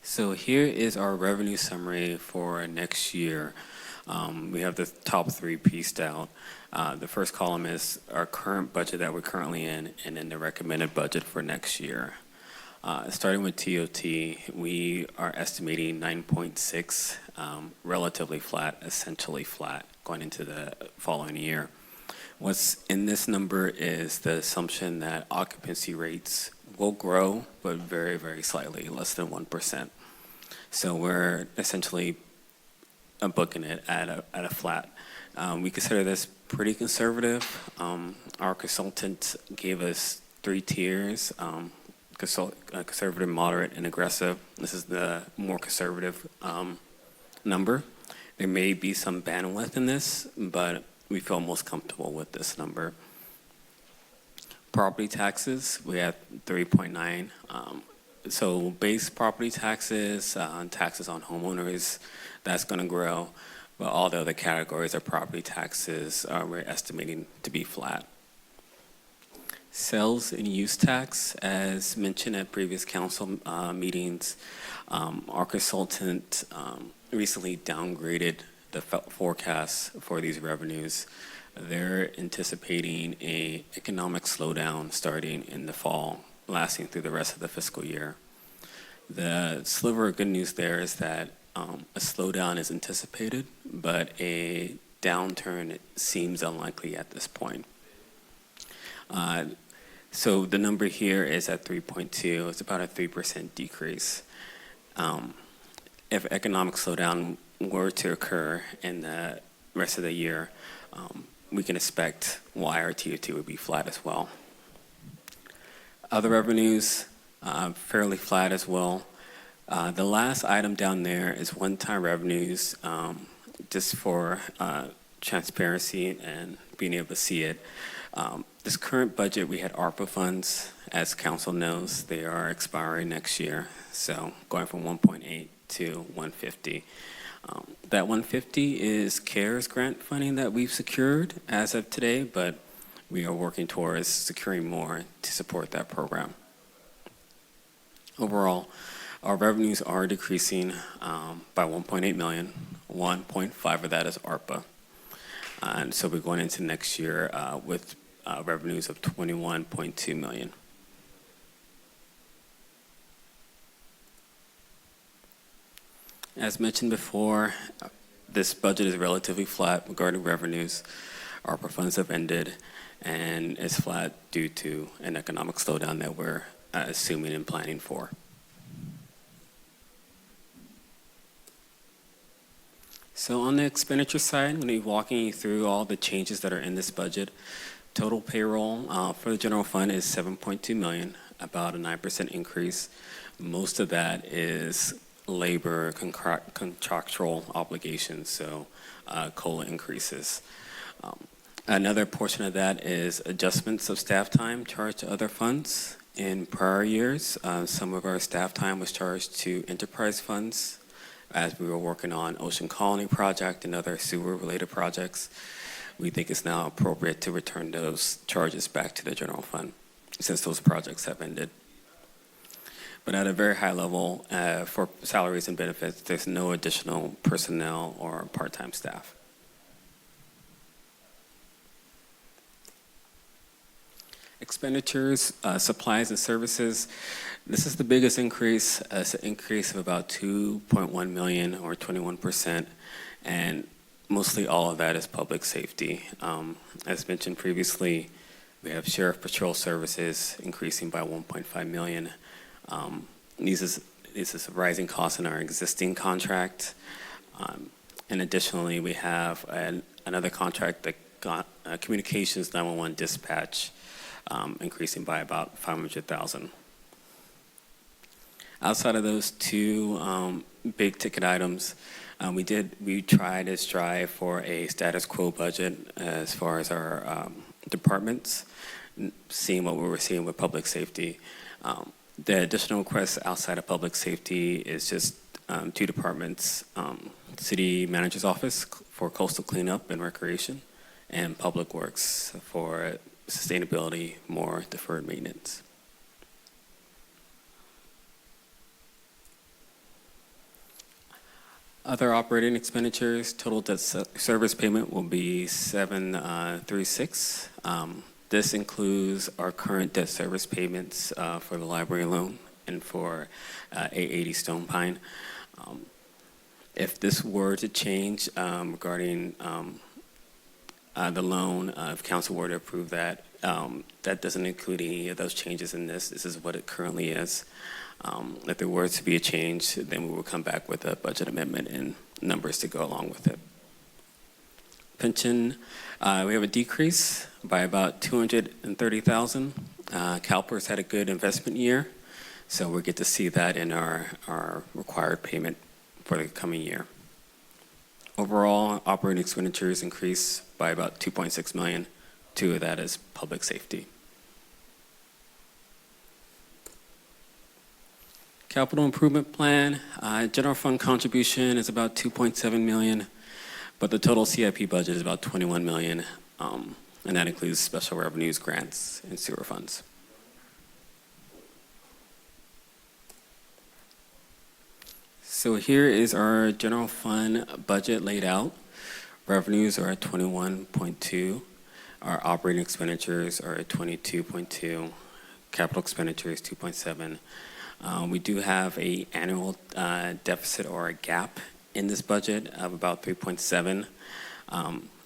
So here is our revenue summary for next year. We have the top three pieced out. The first column is our current budget that we're currently in, and then the recommended budget for next year. Starting with TOT, we are estimating 9.6, relatively flat, essentially flat, going into the following year. What's in this number is the assumption that occupancy rates will grow, but very, very slightly, less than 1%. So we're essentially booking it at a flat. We consider this pretty conservative. Our consultant gave us 3 tiers. Conservative, moderate, and aggressive. This is the more conservative number. There may be some bandwidth in this, but we feel most comfortable with this number. Property taxes, we have 3.9. So base property taxes, taxes on homeowners, that's going to grow. But all the other categories of property taxes, we're estimating to be flat. Sales and use tax, as mentioned at previous council meetings, our consultant recently downgraded the forecast for these revenues. They're anticipating an economic slowdown starting in the fall, lasting through the rest of the fiscal year. The sliver of good news there is that a slowdown is anticipated, but a downturn seems unlikely at this point. So the number here is at 3.2. It's about a 3% decrease. If economic slowdown were to occur in the rest of the year, we can expect YRTO2 would be flat as well. Other revenues, fairly flat as well. The last item down there is one-time revenues, just for transparency and being able to see it. This current budget, we had ARPA funds. As council knows, they are expiring next year. So going from 1.8 to 150. That 150 is CARES grant funding that we've secured as of today, but we are working towards securing more to support that program. Overall, our revenues are decreasing by 1.8 million. 1.5 of that is ARPA. And so we're going into next year with revenues of 21.2 million. As mentioned before, this budget is relatively flat regarding revenues. ARPA funds have ended, and it's flat due to an economic slowdown that we're assuming and planning for. So on the expenditure side, I'm going to be walking you through all the changes that are in this budget. Total payroll for the general fund is 7.2 million, about a 9% increase. Most of that is labor contractual obligations, so COLA increases. Another portion of that is adjustments of staff time charged to other funds. In prior years, some of our staff time was charged to enterprise funds as we were working on Ocean Colony project and other sewer-related projects. We think it's now appropriate to return those charges back to the general fund since those projects have ended. But at a very high level, for salaries and benefits, there's no additional personnel or part-time staff. Expenditures, supplies and services. This is the biggest increase. It's an increase of about 2.1 million or 21%, and mostly all of that is public safety. As mentioned previously, we have sheriff patrol services increasing by 1.5 million. This is a rising cost in our existing contract. And additionally, we have another contract that got communications 911 dispatch, increasing by about 500,000. Outside of those two big ticket items, we tried to strive for a status quo budget as far as our departments, seeing what we were seeing with public safety. The additional requests outside of public safety is just two departments, city manager's office for coastal cleanup and recreation, and public works for sustainability, more deferred maintenance. Other operating expenditures, total debt service payment will be 736. This includes our current debt service payments for the library loan and for 880 Stone Pine. If this were to change regarding the loan, if council were to approve that, that doesn't include any of those changes in this. This is what it currently is. If there were to be a change, then we will come back with a budget amendment and numbers to go along with it. Pension, we have a decrease by about 230,000. CalPERS had a good investment year, so we'll get to see that in our required payment for the coming year. Overall, operating expenditures increased by about 2.6 million. 2 of that is public safety. Capital improvement plan, general fund contribution is about 2.7 million, but the total CIP budget is about 21 million, and that includes special revenues, grants, and sewer funds. So here is our general fund budget laid out. Revenues are at 21.2. Our operating expenditures are at 22.2. Capital expenditures 2.7. We do have a annual deficit or a gap in this budget of about 3.7.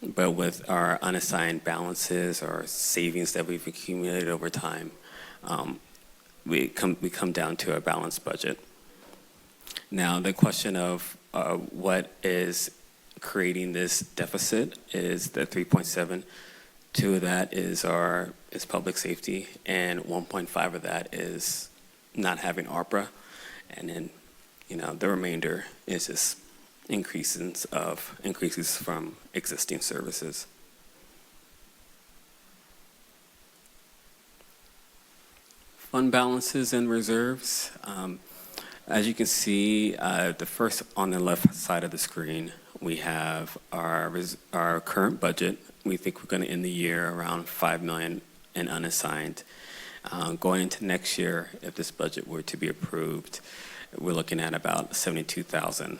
But with our unassigned balances or savings that we've accumulated over time, we come down to a balanced budget. Now, the question of what is creating this deficit is the 3.7. 2 of that is public safety, and 1.5 of that is not having ARPA, and then the remainder is just increases from existing services. Fund balances and reserves. As you can see, the first on the left side of the screen, we have our current budget. We think we're going to end the year around $5 million in unassigned. Going into next year, if this budget were to be approved, we're looking at about $72,000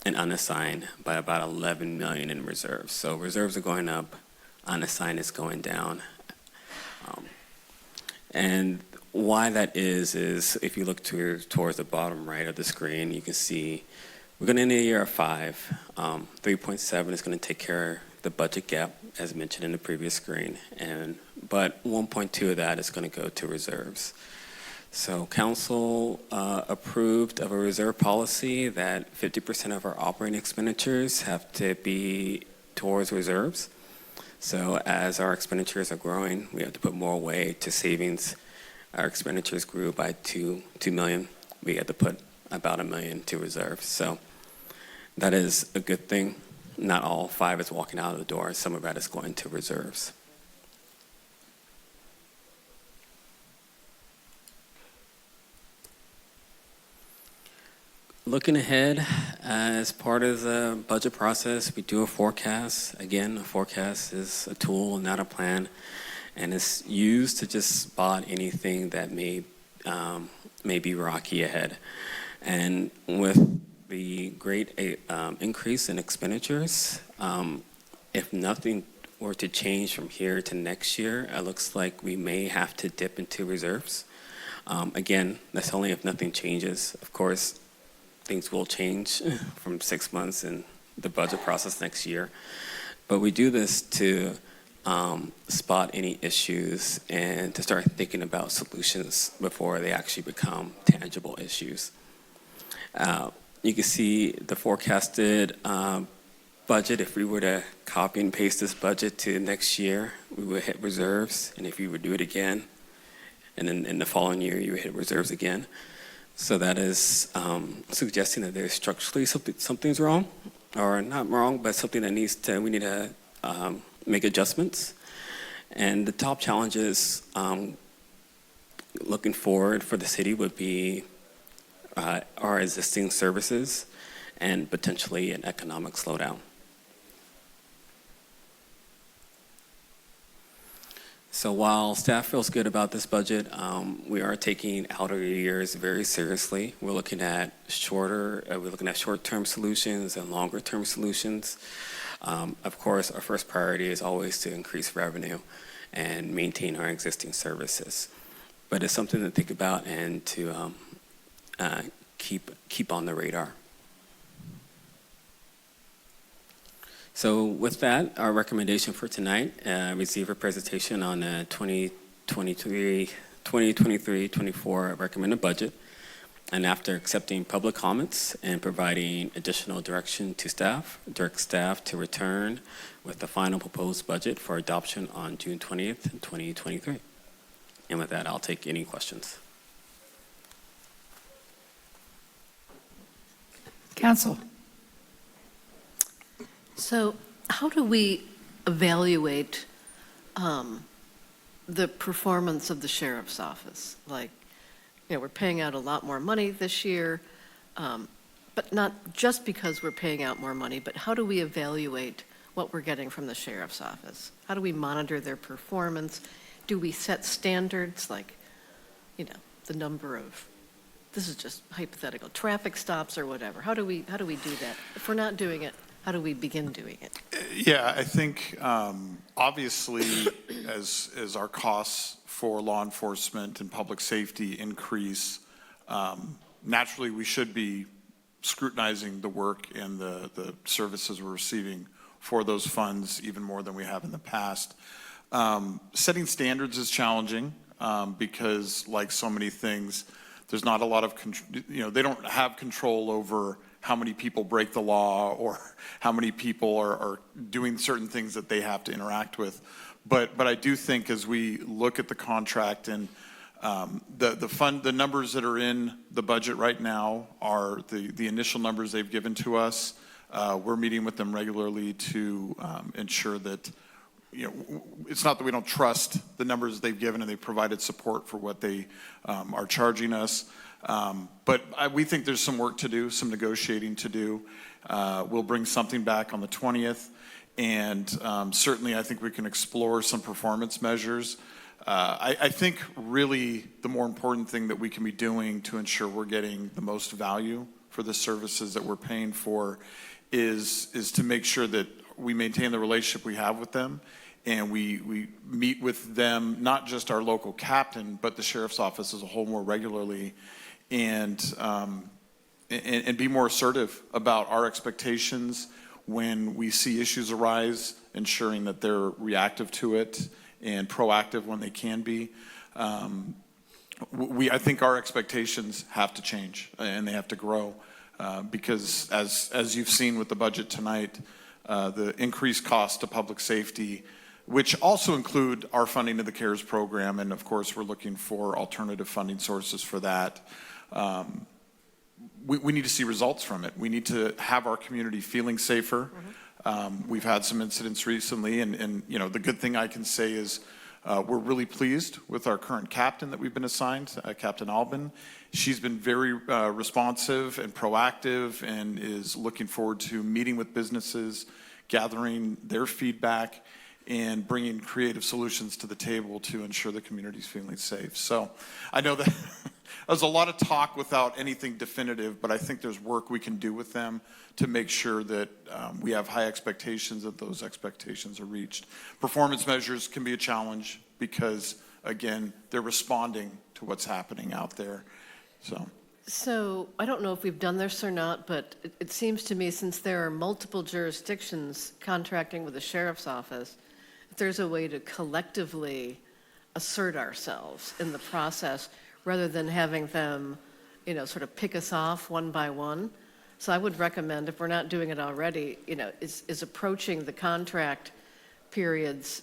in unassigned by about $11 million in reserves. So reserves are going up, unassigned is going down. And why that is if you look towards the bottom right of the screen, you can see we're going to end the year at 5. 3.7 is going to take care of the budget gap, as mentioned in the previous screen, but 1.2 of that is going to go to reserves. So council approved of a reserve policy that 50% of our operating expenditures have to be towards reserves. So as our expenditures are growing, we have to put more away to savings. Our expenditures grew by $2 million. We had to put about $1 million to reserves. So that is a good thing. Not all 5 is walking out of the door. Some of that is going to reserves. Looking ahead, as part of the budget process, we do a forecast. Again, a forecast is a tool, not a plan, and it's used to just spot anything that may be rocky ahead. And with the great increase in expenditures, if nothing were to change from here to next year, it looks like we may have to dip into reserves. Again, that's only if nothing changes. Of course, things will change from 6 months in the budget process next year. But we do this to spot any issues and to start thinking about solutions before they actually become tangible issues. You can see the forecasted budget. If we were to copy and paste this budget to next year, we would hit reserves. And if you would do it again, and then in the following year, you would hit reserves again. So that is suggesting that there's structurally something's wrong, or not wrong, but something that we need to make adjustments. And the top challenges looking forward for the city would be our existing services and potentially an economic slowdown. So while staff feels good about this budget, we are taking outer years very seriously. We're looking at short-term solutions and longer-term solutions. Of course, our first priority is always to increase revenue and maintain our existing services. But it's something to think about and to keep on the radar. So with that, our recommendation for tonight, receive a presentation on the 2023-24 recommended budget. And after accepting public comments and providing additional direction to staff, direct staff to return with the final proposed budget for adoption on June 20th, 2023. And with that, I'll take any questions. Council. So how do we evaluate the performance of the sheriff's office? Like, we're paying out a lot more money this year, but not just because we're paying out more money, but how do we evaluate what we're getting from the sheriff's office? How do we monitor their performance? Do we set standards like, the number of, this is just hypothetical, traffic stops or whatever? How do we do that? If we're not doing it, how do we begin doing it? Yeah, I think obviously as our costs for law enforcement and public safety increase, naturally, we should be scrutinizing the work and the services we're receiving for those funds even more than we have in the past. Setting standards is challenging because, like so many things, there's not a lot of, they don't have control over how many people break the law or how many people are doing certain things that they have to interact with. But I do think as we look at the contract and the numbers that are in the budget right now are the initial numbers they've given to us. We're meeting with them regularly to ensure that, it's not that we don't trust the numbers they've given and they've provided support for what they are charging us. But we think there's some work to do, some negotiating to do. We'll bring something back on the 20th. And certainly I think we can explore some performance measures. I think really the more important thing that we can be doing to ensure we're getting the most value for the services that we're paying for is to make sure that we maintain the relationship we have with them, and we meet with them, not just our local captain, but the sheriff's office as a whole more regularly, and be more assertive about our expectations when we see issues arise, ensuring that they're reactive to it and proactive when they can be. I think our expectations have to change and they have to grow because as you've seen with the budget tonight, the increased cost to public safety, which also include our funding of the CARES program, and of course we're looking for alternative funding sources for that. We need to see results from it. We need to have our community feeling safer. We've had some incidents recently, and the good thing I can say is we're really pleased with our current captain that we've been assigned, Captain Albin. She's been very responsive and proactive and is looking forward to meeting with businesses, gathering their feedback, and bringing creative solutions to the table to ensure the community's feeling safe. So I know that there's a lot of talk without anything definitive, but I think there's work we can do with them to make sure that we have high expectations, that those expectations are reached. Performance measures can be a challenge because, again, they're responding to what's happening out there. So I don't know if we've done this or not, but it seems to me, since there are multiple jurisdictions contracting with the sheriff's office, if there's a way to collectively assert ourselves in the process rather than having them, sort of pick us off one by one. So I would recommend, if we're not doing it already, is approaching the contract periods,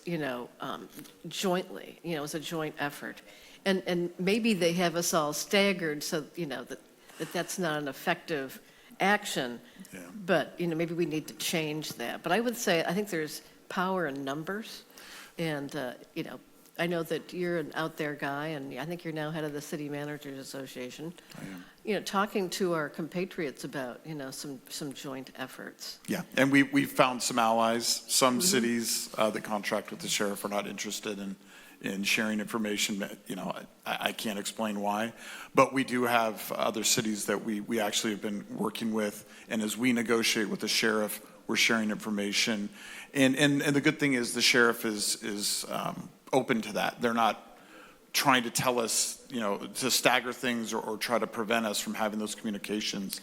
jointly, as a joint effort. And maybe they have us all staggered so, that's not an effective action. Yeah. But, maybe we need to change that. But I would say, I think there's power in numbers. And, I know that you're an out there guy, and I think you're now head of the City Managers Association. I am. Talking to our compatriots about, some joint efforts. Yeah, and we've found some allies. Some cities that contract with the sheriff are not interested in sharing information. I can't explain why, but we do have other cities that we actually have been working with, and as we negotiate with the sheriff, we're sharing information. And the good thing is the sheriff is open to that. They're not trying to tell us, to stagger things or try to prevent us from having those communications.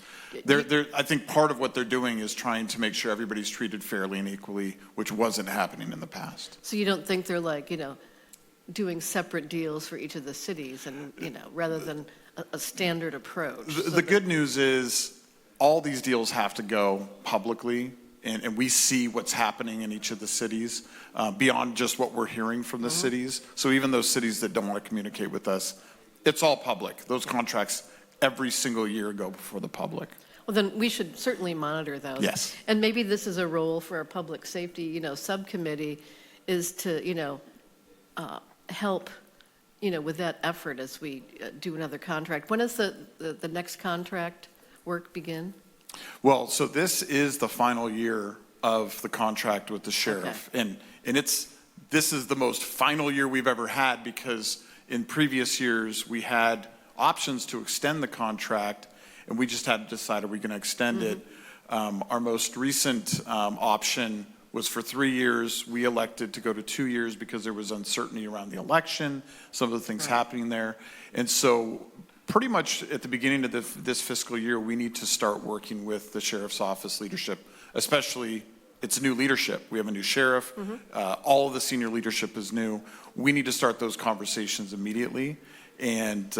I think part of what they're doing is trying to make sure everybody's treated fairly and equally, which wasn't happening in the past. So you don't think they're like, doing separate deals for each of the cities and, rather than a standard approach? The good news is all these deals have to go publicly, and we see what's happening in each of the cities beyond just what we're hearing from the cities. So even those cities that don't want to communicate with us, it's all public. Those contracts every single year go before the public. Well, then we should certainly monitor those. Yes. And maybe this is a role for our public safety, subcommittee, is to, help, with that effort as we do another contract. When does the next contract work begin? Well, so this is the final year of the contract with the sheriff. Okay. And this is the most final year we've ever had, because in previous years we had options to extend the contract, and we just had to decide, are we going to extend it? Our most recent option was for 3 years. We elected to go to 2 years because there was uncertainty around the election, some of the things happening there. And so pretty much at the beginning of this fiscal year, we need to start working with the sheriff's office leadership, especially it's new leadership. We have a new sheriff. All of the senior leadership is new. We need to start those conversations immediately and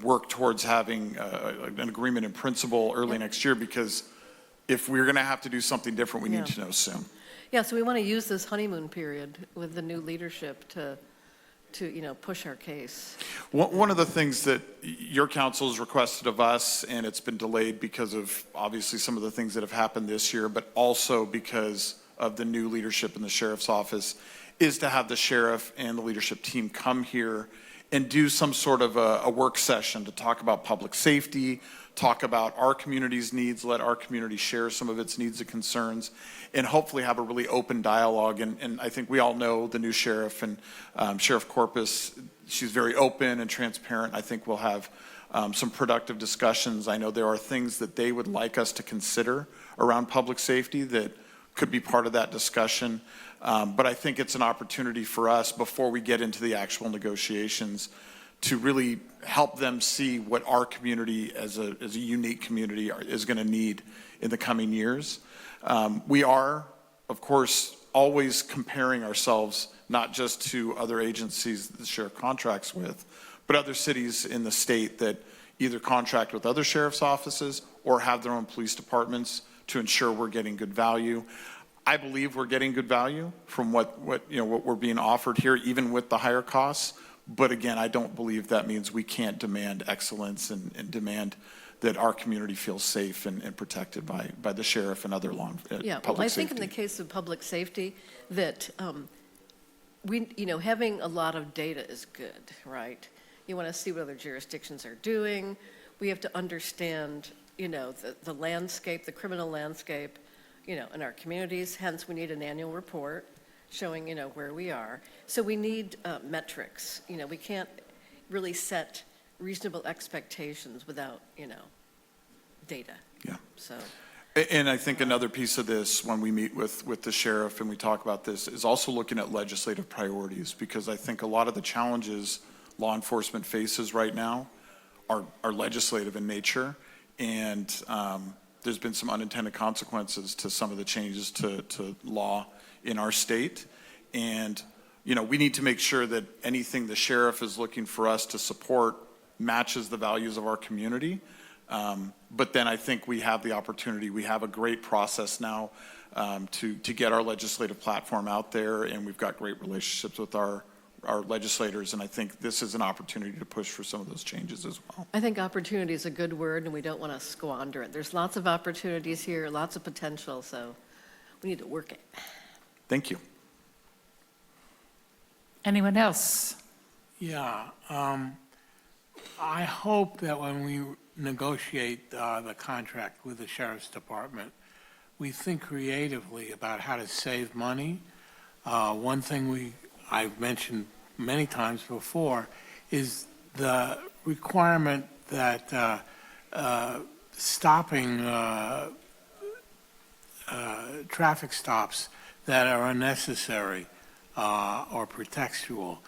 work towards having an agreement in principle early next year, because if we're going to have to do something different, we need to know soon. Yeah, so we want to use this honeymoon period with the new leadership to push our case. One of the things that your council has requested of us, and it's been delayed because of obviously some of the things that have happened this year, but also because of the new leadership in the sheriff's office, is to have the sheriff and the leadership team come here and do some sort of a work session to talk about public safety, talk about our community's needs, let our community share some of its needs and concerns, and hopefully have a really open dialogue. And I think we all know the new sheriff and Sheriff Corpus. She's very open and transparent. I think we'll have some productive discussions. I know there are things that they would like us to consider around public safety that could be part of that discussion. But I think it's an opportunity for us, before we get into the actual negotiations, to really help them see what our community as a unique community is going to need in the coming years. We are, of course, always comparing ourselves not just to other agencies that the sheriff contracts with, but other cities in the state that either contract with other sheriff's offices or have their own police departments to ensure we're getting good value. I believe we're getting good value from what we're being offered here, even with the higher costs. But again, I don't believe that means we can't demand excellence and demand that our community feels safe and protected by the sheriff and other public I safety. think in the case of public safety that having a lot of data is good, right? You want to see what other jurisdictions are doing. We have to understand, the landscape, the criminal landscape, in our communities. Hence, we need an annual report showing, where we are. So we need metrics. We can't really set reasonable expectations without, data. Yeah. So. And I think another piece of this, when we meet with the sheriff and we talk about this, is also looking at legislative priorities, because I think a lot of the challenges law enforcement faces right now are legislative in nature. And there's been some unintended consequences to some of the changes to law in our state. And, we need to make sure that anything the sheriff is looking for us to support matches the values of our community. But then I think we have the opportunity, we have a great process now to get our legislative platform out there, and we've got great relationships with our legislators, and I think this is an opportunity to push for some of those changes as well. I think opportunity is a good word, and we don't want to squander it. There's lots of opportunities here, lots of potential, so we need to work it. Thank you. Anyone else? Yeah, I hope that when we negotiate the contract with the Sheriff's Department, we think creatively about how to save money. One thing I've mentioned many times before is the requirement that stopping traffic stops that are unnecessary or pretextual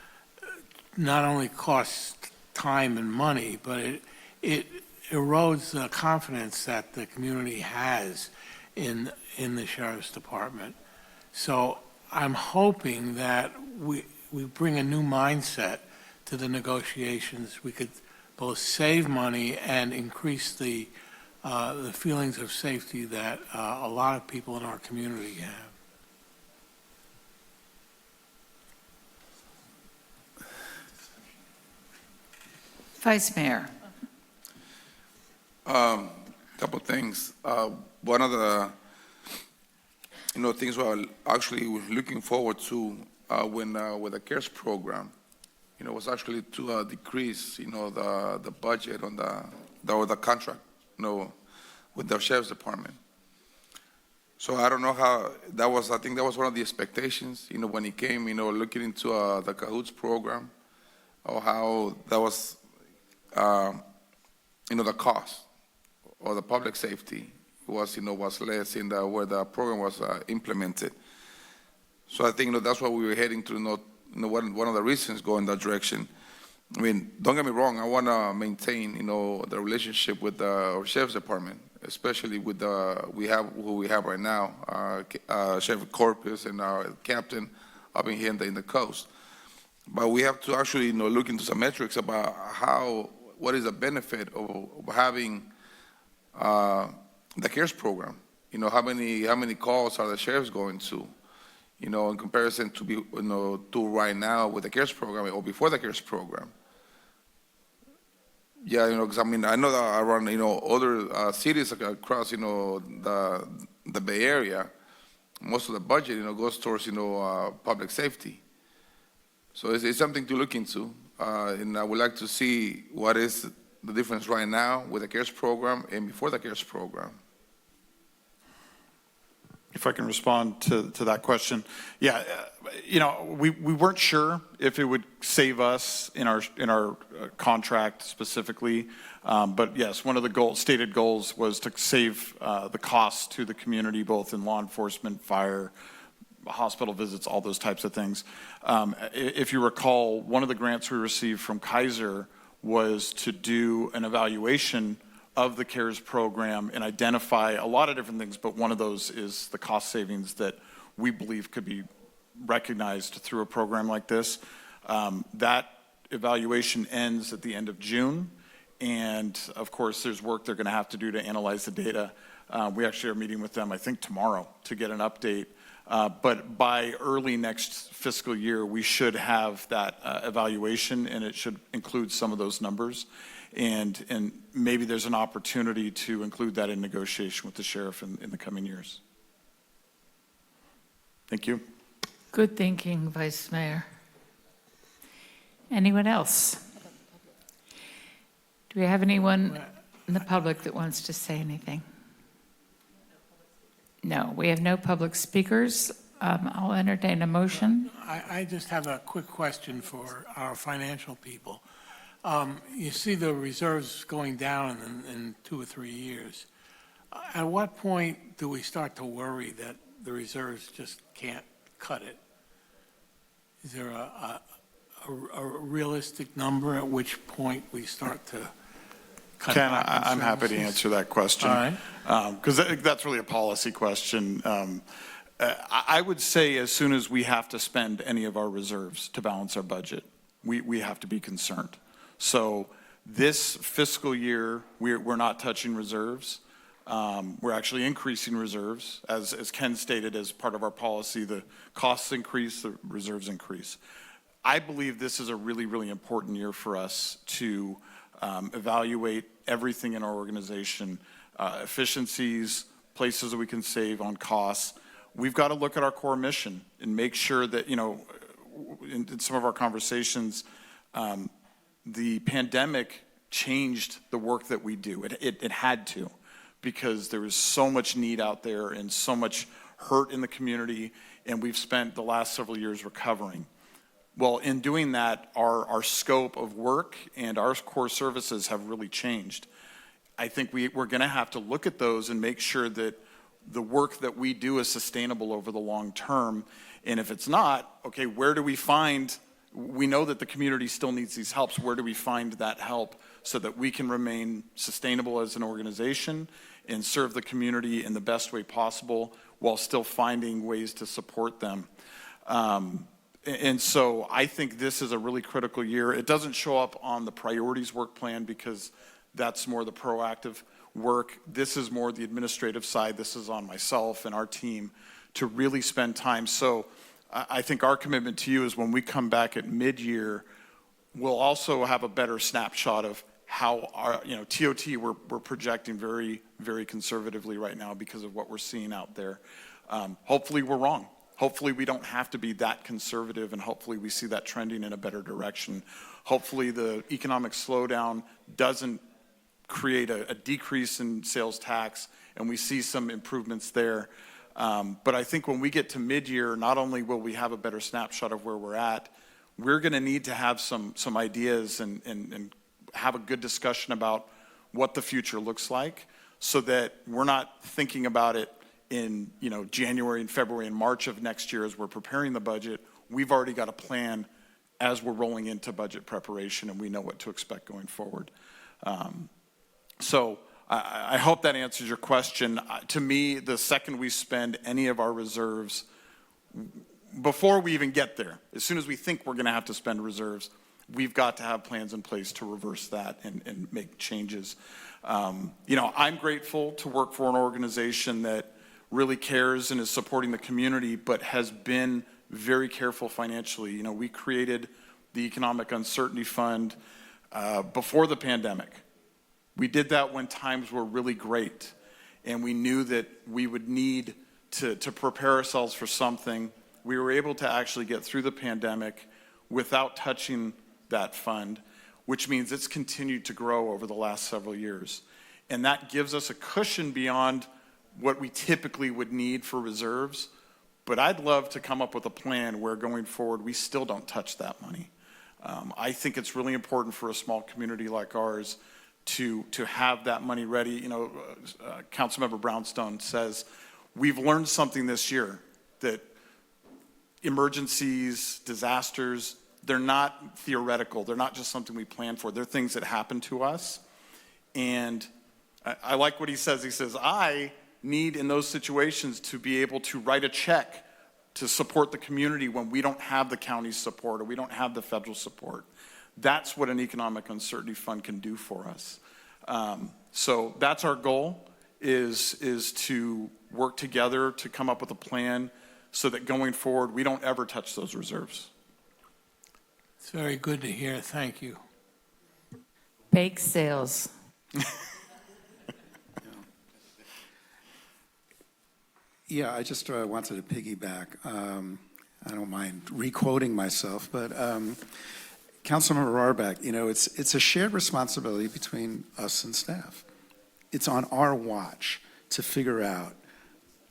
not only costs time and money, but it erodes the confidence that the community has in the Sheriff's Department. So I'm hoping that we bring a new mindset to the negotiations. We could both save money and increase the feelings of safety that a lot of people in our community have. Vice Mayor. Couple things. One of the things we're actually looking forward to with the CARES program, was actually to decrease, the budget on the contract, with the Sheriff's Department. So I don't know how that was. I think that was one of the expectations, when he came, looking into the CAHOOTS program, or how that was, the cost or the public safety was, was less in where the program was implemented. So I think that's why we were heading to, one of the reasons go in that direction. I mean, don't get me wrong, I want to maintain, the relationship with our sheriff's department, especially with who we have right now, Sheriff Corpus and our captain up in here in the coast. But we have to actually, look into some metrics about what is the benefit of having the CARES program. How many calls are the sheriffs going to? In comparison to right now with the CARES program or before the CARES program. Yeah, because I know that around, other cities across, the Bay Area, most of the budget, goes towards, public safety. So it's something to look into, and I would like to see what is the difference right now with the CARES program and before the CARES program. If I can respond to that question. Yeah, we weren't sure if it would save us in our contract specifically. But yes, one of the stated goals was to save the costs to the community, both in law enforcement, fire, hospital visits, all those types of things. If you recall, one of the grants we received from Kaiser was to do an evaluation of the CARES program and identify a lot of different things, but one of those is the cost savings that we believe could be recognized through a program like this. That evaluation ends at the end of June, and of course there's work they're going to have to do to analyze the data. We actually are meeting with them, I think, tomorrow to get an update. But by early next fiscal year, we should have that evaluation, and it should include some of those numbers. And maybe there's an opportunity to include that in negotiation with the sheriff in the coming years. Thank you. Good thinking, Vice Mayor. Anyone else? Do we have anyone in the public that wants to say anything? No, we have no public speakers. I'll entertain a motion. I just have a quick question for our financial people. You see the reserves going down in 2 or 3 years. At what point do we start to worry that the reserves just can't cut it? Is there a realistic number at which point we start to cut Ken, back on I'm happy to services? answer that question. All right. Because that's really a policy question. I would say as soon as we have to spend any of our reserves to balance our budget, we have to be concerned. So this fiscal year, we're not touching reserves. We're actually increasing reserves. As Ken stated, as part of our policy, the costs increase, the reserves increase. I believe this is a really, really important year for us to evaluate everything in our organization, efficiencies, places that we can save on costs. We've got to look at our core mission and make sure that, in some of our conversations, the pandemic changed the work that we do. It had to, because there was so much need out there and so much hurt in the community, and we've spent the last several years recovering. Well, in doing that, our scope of work and our core services have really changed. I think we're going to have to look at those and make sure that the work that we do is sustainable over the long term. And if it's not, okay, where do we find, we know that the community still needs these helps. Where do we find that help so that we can remain sustainable as an organization and serve the community in the best way possible while still finding ways to support them? And so I think this is a really critical year. It doesn't show up on the priorities work plan because that's more the proactive work. This is more the administrative side. This is on myself and our team to really spend time. So I think our commitment to you is when we come back at mid-year, we'll also have a better snapshot of how our, TOT, we're projecting very, very conservatively right now because of what we're seeing out there. Hopefully we're wrong. Hopefully we don't have to be that conservative, and hopefully we see that trending in a better direction. Hopefully the economic slowdown doesn't create a decrease in sales tax, and we see some improvements there. But I think when we get to mid-year, not only will we have a better snapshot of where we're at, we're going to need to have some ideas and have a good discussion about what the future looks like, so that we're not thinking about it in January and February and March of next year as we're preparing the budget. We've already got a plan as we're rolling into budget preparation and we know what to expect going forward. So I hope that answers your question. To me, the second we spend any of our reserves, before we even get there, as soon as we think we're going to have to spend reserves, we've got to have plans in place to reverse that and make changes. You know, I'm grateful to work for an organization that really cares and is supporting the community, but has been very careful financially. You know, we created the Economic Uncertainty Fund before the pandemic. We did that when times were really great, and we knew that we would need to prepare ourselves for something. We were able to actually get through the pandemic without touching that fund, which means it's continued to grow over the last several years. And that gives us a cushion beyond what we typically would need for reserves. But I'd love to come up with a plan where going forward, we still don't touch that money. I think it's really important for a small community like ours to have that money ready. You know, Councilmember Brownstone says, we've learned something this year, that emergencies, disasters, they're not theoretical. They're not just something we plan for. They're things that happen to us. And I like what he says. He says, I need in those situations to be able to write a check to support the community when we don't have the county's support or we don't have the federal support. That's what an economic uncertainty fund can do for us. So that's our goal, is to work together to come up with a plan so that going forward, we don't ever touch those reserves. It's very good to hear. Thank you. Bake sales. Yeah, I just wanted to piggyback. I don't mind re-quoting myself, but Councilmember Rohrbeck, you know, it's a shared responsibility between us and staff. It's on our watch to figure out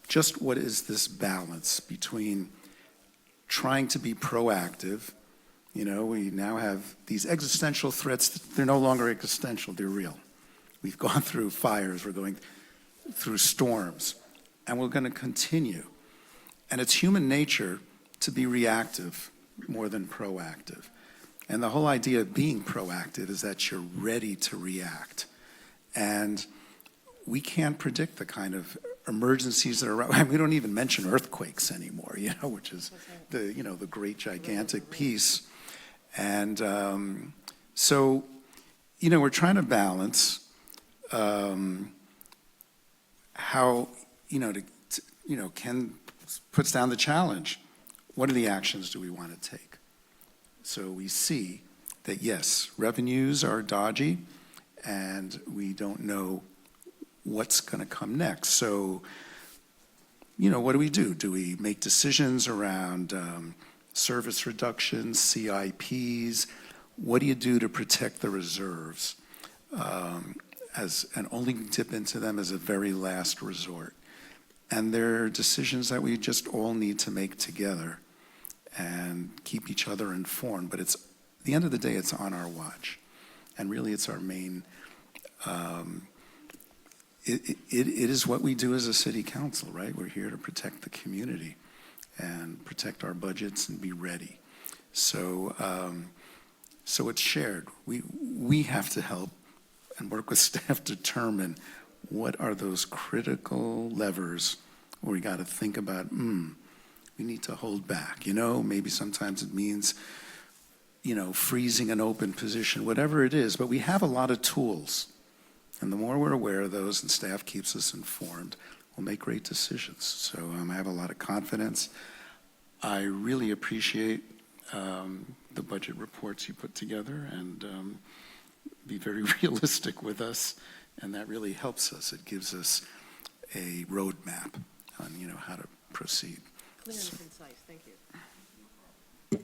just what is this balance between trying to be proactive. You know, we now have these existential threats. They're no longer existential, they're real. We've gone through fires, we're going through storms, and we're going to continue. And it's human nature to be reactive more than proactive. And the whole idea of being proactive is that you're ready to react. And we can't predict the kind of emergencies that are around. We don't even mention earthquakes anymore, you know, which is the, you know, the great gigantic piece. And so, you know, we're trying to balance how, you know, Ken puts down the challenge. What are the actions do we want to take? So we see that, yes, revenues are dodgy, and we don't know what's going to come next. So, you know, what do? Do we make decisions around service reductions, CIPs? What do you do to protect the reserves and only dip into them as a very last resort? And there are decisions that we just all need to make together and keep each other informed. But it's, at the end of the day, it's on our watch. And really, it's our main, it is what we do as a city council, right? We're here to protect the community and protect our budgets and be ready. So, so it's shared. We have to help and work with staff to determine what are those critical levers where we got to think about, we need to hold back. You know, maybe sometimes it means, you know, freezing an open position, whatever it is, but we have a lot of tools. And the more we're aware of those and staff keeps us informed, we'll make great decisions. So I have a lot of confidence. I really appreciate the budget reports you put together, and be very realistic with us, and that really helps us. It gives us a roadmap on, you know, how to proceed. Clear and concise, thank you.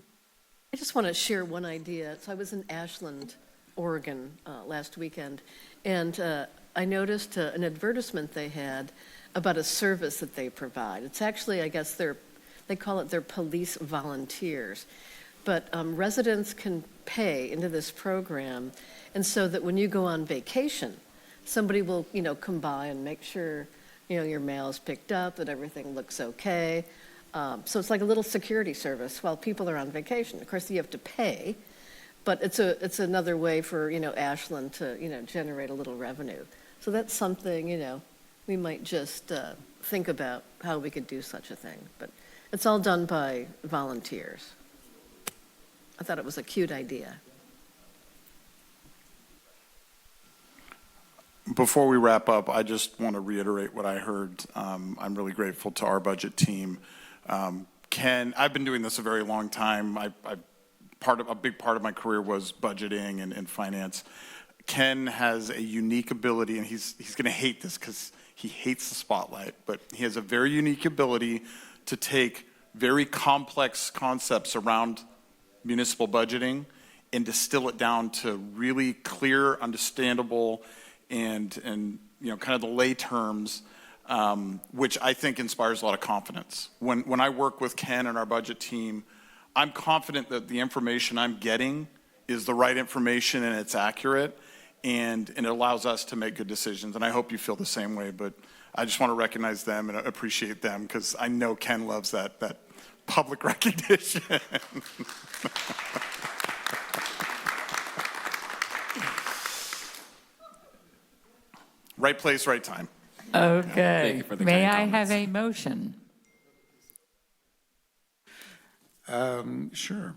I just want to share one idea. So I was in Ashland, Oregon last weekend, and I noticed an advertisement they had about a service that they provide. It's actually, I guess, they call it their police volunteers. But residents can pay into this program, and so that when you go on vacation, somebody will, you know, come by and make sure, you know, your mail is picked up, that everything looks okay. So it's like a little security service while people are on vacation. Of course, you have to pay, but it's another way for, Ashland to, generate a little revenue. So that's something, we might just think about how we could do such a thing. But it's all done by volunteers. I thought it was a cute idea. Before we wrap up, I just want to reiterate what I heard. I'm really grateful to our budget team. Ken, I've been doing this a very long time. A big part of my career was budgeting and finance. Ken has a unique ability, and he's going to hate this because he hates the spotlight, but he has a very unique ability to take very complex concepts around municipal budgeting and distill it down to really clear, understandable, and kind of the lay terms, which I think inspires a lot of confidence. When I work with Ken and our budget team, I'm confident that the information I'm getting is the right information and it's accurate, and it allows us to make good decisions. And I hope you feel the same way, but I just want to recognize them and appreciate them because I know Ken loves that public recognition. Right place, right time. Okay. Thank you for the May kind I have comments. a motion? Sure.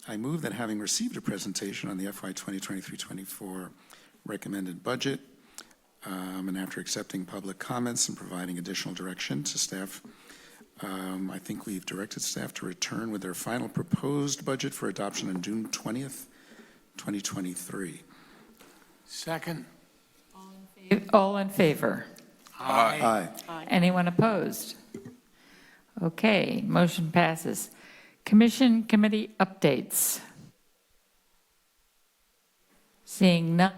I move that having received a presentation on the FY 2023-24 recommended budget, and after accepting public comments and providing additional direction to staff, I think we've directed staff to return with their final proposed budget for adoption on June 20th, 2023. Second. All in favor? Aye. Anyone opposed? Okay, motion passes. Commission committee updates. Seeing none.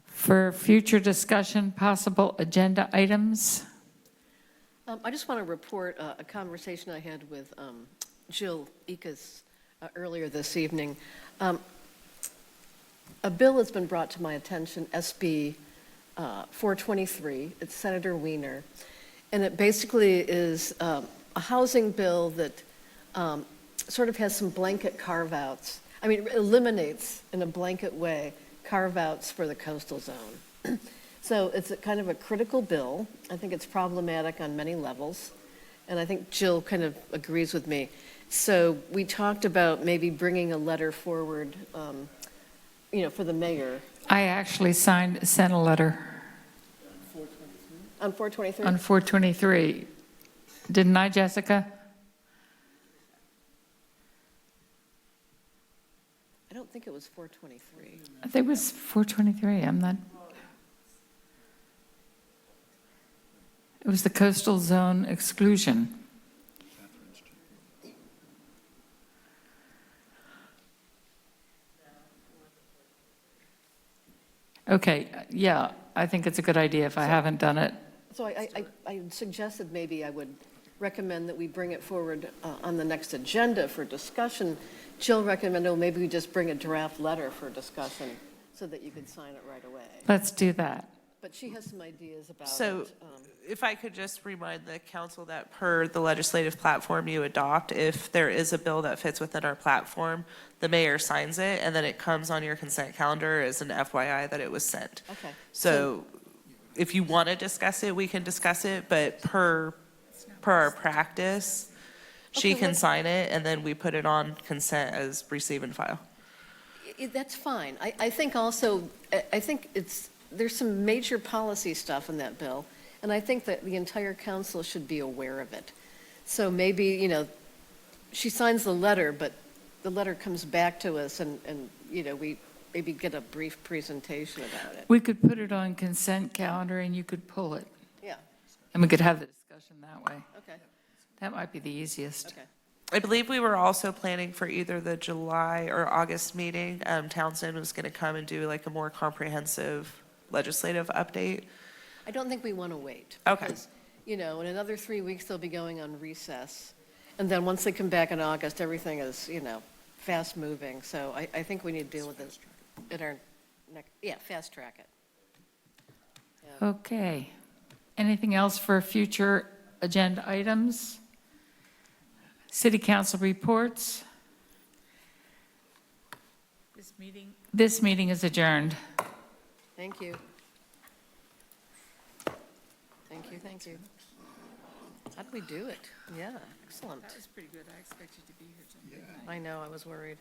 For future discussion, possible agenda items. I just want to report a conversation I had with Jill Ickes earlier this evening. A bill has been brought to my attention, SB 423. It's Senator Wiener. And it basically is a housing bill that sort of has some blanket carve-outs. I mean, it eliminates in a blanket way carve-outs for the coastal zone. So it's kind of a critical bill. I think it's problematic on many levels. And I think Jill kind of agrees with me. So we talked about maybe bringing a letter forward, for the mayor. I actually sent a letter On 423? on 423. Didn't I, Jessica? I don't think it was 423. I think it was 423. I'm not. It was the coastal zone exclusion. Okay, yeah, I think it's a good idea if I haven't done it. So I suggested maybe I would recommend that we bring it forward on the next agenda for discussion. Jill recommended, maybe we just bring a draft letter for discussion so that you could sign it right away. Let's do that. But she has some ideas about So it. if I could just remind the council that per the legislative platform you adopt, if there is a bill that fits within our platform, the mayor signs it, and then it comes on your consent calendar as an FYI that it was sent. Okay. So if you want to discuss it, we can discuss it, but per our practice, she Okay, can let's- sign it, and then we put it on consent as receive and file. That's fine. I think also, I think there's some major policy stuff in that bill, and I think that the entire council should be aware of it. So maybe, she signs the letter, but the letter comes back to us and we maybe get a brief presentation about it. We could put it on consent calendar and you could pull it. Yeah, And we could have the discussion that way. okay, That might be the easiest. okay. I believe we were also planning for either the July or August meeting. Townsend was going to come and do like a more comprehensive legislative update. I don't think we want to wait. Okay. Because, in another 3 weeks, they'll be going on recess. And then once they come back in August, everything is, fast moving. So I think we need to deal with it at our next, fast track it. Okay. Anything else for future agenda items. City council reports. This meeting is adjourned. Thank you. Thank you, thank you. How did we do it? Yeah, excellent. That was pretty good. I expected to be here till midnight. I know, I was worried.